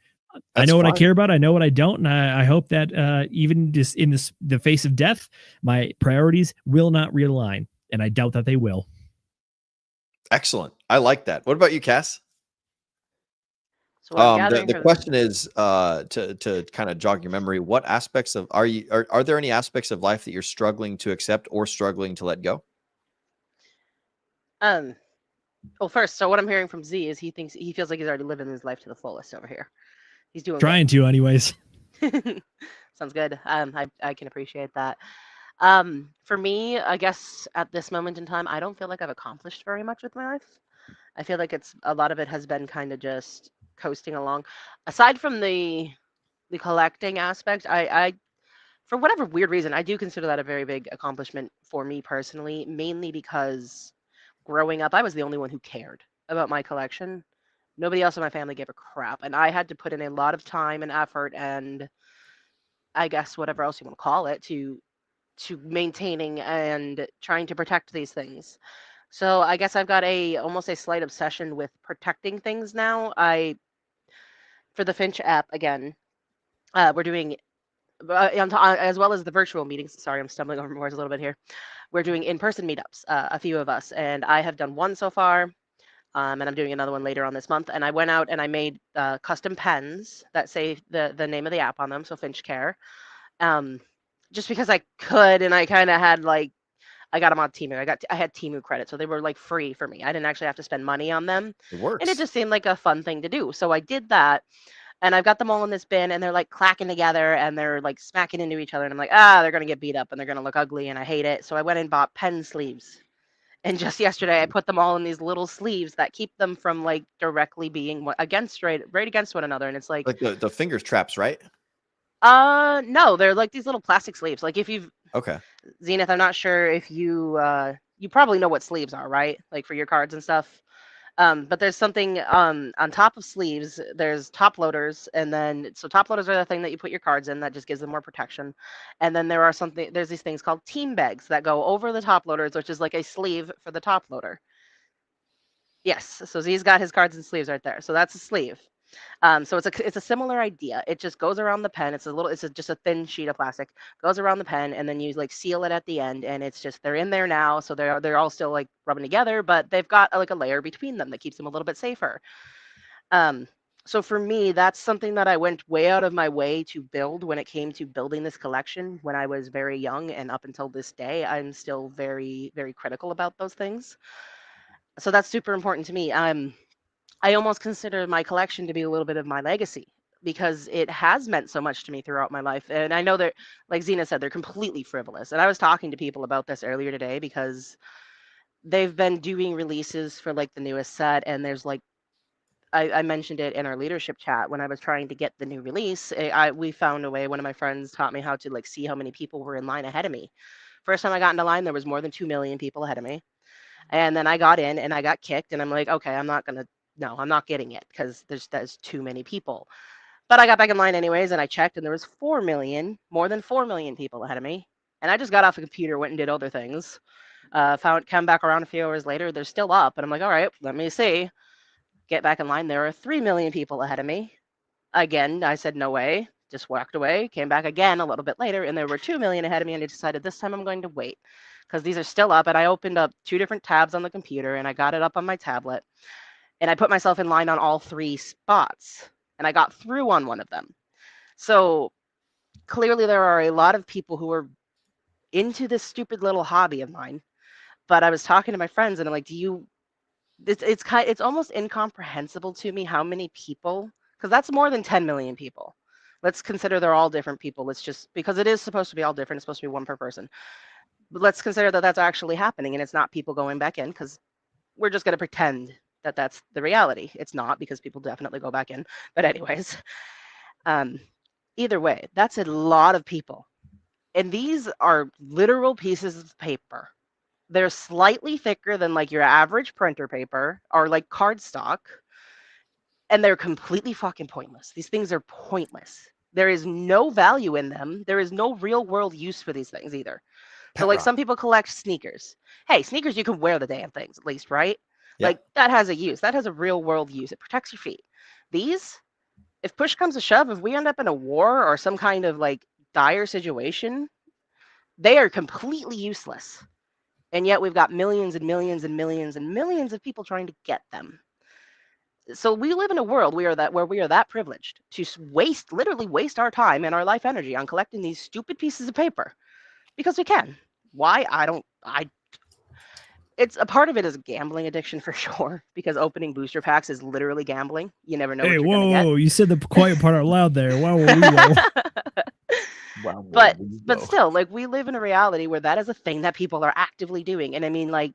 I know what I care about. I know what I don't. And I hope that even just in the face of death, my priorities will not realign. And I doubt that they will. Excellent. I like that. What about you, Cass? So the question is to kind of jog your memory. What aspects of are there any aspects of life that you're struggling to accept or struggling to let go? Well, first, so what I'm hearing from Z is he feels like he's already living his life to the fullest over here. He's doing trying to, anyways. Sounds good. I can appreciate that. For me, I guess at this moment in time, I don't feel like I've accomplished very much with my life. I feel like a lot of it has been kind of just coasting along. Aside from the collecting aspect, I for whatever weird reason, I do consider that a very big accomplishment for me personally, mainly because growing up, I was the only one who cared about my collection. Nobody else in my family gave a crap, and I had to put in a lot of time and effort, and I guess whatever else you want to call it, to maintaining and trying to protect these things. So I guess I've got almost a slight obsession with protecting things now. For the Finch app again, we're doing as well as the virtual meetings. Sorry, I'm stumbling over words a little bit here. We're doing in-person meetups, a few of us, and I have done one so far, and I'm doing another one later on this month. And I went out and I made custom pens that say the name of the app on them, so Finch Care, just because I could, and I kind of had like, I got them on Temu. I had Temu credit, so they were like free for me. I didn't actually have to spend money on them, It works. and it just seemed like a fun thing to do. So I did that, and I've got them all in this bin, and they're like clacking together, and they're like smacking into each other, and I'm like, they're gonna get beat up, and they're gonna look ugly, and I hate it. So I went and bought pen sleeves, and just yesterday I put them all in these little sleeves that keep them from like directly being right against one another, and it's like the fingers traps, right? no, they're like these little plastic sleeves. Like if you've Okay. Zenith, I'm not sure if you you probably know what sleeves are, right? Like for your cards and stuff. But there's something on top of sleeves. There's top loaders, and then so top loaders are the thing that you put your cards in that just gives them more protection. And then there's these things called team bags that go over the top loaders, which is like a sleeve for the top loader. Yes, so Z's got his cards and sleeves right there. So that's a sleeve. So it's a similar idea. It just goes around the pen. It's just a thin sheet of plastic, goes around the pen, and then you like seal it at the end, and it's just they're in there now, so they're all still like rubbing together, but they've got like a layer between them that keeps them a little bit safer. So for me, that's something that I went way out of my way to build when it came to building this collection when I was very young, and up until this day, I'm still very, very critical about those things. So that's super important to me. I almost consider my collection to be a little bit of my legacy because it has meant so much to me throughout my life. And I know that, like Zena said, they're completely frivolous. And I was talking to people about this earlier today because they've been doing releases for like the newest set. And there's like, I mentioned it in our leadership chat when I was trying to get the new release. We found a way. One of my friends taught me how to like see how many people were in line ahead of me. First time I got into line, there was more than 2 million people ahead of me. And then I got in and I got kicked. And I'm like, okay, I'm not getting it because there's too mame people. But I got back in line anyways, and I checked, and there was more than 4 million people ahead of me. And I just got off the computer, went and did other things. Come back around a few hours later, they're still up, and I'm like, all right, let me see. Get back in line. There are 3 million people ahead of me. Again, I said no way. Just walked away. Came back again a little bit later, and there were 2 million ahead of me. And I decided this time I'm going to wait because these are still up. And I opened up 2 different tabs on the computer, and I got it up on my tablet. And I put myself in line on all 3 spots, and I got through on one of them. So clearly there are a lot of people who are into this stupid little hobby of mine. But I was talking to my friends, and I'm like, it's almost incomprehensible to me how many people, because that's more than 10 million people. Let's consider they're all different people. Let's just, because it is supposed to be all different, it's supposed to be one per person. But let's consider that that's actually happening, and it's not people going back in, because we're just going to pretend that that's the reality. It's not, because people definitely go back in. But anyways, either way, that's a lot of people. And these are literal pieces of paper. They're slightly thicker than like your average printer paper or like cardstock. And they're completely fucking pointless. These things are pointless. There is no value in them. There is no real world use for these things either. So like some people collect sneakers. Hey, sneakers, you can wear the damn things at least, right? Yeah. Like that has a use. That has a real world use. It protects your feet. These, if push comes to shove, if we end up in a war or some kind of like dire situation, they are completely useless. And yet we've got millions and millions and millions and millions of people trying to get them. So we live in a world where we are that privileged to literally waste our time and our life energy on collecting these stupid pieces of paper because we can. Why? It's a part of it is a gambling addiction for sure, because opening booster packs is literally gambling. You never know what you're going to get. Whoa, you said the quiet part out loud there. Wow. But still, like, we live in a reality where that is a thing that people are actively doing. And I mean, like,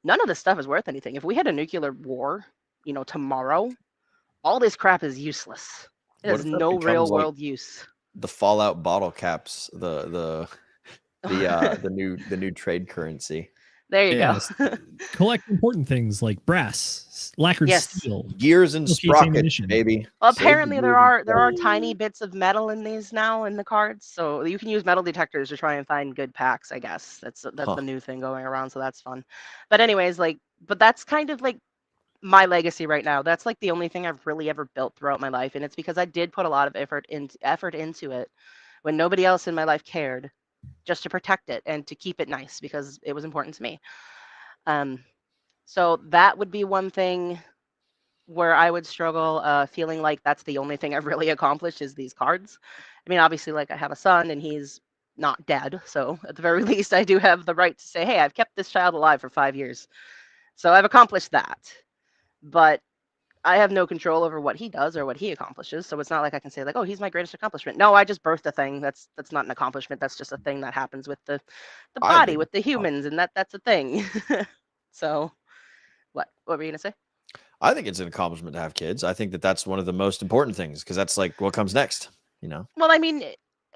none of this stuff is worth anything. If we had a nuclear war, tomorrow, all this crap is useless. It has no real world use. The Fallout bottle caps, the new trade currency. There you Yes. go. Collect important things like brass, lacquered Yes. steel. Gears and Locates sprockets, ammunition. baby. Well, Save the apparently gears and there are sprockets. tiny bits of metal in these now in the cards, so you can use metal detectors to try and find good packs. I guess that's Huh. the new thing going around, so that's fun. But anyways, like, but that's kind of like my legacy right now. That's like the only thing I've really ever built throughout my life, and it's because I did put a lot of effort into it when nobody else in my life cared, just to protect it and to keep it nice because it was important to me. So that would be one thing where I would struggle, feeling like that's the only thing I've really accomplished is these cards. I mean, obviously, like I have a son and he's not dead, so at the very least, I do have the right to say, hey, I've kept this child alive for 5 years, so I've accomplished that. But I have no control over what he does or what he accomplishes, so it's not like I can say like, oh, he's my greatest accomplishment. No, I just birthed a thing. That's not an accomplishment. That's just a thing that happens with the I body, think with the humans, and that's a thing. So, what were you gonna say? I think it's an accomplishment to have kids. I think that that's one of the most important things because that's like what comes next, you know? Well, I mean,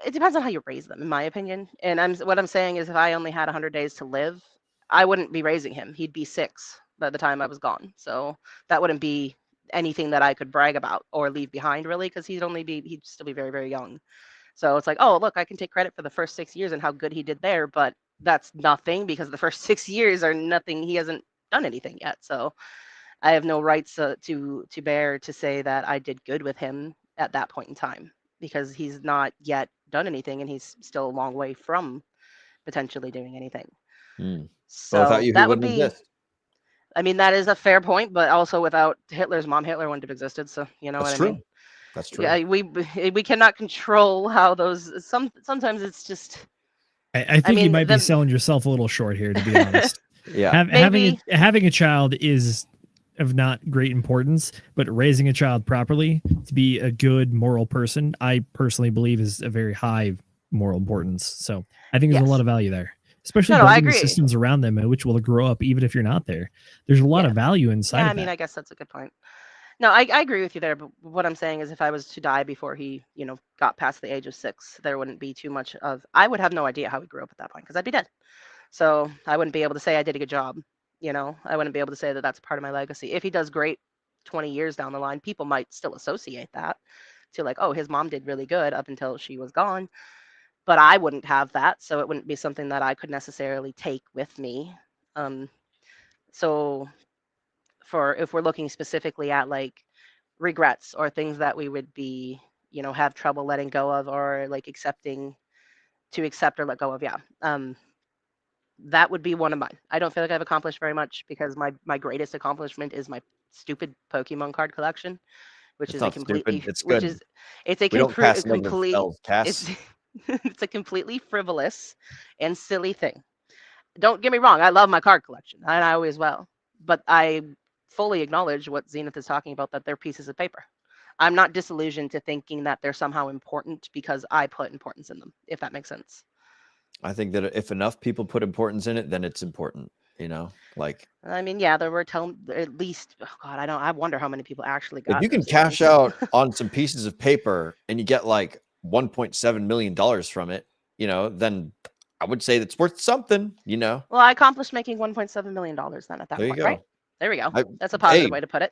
it depends on how you raise them, in my opinion. And what I'm saying is, if I only had 100 days to live, I wouldn't be raising him. He'd be 6 by the time I was gone. So that wouldn't be anything that I could brag about or leave behind, really, because he'd still be very, very young. So it's like, oh, look, I can take credit for the first 6 years and how good he did there, but that's nothing because the first 6 years are nothing. He hasn't done anything yet. So I have no rights to bear to say that I did good with him at that point in time because he's not yet done anything and he's still a long way from potentially doing anything. But without So you, he that would wouldn't be, exist. I mean, that is a fair point, but also without Hitler's mom, Hitler wouldn't have existed. So you know That's what true. I mean? That's true. Yeah, we cannot control how those. Sometimes it's just. I think you mean, might be selling yourself a little short here, to be honest. Yeah. Having a child is of not great importance, but raising a child properly to be a good moral person, I personally believe is a very high moral importance. So I think there's a lot of value there, especially No, I building the agree. systems around them, which will grow up even if you're not there. There's a lot of value inside Yeah, of I mean, that. I guess that's a good point. No, I agree with you there, but what I'm saying is if I was to die before he, got past the age of 6, there wouldn't be too much of, I would have no idea how he grew up at that point because I'd be dead. So I wouldn't be able to say I did a good job. I wouldn't be able to say that that's part of my legacy. If he does great 20 years down the line, people might still associate that to like, oh, his mom did really good up until she was gone. But I wouldn't have that. So it wouldn't be something that I could necessarily take with me. So if we're looking specifically at like regrets or things that we would be, have trouble letting go of or like accept or let go of, that would be one of mine. I don't feel like I've accomplished very much because my greatest accomplishment is my stupid Pokemon card collection, which It's is not stupid. It's good. It's a We don't cast negative complete spells, Cass. it's a completely frivolous and silly thing. Don't get me wrong, I love my card collection, and I always will. But I fully acknowledge what Zenith is talking about, that they're pieces of paper. I'm not disillusioned to thinking that they're somehow important because I put importance in them, if that makes sense. I think that if enough people put importance in it, then it's important, like. I mean, yeah, there were at least, oh God, I wonder how many people actually got If you can those cash things. out on some pieces of paper and you get like $1.7 million from it, then I would say that's worth something, Well, I accomplished making $1.7 million then at that There you point, go. right? There we go. That's a positive way to put it.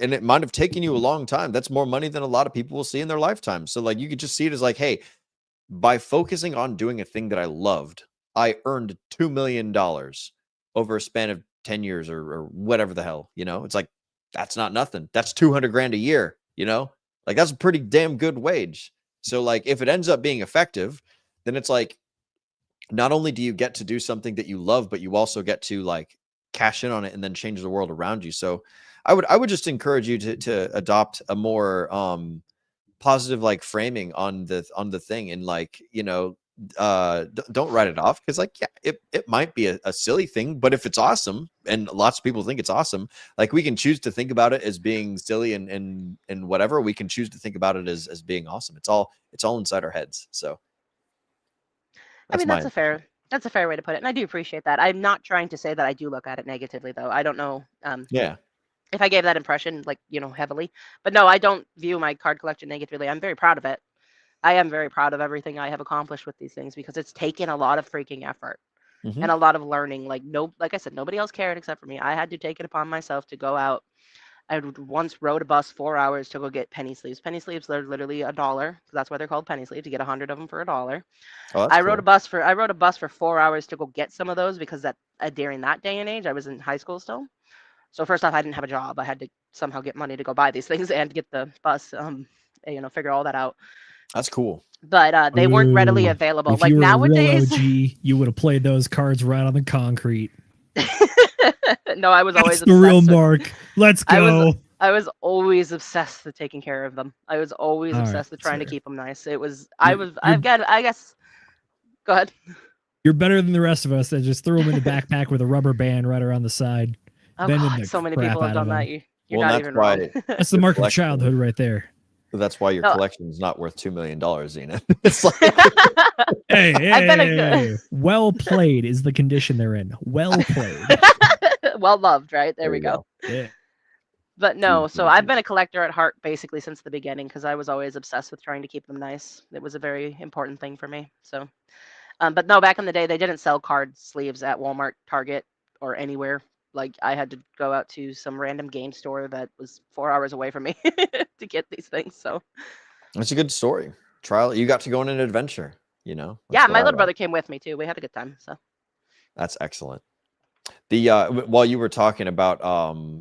And it might have taken you a long time. That's more money than a lot of people will see in their lifetime. So like you could just see it as like, hey, by focusing on doing a thing that I loved, I earned $2 million over a span of 10 years or whatever the hell, it's like, that's not nothing. That's 200 grand a year, like that's a pretty damn good wage. So like, if it ends up being effective, then it's like, not only do you get to do something that you love, but you also get to like cash in on it and then change the world around you. So I would just encourage you to adopt a more positive like framing on the thing, and like don't write it off, because like it might be a silly thing, but if it's awesome and lots of people think it's awesome, like we can choose to think about it as being silly and whatever, we can choose to think about it as being awesome. It's all inside our heads. So I mean, that's a fair way to put it, and I do appreciate that. I'm not trying to say that I do look at it negatively, though. I don't know. If I gave that impression, like, heavily. But no, I don't view my card collection negatively. I'm very proud of it. I am very proud of everything I have accomplished with these things because it's taken a lot of freaking effort. and a lot of learning. Like I said, nobody else cared except for me. I had to take it upon myself to go out. I once rode a bus 4 hours to go get penny sleeves. Penny sleeves, they're literally $1. So that's why they're called penny sleeves. You get 100 of them for $1. Oh, I rode a bus for 4 hours to go get some of those because during that day and age, I was in high school still. So first off, I didn't have a job. I had to somehow get money to go buy these things and get the bus. Figure all that out. That's cool. But they weren't readily available. If like you were nowadays, a real OG, you would have played those cards right on the concrete. no, I was always That's the real Mark. Let's go. I was always obsessed with taking care of them. I was always All obsessed right, with trying to fair. keep them nice. I guess. Go ahead. You're better than the rest of us that just threw them in the backpack with a rubber band right around the side. Oh bending God, the so many crap people have out of done that. them. You're not even wrong. That's the mark of collection. childhood right there. That's why your No. collection is not worth $2 million, Zenith. It's like, Hey, well played is the condition they're in. Well played. well loved, right? There There we you go. Yeah. But no, Huge so movie. I've been a collector at heart basically since the beginning because I was always obsessed with trying to keep them nice. It was a very important thing for me. So, but no, back in the day, they didn't sell card sleeves at Walmart, Target, or anywhere. Like I had to go out to some random game store that was 4 hours away from me to get these things. So it's a good story. Trial. You got to go on an adventure, you know? That's yeah, what my I little like. brother came with me too. We had a good time. So That's excellent. The while you were talking about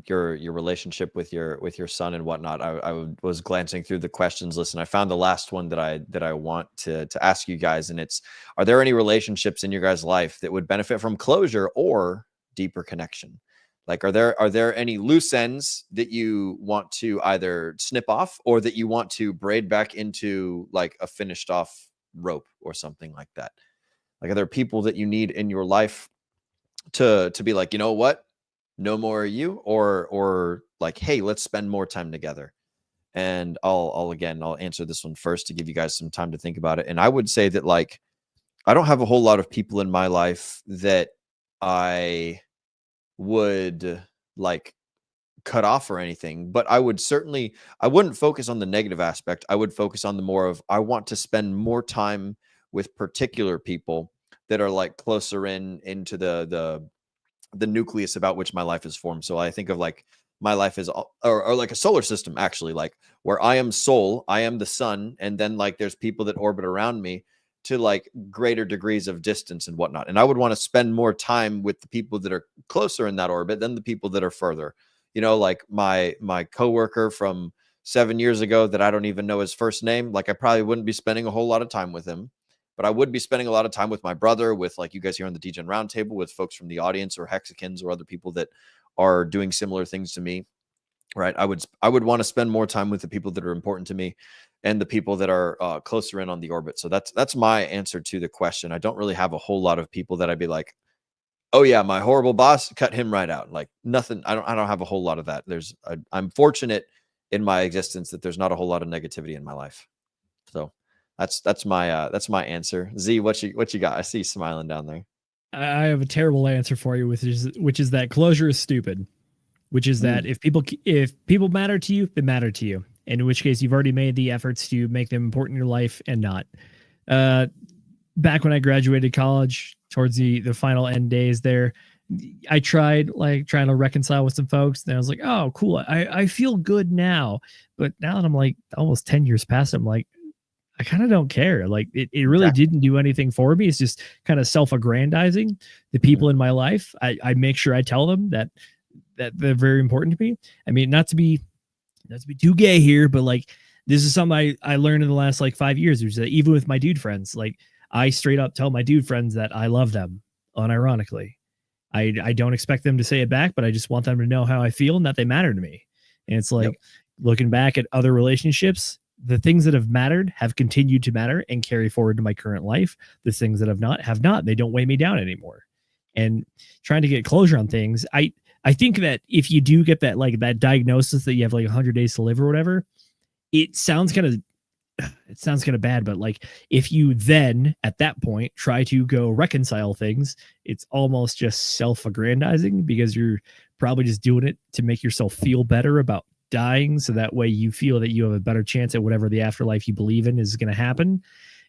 your relationship with your son and whatnot, I was glancing through the questions list and I found the last one that I want to ask you guys, and it's: are there any relationships in your guys' life that would benefit from closure or deeper connection? Like, are there any loose ends that you want to either snip off or that you want to braid back into like a finished off rope or something like that? Like, are there people that you need in your life to be like, you know what, no more are you, or like, hey, let's spend more time together? And I'll answer this one first to give you guys some time to think about it. And I would say that, like, I don't have a whole lot of people in my life that I would like cut off or anything, but I wouldn't focus on the negative aspect. I would focus on the more of, I want to spend more time with particular people that are like closer into the nucleus about which my life is formed. So I think of like my life is or like a solar system, actually, like where I am Sol, I am the sun, and then like there's people that orbit around me to like greater degrees of distance and whatnot. And I would want to spend more time with the people that are closer in that orbit than the people that are further. You know, like my coworker from 7 years ago that I don't even know his first name. Like I probably wouldn't be spending a whole lot of time with him, but I would be spending a lot of time with my brother, with like you guys here on the DGen Roundtable, with folks from the audience or Hexicans or other people that are doing similar things to me. Right. I would want to spend more time with the people that are important to me and the people that are closer in on the orbit. So that's my answer to the question. I don't really have a whole lot of people that I'd be like, oh yeah, my horrible boss, cut him right out. Like nothing. I don't have a whole lot of that. I'm fortunate in my existence that there's not a whole lot of negativity in my life. So that's my answer. Z, what you got? I see you smiling down there. I have a terrible answer for you, which is that closure is stupid. Which is that if people matter to you, they matter to you. And in which case you've already made the efforts to make them important in your life and not. Back when I graduated college, towards the final end days there, I tried like trying to reconcile with some folks. And I was like, oh, cool. I feel good now. But now that I'm like almost 10 years past, I'm like, I kind of don't care. Like it really didn't do anything for me. It's just kind of self-aggrandizing the people in my life. I make sure I tell them that they're very important to me. I mean, not to be too gay here, but like this is something I learned in the last like 5 years, which is that even with my dude friends, like I straight up tell my dude friends that I love them unironically. I don't expect them to say it back, but I just want them to know how I feel and that they matter to me. And it's like looking back at other relationships, the things that have mattered have continued to matter and carry forward to my current life. The things that have not. They don't weigh me down anymore. And trying to get closure on things, I think that if you do get that diagnosis that you have like 100 days to live or whatever, it sounds kind of bad, but like if you then at that point try to go reconcile things, it's almost just self-aggrandizing because you're probably just doing it to make yourself feel better about dying. So that way you feel that you have a better chance at whatever the afterlife you believe in is going to happen.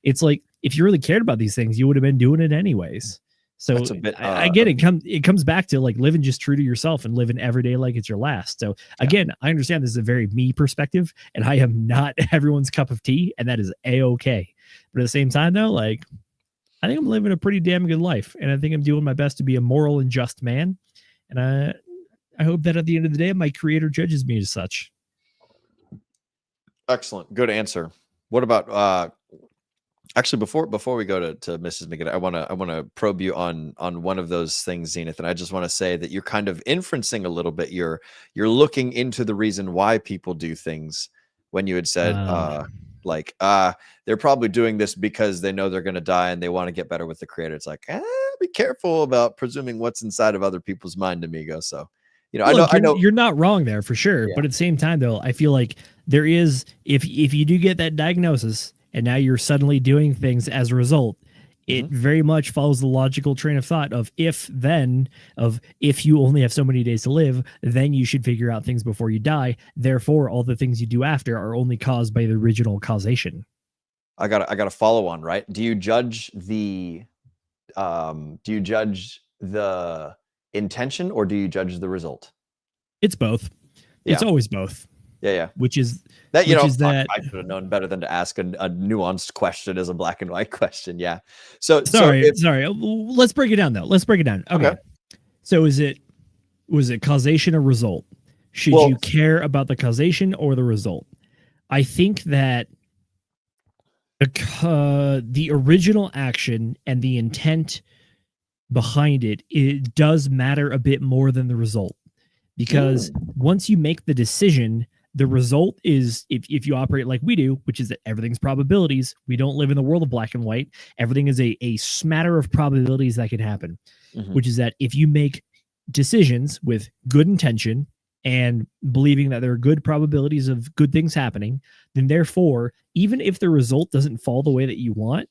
It's like, if you really cared about these things, you would have been doing it anyways. So That's a bit, I get it. It comes back to like living just true to yourself and living every day like it's your last. So again, I understand this is a very me perspective, and I am not everyone's cup of tea, and that is a-okay. But at the same time, though, like I think I'm living a pretty damn good life, and I think I'm doing my best to be a moral and just man. And I hope that at the end of the day, my creator judges me as such. Excellent. Good answer. What about actually before we go to Mrs. McGinn, I want to probe you on one of those things, Zenith, and I just want to say that you're kind of inferencing a little bit. You're looking into the reason why people do things when you had said they're probably doing this because they know they're going to die and they want to get better with the creator. It's like, be careful about presuming what's inside of other people's mind, amigo. So, you know, Look, I know you're not wrong there for sure. Yeah. But at the same time, though, I feel like there is, if you do get that diagnosis and now you're suddenly doing things as a result, it very much follows the logical train of thought of if you only have so many days to live, then you should figure out things before you die. Therefore, all the things you do after are only caused by the original causation. I got a follow on, right? Do you judge the intention or do you judge the result? It's both. Yeah. It's always both. Yeah. Which is that, I should have known better than to ask a nuanced question as a black and white question. Yeah. So sorry. Let's break it down though. Let's break it down. Okay. So was it causation or result? Should you care about the causation or the result? I think that the original action and the intent behind it does matter a bit more than the result, because once you make the decision, the result is, if you operate like we do, which is that everything's probabilities. We don't live in the world of black and white. Everything is a smatter of probabilities that can happen, which is that if you make decisions with good intention and believing that there are good probabilities of good things happening, then therefore, even if the result doesn't fall the way that you want,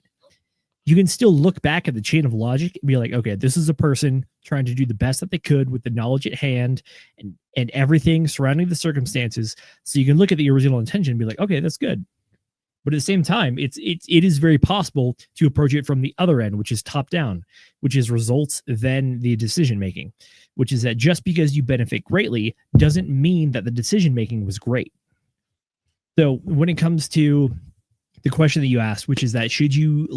you can still look back at the chain of logic and be like, okay, this is a person trying to do the best that they could with the knowledge at hand and everything surrounding the circumstances. So you can look at the original intention and be like, okay, that's good. But at the same time, it is very possible to approach it from the other end, which is top down, which is results, then the decision making, which is that just because you benefit greatly doesn't mean that the decision making was great. So when it comes to the question that you asked, which is that should you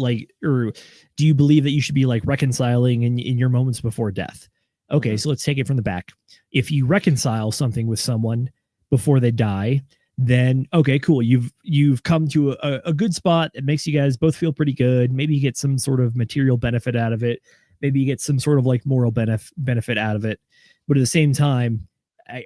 or do you believe that you should be like reconciling in your moments before death? Okay, so let's take it from the back. If you reconcile something with someone before they die, then okay, cool. You've come to a good spot. It makes you guys both feel pretty good. Maybe you get some sort of material benefit out of it. Maybe you get some sort of like moral benefit out of it. But at the same time,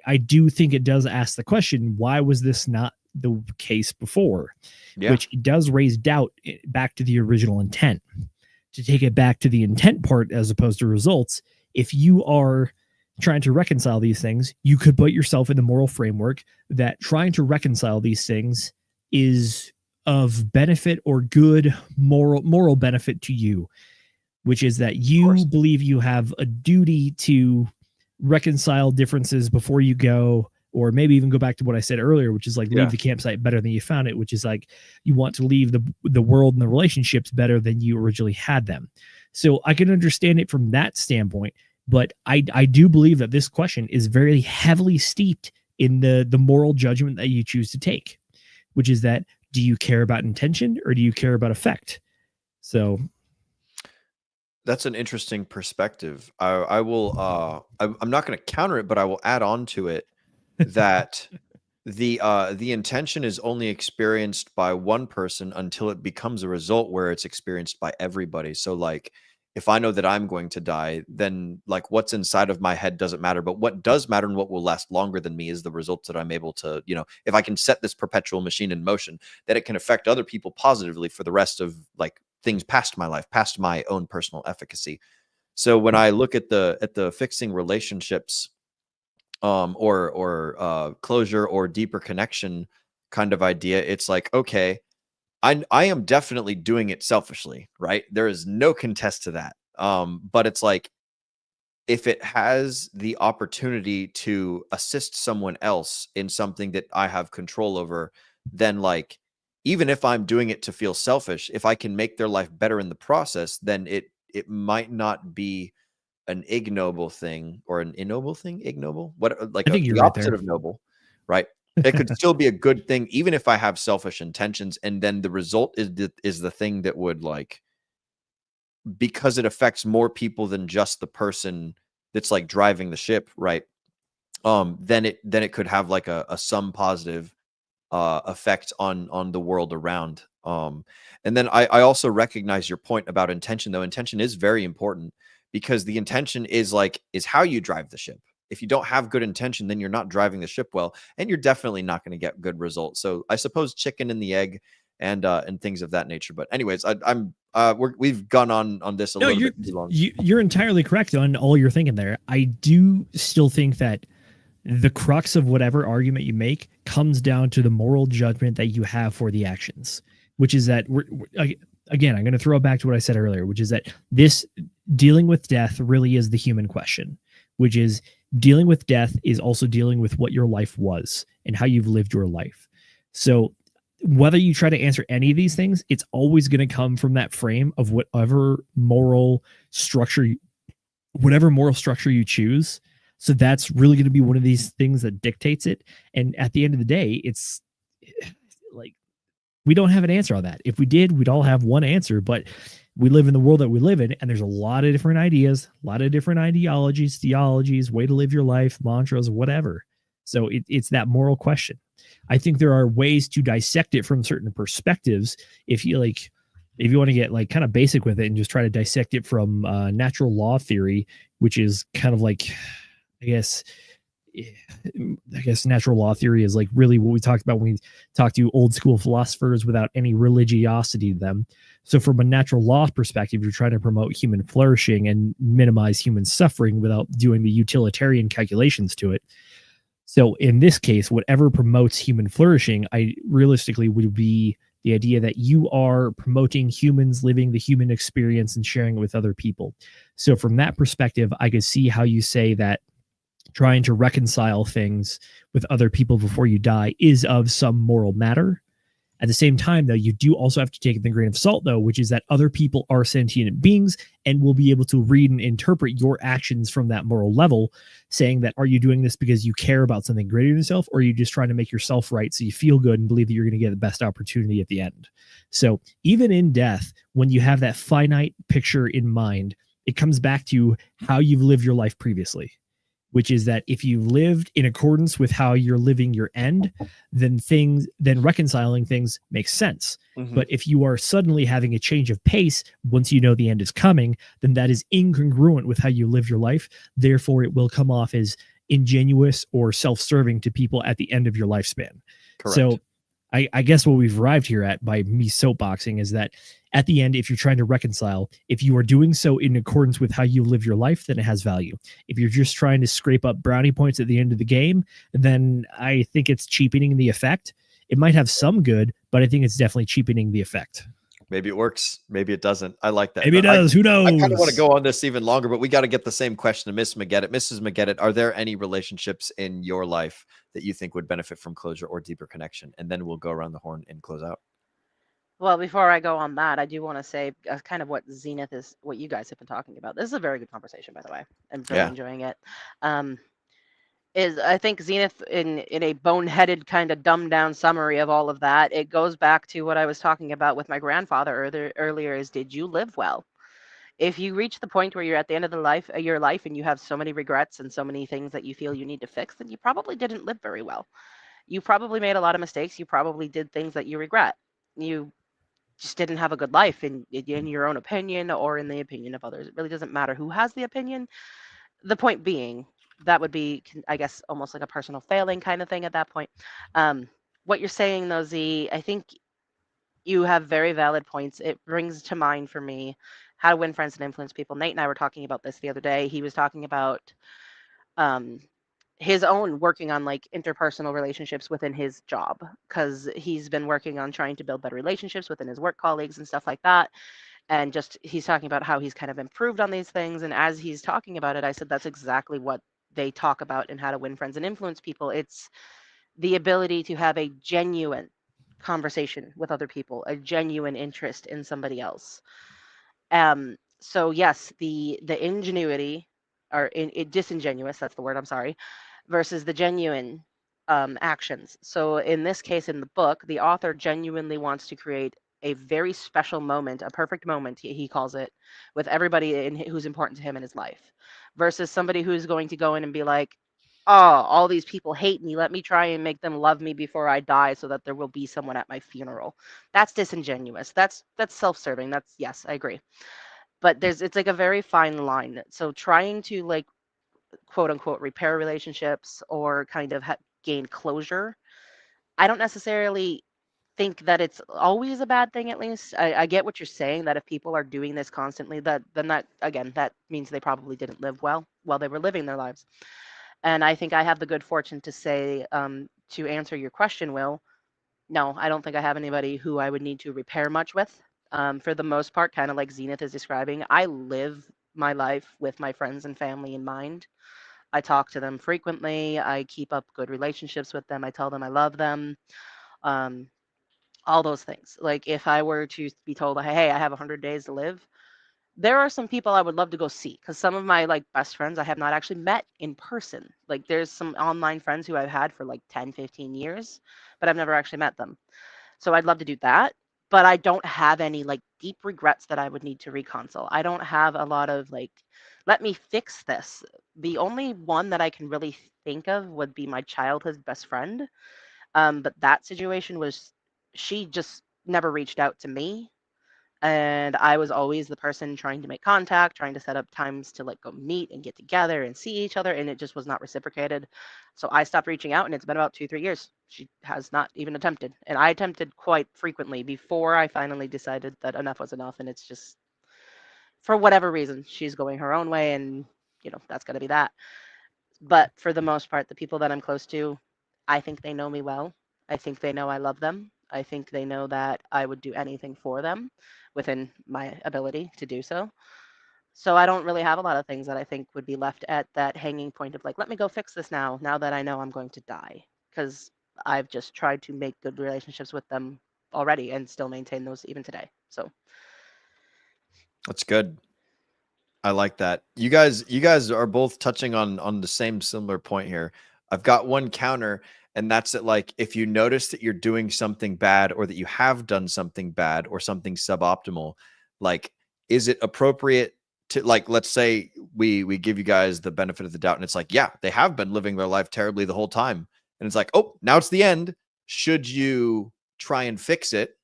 I do think it does ask the question, why was this not the case before? Yeah. Which does raise doubt back to the original intent. To take it back to the intent part as opposed to results, if you are trying to reconcile these things, you could put yourself in the moral framework that trying to reconcile these things is of benefit or good moral benefit to you, which is that you believe you have a duty to reconcile differences before you go, or maybe even go back to what I said earlier, which is like leave the campsite better than you found it, which is like you want to leave the world and the relationships better than you originally had them. So I can understand it from that standpoint, but I do believe that this question is very heavily steeped in the moral judgment that you choose to take, which is that, do you care about intention or do you care about effect? So that's an interesting perspective. I will I'm not going to counter it, but I will add on to it that the intention is only experienced by one person until it becomes a result where it's experienced by everybody. So like, if I know that I'm going to die, then like what's inside of my head doesn't matter. But what does matter and what will last longer than me is the results that I'm able to, if I can set this perpetual machine in motion, that it can affect other people positively for the rest of like things past my life, past my own personal efficacy. So when I look at the fixing relationships or closure or deeper connection kind of idea, it's like, okay, I am definitely doing it selfishly, right? There is no contest to that. But it's like, if it has the opportunity to assist someone else in something that I have control over, then like, even if I'm doing it to feel selfish, if I can make their life better in the process, then it it might not be an ignoble thing or an ignoble thing. Ignoble, what like I think you're the right opposite there. of noble, right? It could still be a good thing, even if I have selfish intentions, and then the result is the thing that would like, because it affects more people than just the person that's like driving the ship, right? Then it could have like a some positive effect on the world around. And then I also recognize your point about intention, though. Intention is very important, because the intention is how you drive the ship. If you don't have good intention, then you're not driving the ship well, and you're definitely not going to get good results. So I suppose chicken and the egg and things of that nature. But anyways, we've gone on this a little bit too long. You're entirely correct on all you're thinking there. I do still think that the crux of whatever argument you make comes down to the moral judgment that you have for the actions, which is that again, I'm going to throw it back to what I said earlier, which is that this dealing with death really is the human question, which is dealing with death is also dealing with what your life was and how you've lived your life. So whether you try to answer any of these things, it's always going to come from that frame of whatever moral structure you choose. So that's really going to be one of these things that dictates it. And at the end of the day, it's like, we don't have an answer on that. If we did, we'd all have one answer, but we live in the world that we live in, and there's a lot of different ideas, a lot of different ideologies, theologies, way to live your life, mantras, whatever. So it's that moral question. I think there are ways to dissect it from certain perspectives. If you want to get like kind of basic with it and just try to dissect it from natural law theory, which is kind of like, I guess natural law theory is like really what we talked about when we talked to old school philosophers without any religiosity to them. So from a natural law perspective, you're trying to promote human flourishing and minimize human suffering without doing the utilitarian calculations to it. So in this case, whatever promotes human flourishing, I realistically would be the idea that you are promoting humans living the human experience and sharing it with other people. So from that perspective, I could see how you say that trying to reconcile things with other people before you die is of some moral matter. At the same time, though, you do also have to take it with a grain of salt, though, which is that other people are sentient beings and will be able to read and interpret your actions from that moral level, saying that, are you doing this because you care about something greater than yourself, or are you just trying to make yourself right so you feel good and believe that you're going to get the best opportunity at the end? So even in death, when you have that finite picture in mind, it comes back to how you've lived your life previously, which is that if you lived in accordance with how you're living your end, then reconciling things makes sense. Mm-hmm. But if you are suddenly having a change of pace once you know the end is coming, then that is incongruent with how you live your life. Therefore, it will come off as ingenuous or self-serving to people at the end of your lifespan. Correct. So I guess what we've arrived here at by me soapboxing is that at the end, if you're trying to reconcile, if you are doing so in accordance with how you live your life, then it has value. If you're just trying to scrape up brownie points at the end of the game, then I think it's cheapening the effect. It might have some good, but I think it's definitely cheapening the effect. Maybe it works. Maybe it doesn't. I like that. Maybe it does. Who knows? I kind of want to go on this even longer, but we got to get the same question to Miss McGettit. Mrs. McGettit, are there any relationships in your life that you think would benefit from closure or deeper connection? And then we'll go around the horn and close out. Well, before I go on that, I do want to say kind of what Zenith is, what you guys have been talking about. This is a very good conversation, by the way. I'm really enjoying it. I think Zenith, in a boneheaded kind of dumbed down summary of all of that, it goes back to what I was talking about with my grandfather earlier is, did you live well? If you reach the point where you're at the end of your life and you have so many regrets and so many things that you feel you need to fix, then you probably didn't live very well. You probably made a lot of mistakes. You probably did things that you regret. You just didn't have a good life in your own opinion or in the opinion of others. It really doesn't matter who has the opinion. The point being, that would be, I guess, almost like a personal failing kind of thing at that point. What you're saying, though, Z, I think you have very valid points. It brings to mind for me how to win friends and influence people. Nate and I were talking about this the other day. He was talking about his own working on like interpersonal relationships within his job, because he's been working on trying to build better relationships within his work colleagues and stuff like that. And just he's talking about how he's kind of improved on these things. And as he's talking about it, I said, that's exactly what they talk about in how to win friends and influence people. It's the ability to have a genuine conversation with other people, a genuine interest in somebody else. So yes, the ingenuity or disingenuous, that's the word, I'm sorry, versus the genuine actions. So in this case, in the book, the author genuinely wants to create a very special moment, a perfect moment, he calls it, with everybody who's important to him in his life, versus somebody who's going to go in and be like, oh, all these people hate me. Let me try and make them love me before I die so that there will be someone at my funeral. That's disingenuous. That's self-serving. That's, yes, I agree. But it's like a very fine line. So trying to like quote unquote repair relationships or kind of gain closure, I don't necessarily think that it's always a bad thing. At least I get what you're saying, that if people are doing this constantly, then that again, that means they probably didn't live well while they were living their lives. And I think I have the good fortune to say, to answer your question, Will, no, I don't think I have anybody who I would need to repair much with. For the most part, kind of like Zenith is describing, I live my life with my friends and family in mind. I talk to them frequently. I keep up good relationships with them. I tell them I love them. Um, all those things. Like if I were to be told, hey, I have 100 days to live, there are some people I would love to go see, because some of my like best friends I have not actually met in person. Like there's some online friends who I've had for like 10, 15 years, but I've never actually met them. So I'd love to do that. But I don't have any like deep regrets that I would need to reconcile. I don't have a lot of like, let me fix this. The only one that I can really think of would be my childhood best friend. But that situation was, she just never reached out to me. And I was always the person trying to make contact, trying to set up times to like go meet and get together and see each other, and it just was not reciprocated. So I stopped reaching out, and it's been about 2-3 years. She has not even attempted, and I attempted quite frequently before I finally decided that enough was enough, and it's just, for whatever reason, she's going her own way, and that's going to be that. But for the most part, the people that I'm close to, I think they know me well. I think they know I love them. I think they know that I would do anything for them within my ability to do so. So I don't really have a lot of things that I think would be left at that hanging point of like, let me go fix this now that I know I'm going to die. Because I've just tried to make good relationships with them already and still maintain those even today. So That's good. I like that. You guys are both touching on the same similar point here. I've got one counter, and that's that, like, if you notice that you're doing something bad, or that you have done something bad or something suboptimal, like, is it appropriate to, like, let's say we give you guys the benefit of the doubt, and it's like, yeah, they have been living their life terribly the whole time. And it's like, oh, now it's the end. Should you try and fix it,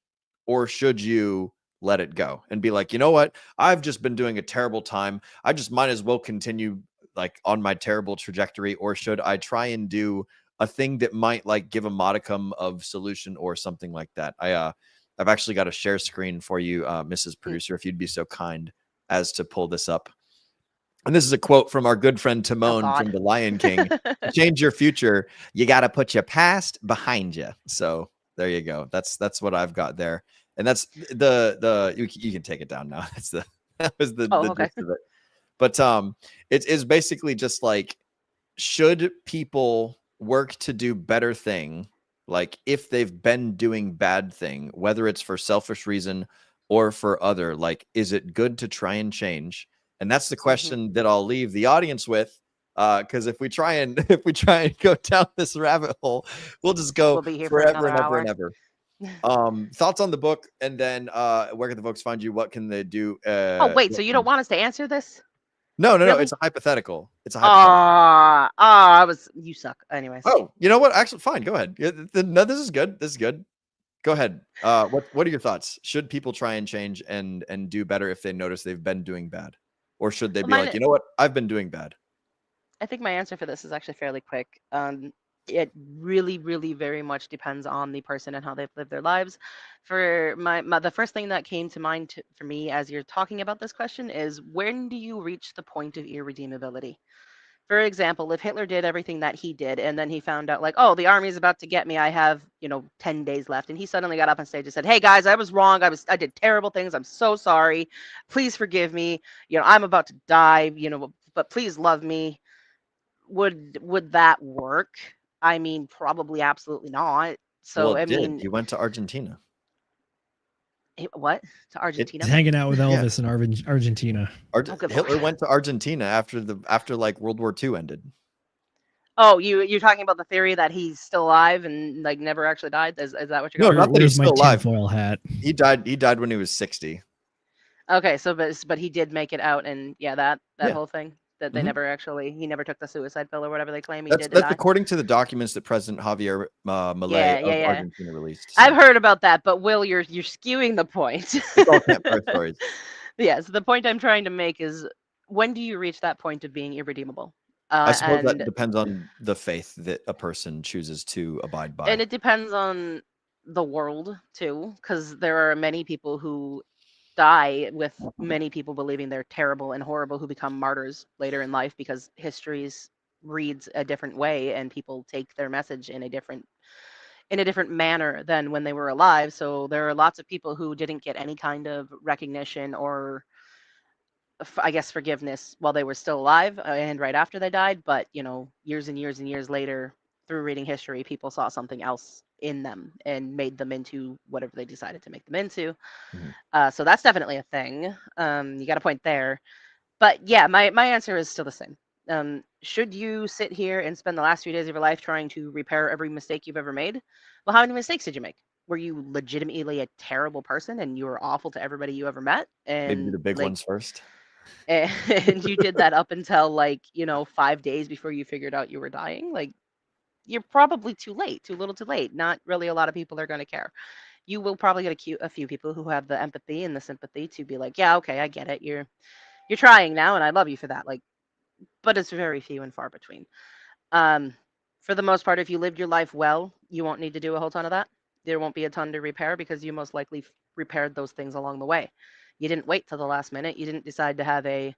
or should you let it go and be like, you know what? I've just been doing a terrible time. I just might as well continue like on my terrible trajectory, or should I try and do a thing that might like give a modicum of solution or something like that? I've actually got a share screen for you, Mrs. Producer, if you'd be so kind as to pull this up. And this is a quote from our good friend Timon from The Lion King. To change your future, you got to put your past behind you. So there you go. That's what I've got there. And that's you can take it down now. That was the gist of it. But it's basically just like, should people work to do better thing, like if they've been doing bad thing, whether it's for selfish reason or for other, like, is it good to try and change? And that's the question that I'll leave the audience with. Because if we try and go down this rabbit hole, we'll just go forever and ever and ever. Thoughts on the book, and then where can the folks find you? What can they do? Oh wait, so you don't want us to answer this? No, really? It's a hypothetical. It's a hypothetical. You suck. Anyways. Oh, you know what? Actually, fine. Go ahead. No, this is good. This is good. Go ahead. What are your thoughts? Should people try and change and do better if they notice they've been doing bad, or should they be like, you know what? I've been doing bad. I think my answer for this is actually fairly quick. It really, really very much depends on the person and how they've lived their lives. For the first thing that came to mind for me as you're talking about this question is, when do you reach the point of irredeemability? For example, if Hitler did everything that he did, and then he found out like, oh, the army's about to get me, I have 10 days left, and he suddenly got up on stage and said, hey guys, I was wrong, I did terrible things, I'm so sorry, please forgive me, I'm about to die, but please love me. Would that work? I mean, probably absolutely not. So well, I mean, he went to Argentina. What? To Argentina? He's hanging out with Yeah. Elvis in Argentina. good Hitler lord. went to Argentina after like World War II ended. Oh, you're talking about the theory that he's still alive and like never actually died? Is that what you're No, going? not that he's Where's my still alive. tinfoil hat? He died when he was 60. Okay, so but he did make it out, and yeah, that Yeah. whole thing that they Mhm. he never took the suicide pill or whatever they claim he That's did to that's die. according to the documents that President Javier Milei of Argentina released. I've heard about that, but Will, you're skewing the point. It's all campfire stories. Yeah, so the point I'm trying to make is, when do you reach that point of being irredeemable? I suppose that And depends on the faith that a person chooses to abide by. and it depends on the world too, because there are many people who die with many people believing they're terrible and horrible, who become martyrs later in life because histories reads a different way and people take their message in a different manner than when they were alive. So there are lots of people who didn't get any kind of recognition or I guess forgiveness while they were still alive and right after they died, but years and years and years later, through reading history, people saw something else in them and made them into whatever they decided to make them into. So that's definitely a thing. You got a point there. But yeah, my answer is still the same. Should you sit here and spend the last few days of your life trying to repair every mistake you've ever made? Well, how many mistakes did you make? Were you legitimately a terrible person and you were awful to everybody you ever met? And Maybe the big ones first. and you did that up until 5 days before you figured out you were dying. Like, you're probably too little too late. Not really a lot of people are going to care. You will probably get a few people who have the empathy and the sympathy to be like, yeah, okay, I get it. You're trying now, and I love you for that. But it's very few and far between. For the most part, if you lived your life well, you won't need to do a whole ton of that. There won't be a ton to repair because you most likely repaired those things along the way. You didn't wait till the last minute. You didn't decide to have a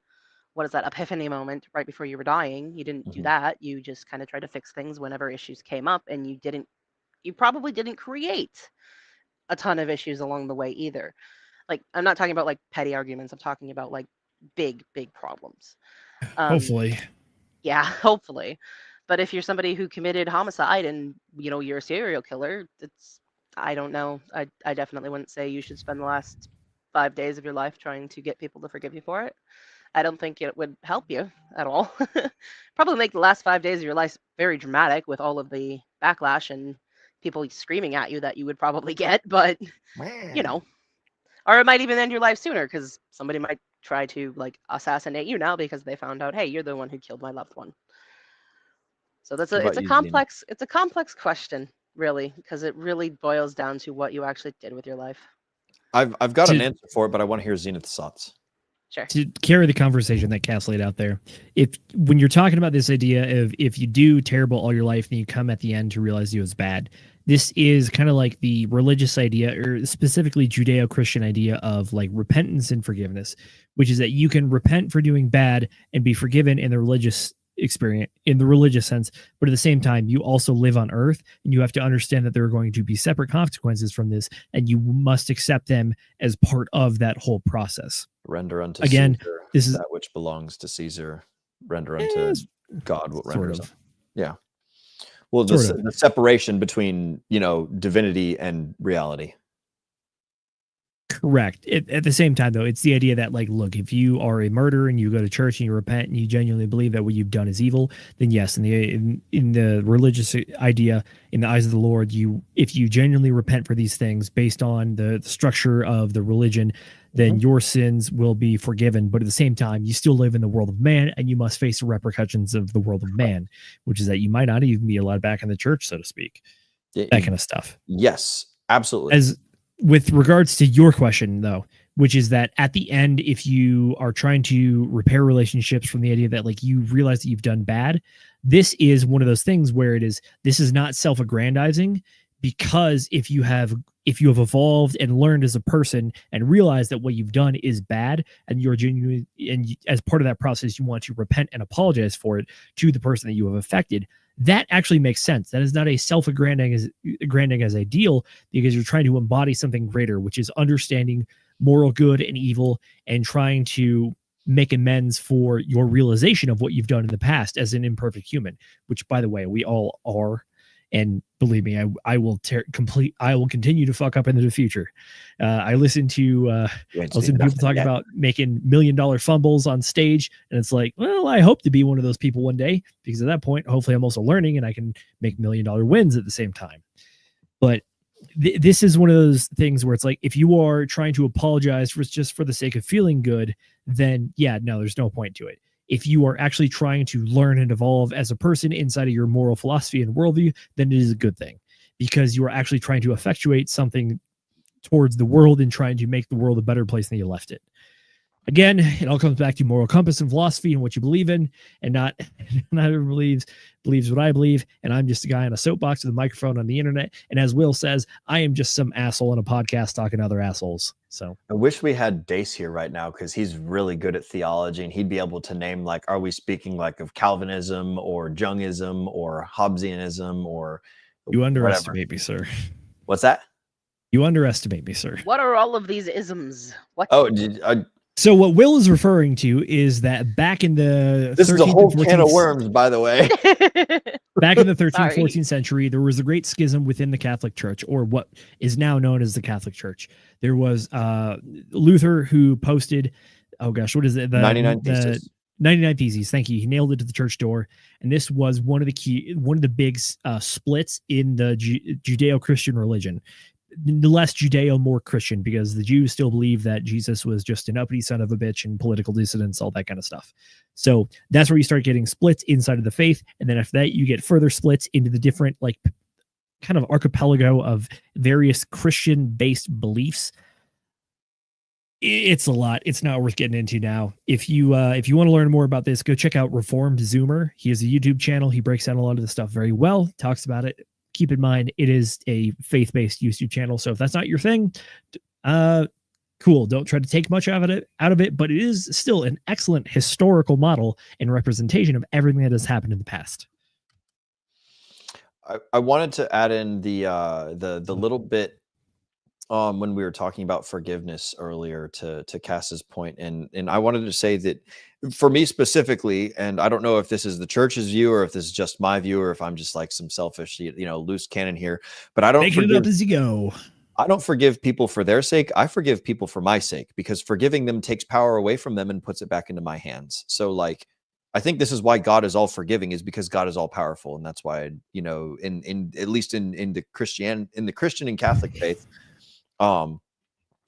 epiphany moment right before you were dying. You didn't do that. You just kind of tried to fix things whenever issues came up, and you probably didn't create a ton of issues along the way either. I'm not talking about petty arguments. I'm talking about big problems. Hopefully. Yeah, hopefully. But if you're somebody who committed homicide and you're a serial killer, I don't know. I definitely wouldn't say you should spend the last 5 days of your life trying to get people to forgive you for it. I don't think it would help you at all. Probably make the last 5 days of your life very dramatic with all of the backlash and people screaming at you that you would probably get, but or it might even end your life sooner because somebody might try to assassinate you now because they found out, hey, you're the one who killed my loved one. So it's a complex question, really, because it really boils down to what you actually did with your life. I've got an answer for it, but I want to hear Zenith's thoughts. Sure. To carry the conversation that Cass laid out there, when you're talking about this idea of if you do terrible all your life and you come at the end to realize it was bad, this is kind of like the religious idea, or specifically Judeo-Christian idea of repentance and forgiveness, which is that you can repent for doing bad and be forgiven in the religious experience, in the religious sense, but at the same time you also live on earth and you have to understand that there are going to be separate consequences from this and you must accept them as part of that whole process. Render unto Again, Caesar this is that which belongs to Caesar. Render unto God what renders. Yeah. Well, the separation between divinity and reality. Correct. At the same time, though, it's the idea that look, if you are a murderer and you go to church and you repent and you genuinely believe that what you've done is evil, then yes, in the religious idea, in the eyes of the Lord, if you genuinely repent for these things based on the structure of the religion, then your sins will be forgiven. But at the same time, you still live in the world of man and you must face the repercussions of the world of man, which is that you might not even be allowed back in the church, so to speak. That kind of stuff. Yes, absolutely. With regards to your question, though, which is that at the end, if you are trying to repair relationships from the idea that you realize that you've done bad, this is one of those things where this is not self-aggrandizing, because if you have evolved and learned as a person and realized that what you've done is bad and you're genuine, and as part of that process, you want to repent and apologize for it to the person that you have affected, that actually makes sense. That is not a self-aggrandizing ideal, because you're trying to embody something greater, which is understanding moral good and evil and trying to make amends for your realization of what you've done in the past as an imperfect human, which, by the way, we all are. And believe me, I will continue to fuck up into the future. I listen to people talk about making $1 million fumbles on stage, and it's like, well, I hope to be one of those people one day, because at that point, hopefully I'm also learning and I can make $1 million wins at the same time. But this is one of those things where it's like, if you are trying to apologize just for the sake of feeling good, then yeah, no, there's no point to it. If you are actually trying to learn and evolve as a person inside of your moral philosophy and worldview, then it is a good thing, because you are actually trying to effectuate something towards the world and trying to make the world a better place than you left it. Again, it all comes back to moral compass and philosophy and what you believe in, and not everyone believes what I believe. And I'm just a guy on a soapbox with a microphone on the internet. And as Will says, I am just some asshole on a podcast talking to other assholes. So I wish we had Dace here right now, because he's really good at theology, and he'd be able to name, like, are we speaking like of Calvinism or Jungism or Hobbesianism or you underestimate me, sir. What's that? You underestimate me, sir. What are all of these isms? What? Oh, so what Will is referring to is that back in the this is a whole can of worms, by the way. Back in the 13th, 14th century, there was a great schism within the Catholic Church, or what is now known as the Catholic Church. There was Luther, who posted, oh gosh, what is it? 99 Theses. 99 Theses. Thank you. He nailed it to the church door. And this was one of the big splits in the Judeo-Christian religion. The less Judeo, more Christian, because the Jews still believe that Jesus was just an uppity son of a bitch and political dissidents, all that kind of stuff. So that's where you start getting splits inside of the faith. And then after that, you get further splits into the different, like, kind of archipelago of various Christian-based beliefs. It's a lot. It's not worth getting into now. If you want to learn more about this, go check out Reformed Zoomer. He has a YouTube channel. He breaks down a lot of the stuff very well, talks about it. Keep in mind, it is a faith-based YouTube channel. So if that's not your thing, cool. Don't try to take much out of it, but it is still an excellent historical model and representation of everything that has happened in the past. I wanted to add in the little bit when we were talking about forgiveness earlier to Cass's point, and I wanted to say that for me specifically, and I don't know if this is the church's view or if this is just my view or if I'm just like some selfish, loose cannon here, but I don't Making it up as you go. I don't forgive people for their sake. I forgive people for my sake, because forgiving them takes power away from them and puts it back into my hands. So, like, I think this is why God is all forgiving, is because God is all powerful, and that's why, in at least in the Christian and Catholic faith,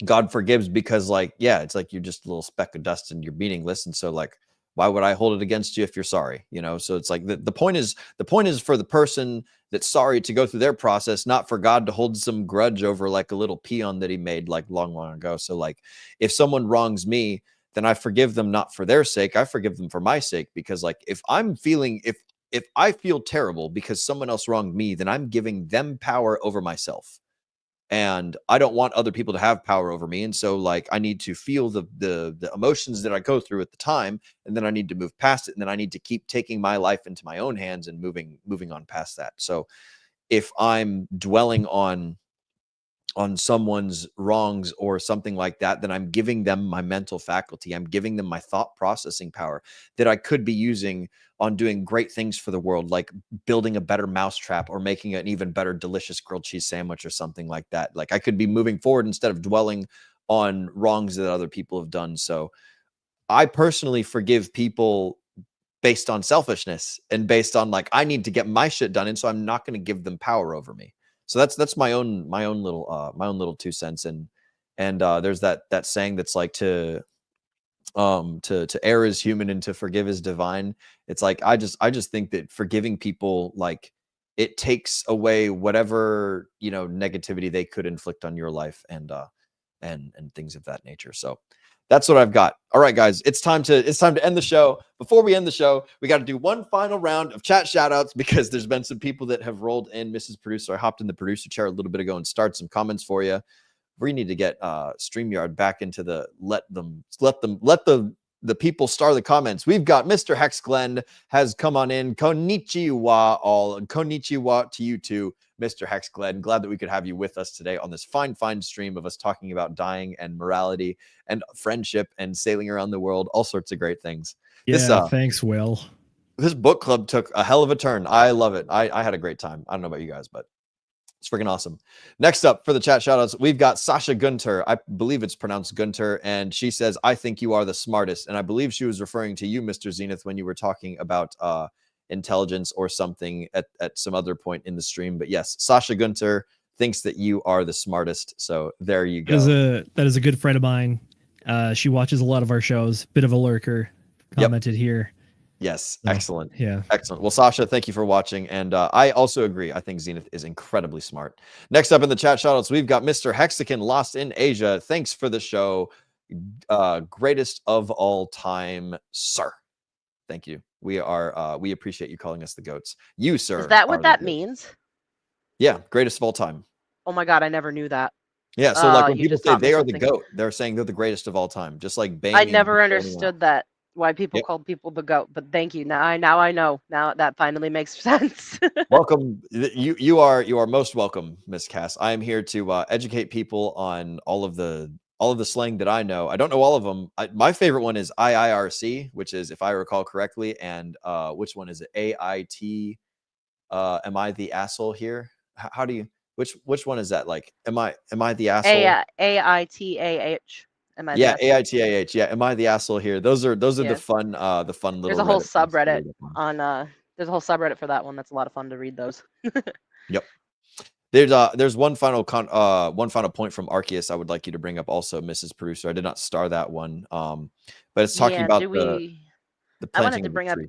God forgives, because, like, yeah, it's like you're just a little speck of dust and you're meaningless. And so, like, why would I hold it against you if you're sorry? So it's like the point is for the person that's sorry to go through their process, not for God to hold some grudge over, like, a little peon that he made, like, long ago. So, like, if someone wrongs me, then I forgive them not for their sake. I forgive them for my sake, because, like, if I feel terrible because someone else wronged me, then I'm giving them power over myself. And I don't want other people to have power over me. And so, like, I need to feel the emotions that I go through at the time, and then I need to move past it. And then I need to keep taking my life into my own hands and moving on past that. So if I'm dwelling on someone's wrongs or something like that, then I'm giving them my mental faculty. I'm giving them my thought processing power that I could be using on doing great things for the world, like building a better mousetrap or making an even better delicious grilled cheese sandwich or something like that. Like, I could be moving forward instead of dwelling on wrongs that other people have done. So I personally forgive people based on selfishness and based on, like, I need to get my shit done. And so I'm not going to give them power over me. So that's my own little 2 cents. And there's that saying that's like, to err is human and to forgive is divine. It's like, I just think that forgiving people, like, it takes away whatever, negativity they could inflict on your life and things of that nature. So that's what I've got. All right, guys, it's time to end the show. Before we end the show, we got to do one final round of chat shout outs, because there's been some people that have rolled in. Mrs. Producer, I hopped in the producer chair a little bit ago and started some comments for you. We need to get StreamYard back into the let the people star the comments. We've got Mr. Hex Glenn has come on in. Konnichiwa all. Konnichiwa to you too, Mr. Hex Glenn. Glad that we could have you with us today on this fine stream of us talking about dying and morality and friendship and sailing around the world, all sorts of great things. Yeah, thanks, Will. This book club took a hell of a turn. I love it. I had a great time. I don't know about you guys, but it's freaking awesome. Next up for the chat shoutouts, we've got Sasha Gunter. I believe it's pronounced Gunter, and she says, "I think you are the smartest." And I believe she was referring to you, Mr. Zenith, when you were talking about intelligence or something at some other point in the stream. But yes, Sasha Gunter thinks that you are the smartest. So there you go. That is a good friend of mine. She watches a lot of our shows. Bit of a lurker. Commented here. Yes, So, excellent. Yeah. Excellent. Well, Sasha, thank you for watching. And I also agree. I think Zenith is incredibly smart. Next up in the chat shoutouts, we've got Mr. Hexagon Lost in Asia. Thanks for the show. Greatest of all time, sir. Thank you. We appreciate you calling us the goats. You, sir. Is that are what the that goats. means? Yeah, greatest of all time. Oh my god, I never knew that. Yeah, so like when You people just say taught me they are the something. goat, they're saying they're the greatest of all time. Just like Bane. I means never better than anyone understood that. Why people Yep. called people the goat, but thank you. Now I know. Now that finally makes sense. Welcome. You are most welcome, Miss Cass. I am here to educate people on all of the slang that I know. I don't know all of them. My favorite one is IIRC, which is, if I recall correctly, and which one is it? AIT. Am I the asshole here? How do you? Which one is that? Like, am I the asshole? AITAH. Am I the Yeah, asshole? AITAH. Yeah, am I the asshole here? Those are Yeah. the fun little. There's a whole Reddit things to subreddit read up on. on there's a whole subreddit for that one. That's a lot of fun to read those. Yep. There's one final point from Arceus I would like you to bring up also, Mrs. Producer. I did not star that one. But it's talking about the I wanted planting to of bring the up tree.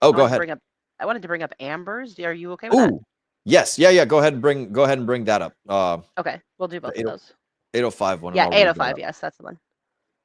Oh, go ahead. I wanted to bring up Ambers. Are you okay with that? Ooh. Yes. Yeah. Go ahead and bring that up. Okay, we'll do both of those. 805 one. Yeah, 805. Yes, that's the one.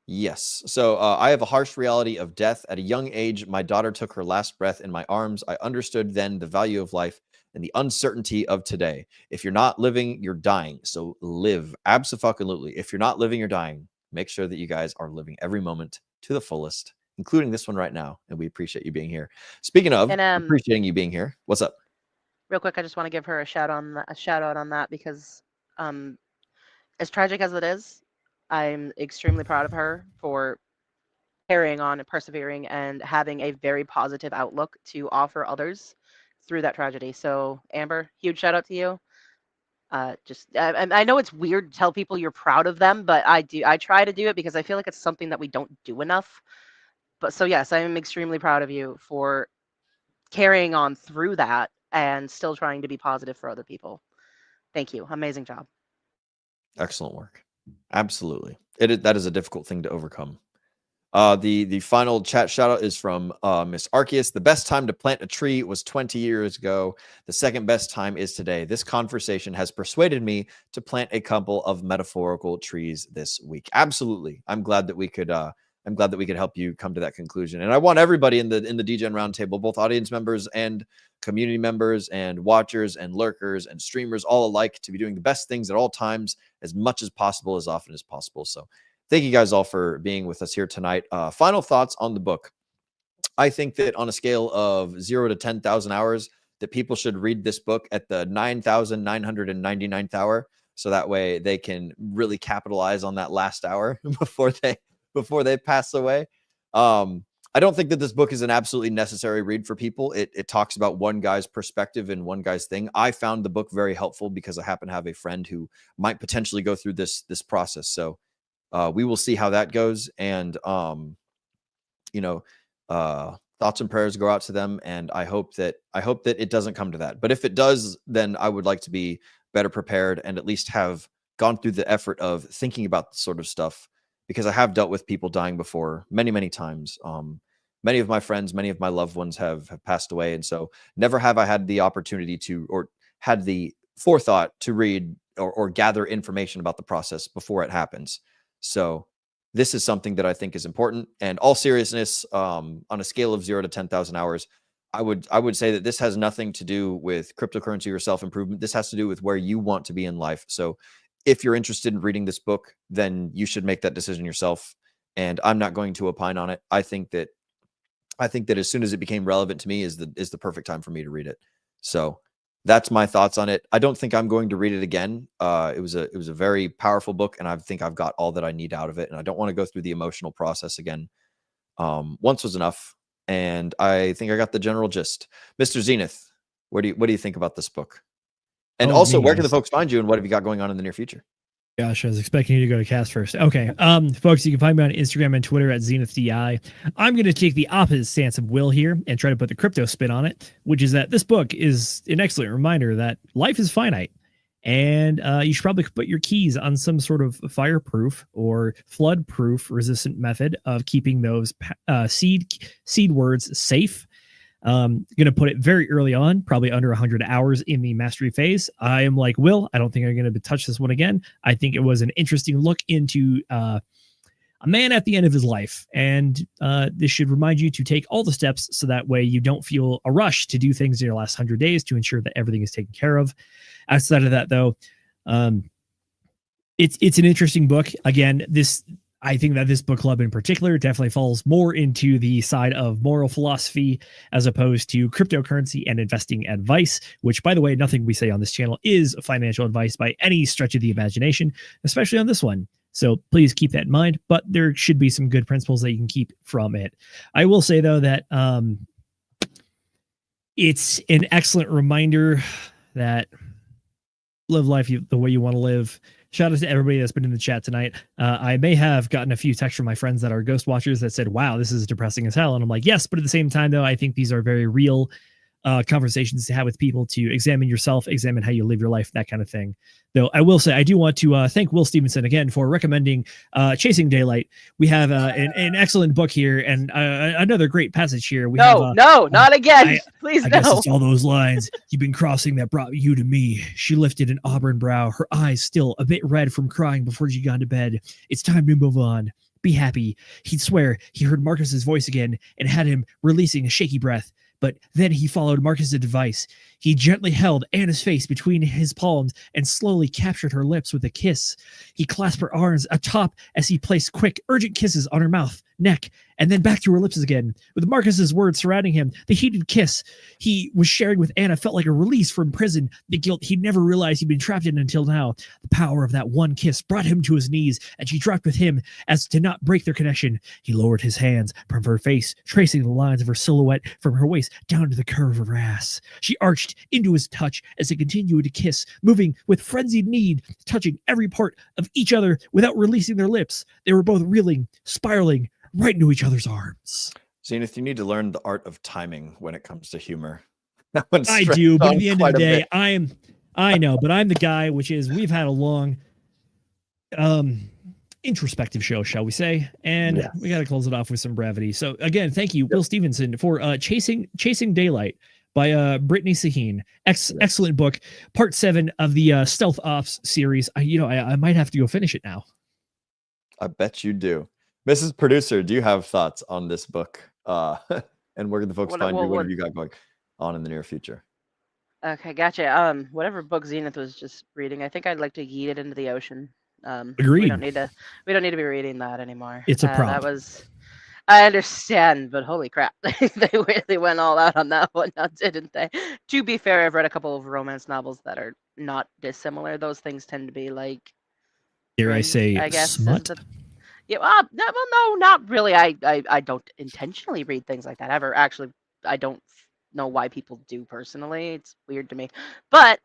Yes. So I have a harsh reality of death. At a young age, my daughter took her last breath in my arms. I understood then the value of life and the uncertainty of today. If you're not living, you're dying. So live. Absolutely. If you're not living, you're dying. Make sure that you guys are living every moment to the fullest, including this one right now. And we appreciate you being here. Speaking of appreciating you being here, what's up? Real quick, I just want to give her a shout out on that because as tragic as it is, I'm extremely proud of her for carrying on and persevering and having a very positive outlook to offer others through that tragedy. So Amber, huge shout out to you. I know it's weird to tell people you're proud of them, but I try to do it because I feel like it's something that we don't do enough. But so yes, I am extremely proud of you for carrying on through that and still trying to be positive for other people. Thank you. Amazing job. Excellent work. Absolutely. That is a difficult thing to overcome. The final chat shout out is from Miss Arceus. The best time to plant a tree was 20 years ago. The second best time is today. This conversation has persuaded me to plant a couple of metaphorical trees this week. Absolutely. I'm glad that we could help you come to that conclusion. And I want everybody in the DGen Roundtable, both audience members and community members and watchers and lurkers and streamers all alike, to be doing the best things at all times, as much as possible, as often as possible. So thank you guys all for being with us here tonight. Final thoughts on the book. I think that on a scale of 0 to 10,000 hours, that people should read this book at the 9,999th hour. So that way they can really capitalize on that last hour before they pass away. I don't think that this book is an absolutely necessary read for people. It talks about one guy's perspective and one guy's thing. I found the book very helpful because I happen to have a friend who might potentially go through this process. So we will see how that goes. And thoughts and prayers go out to them. And I hope that it doesn't come to that. But if it does, then I would like to be better prepared and at least have gone through the effort of thinking about this sort of stuff, because I have dealt with people dying before many, many times. Many of my friends, many of my loved ones have passed away. And so never have I had the opportunity to, or had the forethought to read or gather information about the process before it happens. So this is something that I think is important. And all seriousness, on a scale of 0 to 10,000 hours, I would say that this has nothing to do with cryptocurrency or self-improvement. This has to do with where you want to be in life. So if you're interested in reading this book, then you should make that decision yourself. And I'm not going to opine on it. I think that as soon as it became relevant to me is the perfect time for me to read it. So that's my thoughts on it. I don't think I'm going to read it again. It was a very powerful book, and I think I've got all that I need out of it. And I don't want to go through the emotional process again. Once was enough. and I think I got the general gist. Mr. Zenith, what do you think about this book? And also, where can the folks find you, and what have you got going on in the near future? Gosh, I was expecting you to go to Cast first. Okay. Folks, you can find me on Instagram and Twitter at ZenithDI. I'm going to take the opposite stance of Will here and try to put the crypto spin on it, which is that this book is an excellent reminder that life is finite. And you should probably put your keys on some sort of fireproof or flood-proof resistant method of keeping those seed words safe. Going to put it very early on, probably under 100 hours in the mastery phase. I am like Will. I don't think I'm going to touch this one again. I think it was an interesting look into a man at the end of his life, and this should remind you to take all the steps so that way you don't feel a rush to do things in your last 100 days to ensure that everything is taken care of. Outside of that, though, it's an interesting book. Again, I think that this book club in particular definitely falls more into the side of moral philosophy as opposed to cryptocurrency and investing advice, which, by the way, nothing we say on this channel is financial advice by any stretch of the imagination, especially on this one. So please keep that in mind, but there should be some good principles that you can keep from it. I will say, though, that it's an excellent reminder that live life the way you want to live. Shout out to everybody that's been in the chat tonight. I may have gotten a few texts from my friends that are ghost watchers that said, wow, this is depressing as hell. And I'm like, yes, but at the same time, though, I think these are very real conversations to have with people to examine yourself, examine how you live your life, that kind of thing. Though I will say, I do want to thank Will Stevenson again for recommending Chasing Daylight. We have an excellent book here and another great passage here. No, not again. Please, I no. guess it's all those lines. You've been crossing that brought you to me. She lifted an auburn brow, her eyes still a bit red from crying before she got to bed. It's time to move on. Be happy. He'd swear he heard Marcus's voice again and had him releasing a shaky breath. But then he followed Marcus's advice. He gently held Anna's face between his palms and slowly captured her lips with a kiss. He clasped her arms atop as he placed quick, urgent kisses on her mouth, neck, and then back to her lips again. With Marcus's words surrounding him, the heated kiss he was sharing with Anna felt like a release from prison, the guilt he'd never realized he'd been trapped in until now. The power of that one kiss brought him to his knees, and she dropped with him as to not break their connection. He lowered his hands from her face, tracing the lines of her silhouette from her waist down to the curve of her ass. She arched into his touch as they continued to kiss, moving with frenzied need, touching every part of each other without releasing their lips. They were both reeling, spiraling right into each other's arms. Zenith, you need to learn the art of timing when it comes to humor. I do, but at the end of the day, I know, but I'm the guy, which is we've had a long introspective show, shall we say, and we got to close it off with some brevity. So again, thank you, Will Stevenson, for Chasing Daylight by Brittany Sahin. Excellent book, part 7 of the Stealth Ops series. I might have to go finish it now. I bet you do. Mrs. Producer, do you have thoughts on this book? And where can the folks find you? What have you got going on in the near future? Okay, gotcha. Whatever book Zenith was just reading, I think I'd like to yeet it into the ocean. Agreed. We don't need to be reading that anymore. It's a prop. I understand, but holy crap, they really went all out on that one, now, didn't they? To be fair, I've read a couple of romance novels that are not dissimilar. Those things tend to be like, dare I say, I guess, smut? Yeah, no, not really. I don't intentionally read things like that ever. Actually, I don't know why people do personally. It's weird to me. But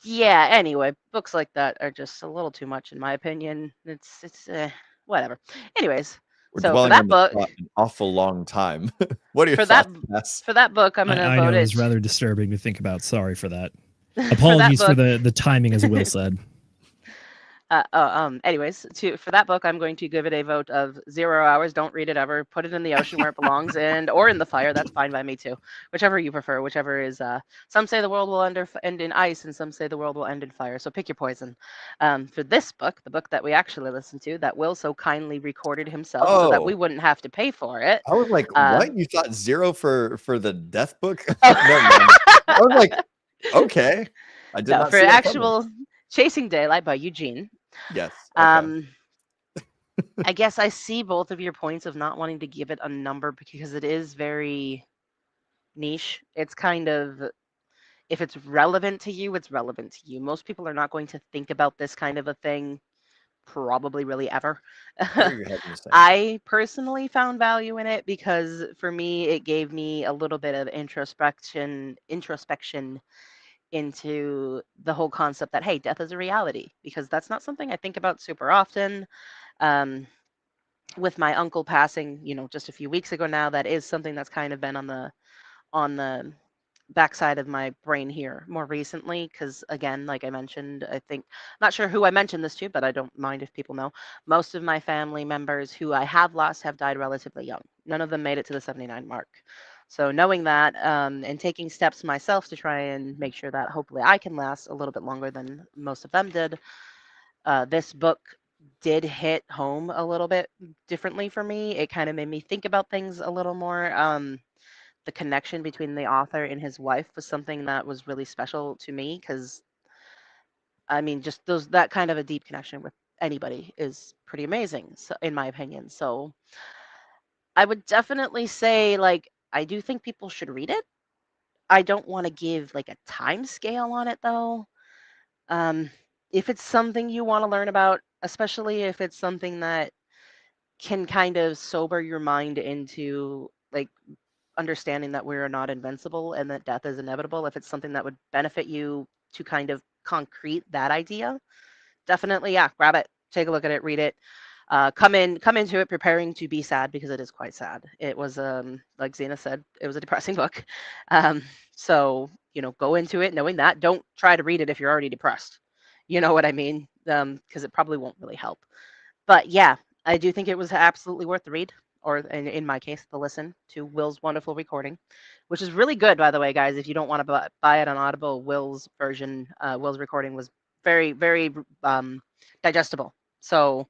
yeah. Anyway, books like that are just a little too much in my opinion. It's whatever. Anyways, We're so for dwelling that on book, an awful long time. What are your for thoughts? for that book, I'm gonna I vote know it. it's rather disturbing to think about. Sorry for that. Apologies for the timing, as Will said. Anyways, for that book, I'm going to give it a vote of 0 hours. Don't read it ever. Put it in the ocean where it belongs, or in the fire. That's fine by me too. Whichever you prefer. Whichever is. Some say the world will end in ice, and some say the world will end in fire. So pick your poison. For this book, the book that we actually listened to, that Will so kindly recorded himself, so that we wouldn't have to pay for it. I was like, what? You thought 0 for the death book? No, I was like, okay. I did not for see actual Chasing Daylight by Eugene. Yes. Okay. I guess I see both of your points of not wanting to give it a number because it is very niche. It's kind of, if it's relevant to you, it's relevant to you. Most people are not going to think about this kind of a thing probably really ever. Where are you heading this time? I personally found value in it because for me, it gave me a little bit of introspection into the whole concept that, hey, death is a reality, because that's not something I think about super often. Um, with my uncle passing, just a few weeks ago now, that is something that's kind of been on the backside of my brain here more recently, because again, like I mentioned, I think, not sure who I mentioned this to, but I don't mind if people know, most of my family members who I have lost have died relatively young. None of them made it to the 79 mark. So knowing that, and taking steps myself to try and make sure that hopefully I can last a little bit longer than most of them did, this book did hit home a little bit differently for me. It kind of made me think about things a little more. The connection between the author and his wife was something that was really special to me, because I mean, just that kind of a deep connection with anybody is pretty amazing, so, in my opinion. So I would definitely say, like, I do think people should read it. I don't want to give like a time scale on it though. Um, if it's something you want to learn about, especially if it's something that can kind of sober your mind into like understanding that we're not invincible and that death is inevitable, if it's something that would benefit you to kind of concrete that idea, definitely, yeah, grab it, take a look at it, read it. Come into it preparing to be sad, because it is quite sad. It was, like Zenith said, it was a depressing book. So go into it knowing that. Don't try to read it if you're already depressed. You know what I mean? Because it probably won't really help. But yeah, I do think it was absolutely worth the read, or in my case, the listen to Will's wonderful recording, which is really good, by the way, guys. If you don't want to buy it on Audible, Will's version, Will's recording was very, very digestible. So,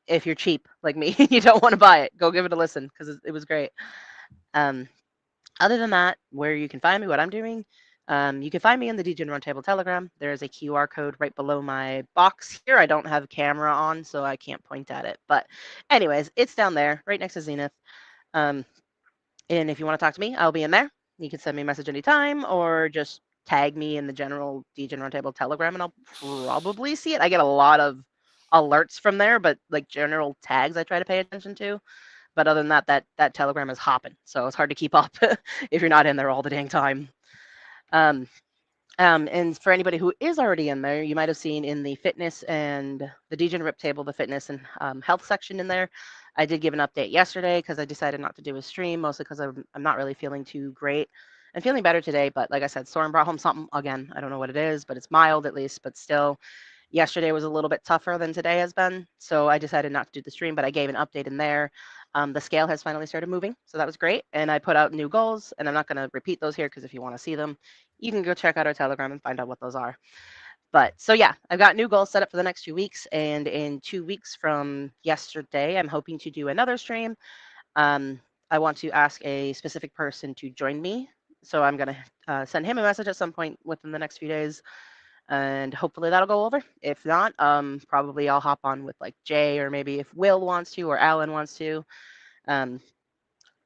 if you're cheap like me, you don't want to buy it, go give it a listen, because it was great. Other than that, where you can find me, what I'm doing, you can find me in the DJ Roundtable Telegram. There is a QR code right below my box here. I don't have a camera on, so I can't point at it. But anyways, it's down there, right next to Zenith. And if you want to talk to me, I'll be in there. You can send me a message anytime, or just tag me in the general DJ Roundtable Telegram, and I'll probably see it. I get a lot of alerts from there, but like general tags I try to pay attention to. But other than that Telegram is hopping, so it's hard to keep up if you're not in there all the dang time. And for anybody who is already in there, you might have seen in the fitness and the Degenerate table, the fitness and health section in there, I did give an update yesterday because I decided not to do a stream, mostly because I'm not really feeling too great. I'm feeling better today, but like I said, Soren brought home something again. I don't know what it is, but it's mild at least, but still. Yesterday was a little bit tougher than today has been, so I decided not to do the stream, but I gave an update in there. The scale has finally started moving, so that was great, and I put out new goals, and I'm not going to repeat those here because if you want to see them, you can go check out our Telegram and find out what those are. But so yeah, I've got new goals set up for the next 2 weeks, and in 2 weeks from yesterday, I'm hoping to do another stream. I want to ask a specific person to join me, so I'm going to send him a message at some point within the next few days. And hopefully that'll go over. If not, probably I'll hop on with like Jay, or maybe if Will wants to or Alan wants to.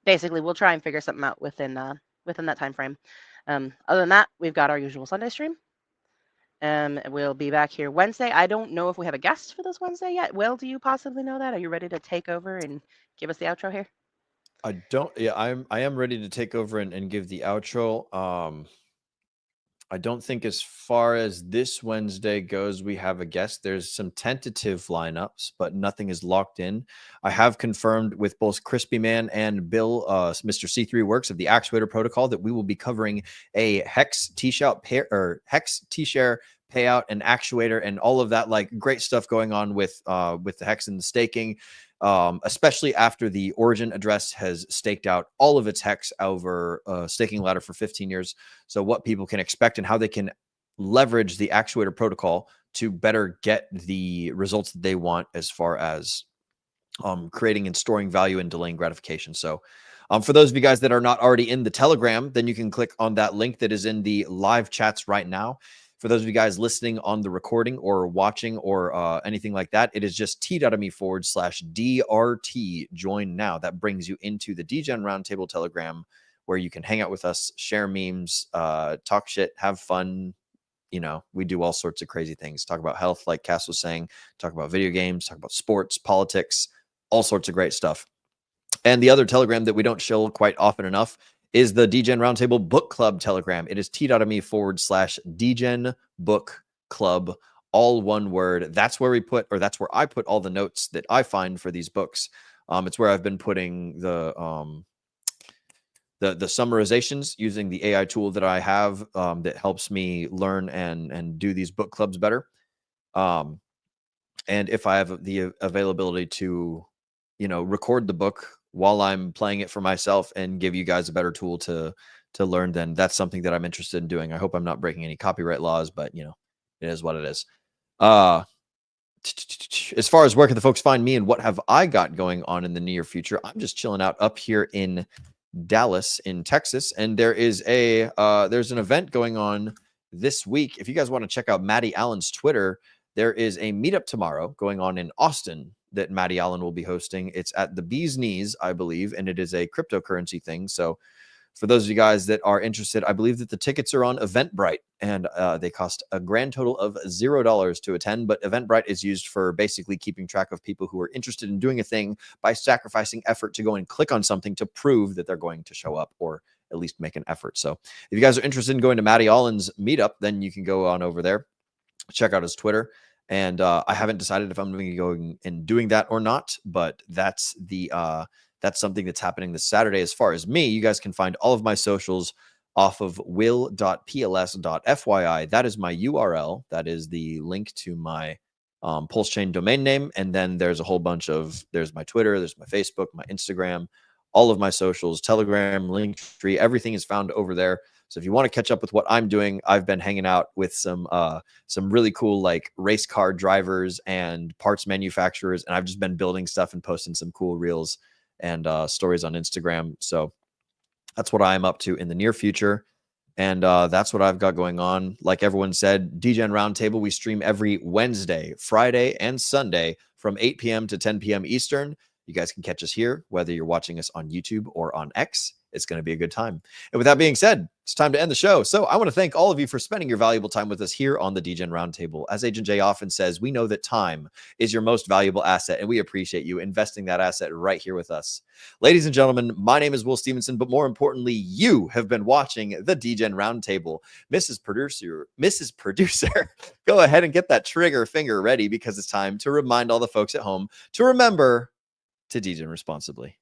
Basically, we'll try and figure something out within that time frame. Other than that, we've got our usual Sunday stream. We'll be back here Wednesday. I don't know if we have a guest for this Wednesday yet. Will, do you possibly know that? Are you ready to take over and give us the outro here? I don't. Yeah, I am ready to take over and give the outro. I don't think as far as this Wednesday goes, we have a guest. There's some tentative lineups, but nothing is locked in. I have confirmed with both Crispy Man and Bill, Mr. C3 Works of the Actuator Protocol, that we will be covering a Hex T-Share payout and actuator and all of that like great stuff going on with the Hex and the staking. Especially after the Origin address has staked out all of its Hex over staking ladder for 15 years. So what people can expect and how they can leverage the Actuator protocol to better get the results that they want as far as creating and storing value and delaying gratification. So for those of you guys that are not already in the Telegram, then you can click on that link that is in the live chats right now. For those of you guys listening on the recording or watching or anything like that, it is just t.me/DRT join now. That brings you into the DGen Roundtable Telegram, where you can hang out with us, share memes, talk shit, have fun, you know, we do all sorts of crazy things. Talk about health, like Cass was saying, talk about video games, talk about sports, politics, all sorts of great stuff. And the other Telegram that we don't show quite often enough is the DGen Roundtable Book Club Telegram. It is t.me/DGen Book Club, all one word. That's where we put, or that's where I put all the notes that I find for these books. It's where I've been putting the summarizations using the AI tool that I have that helps me learn and do these book clubs better. And if I have the availability to, you know, record the book while I'm playing it for myself and give you guys a better tool to learn, then that's something that I'm interested in doing. I hope I'm not breaking any copyright laws, but you know, it is what it is. As far as where can the folks find me and what have I got going on in the near future, I'm just chilling out up here in Dallas in Texas, and there is there's an event going on this week. If you guys want to check out Maddie Allen's Twitter, there is a meetup tomorrow going on in Austin that Maddie Allen will be hosting. It's at the Bee's Knees, I believe, and it is a cryptocurrency thing. So for those of you guys that are interested, I believe that the tickets are on Eventbrite, and they cost a grand total of $0 to attend. But Eventbrite is used for basically keeping track of people who are interested in doing a thing by sacrificing effort to go and click on something to prove that they're going to show up, or at least make an effort. So if you guys are interested in going to Maddie Allen's meetup, then you can go on over there, check out his Twitter. And I haven't decided if I'm going to be going and doing that or not, but that's that's something that's happening this Saturday. As far as me, you guys can find all of my socials off of will.pls.fyi. That is my URL. That is the link to my Pulse Chain domain name. And then there's a whole bunch of, there's my Twitter, there's my Facebook, my Instagram, all of my socials, Telegram, Linktree, everything is found over there. So if you want to catch up with what I'm doing, I've been hanging out with some really cool like race car drivers and parts manufacturers, and I've just been building stuff and posting some cool reels and stories on Instagram. So that's what I'm up to in the near future, and that's what I've got going on. Like everyone said, DGen Roundtable, we stream every Wednesday, Friday, and Sunday from 8 p.m. to 10 p.m. Eastern. You guys can catch us here, whether you're watching us on YouTube or on X. It's going to be a good time. And with that being said, it's time to end the show. So I want to thank all of you for spending your valuable time with us here on the DGen Roundtable. As Agent J often says, we know that time is your most valuable asset, and we appreciate you investing that asset right here with us. Ladies and gentlemen, my name is Will Stevenson, but more importantly, you have been watching the DGen Roundtable. Mrs. Producer, go ahead and get that trigger finger ready, because it's time to remind all the folks at home to remember to DGen responsibly.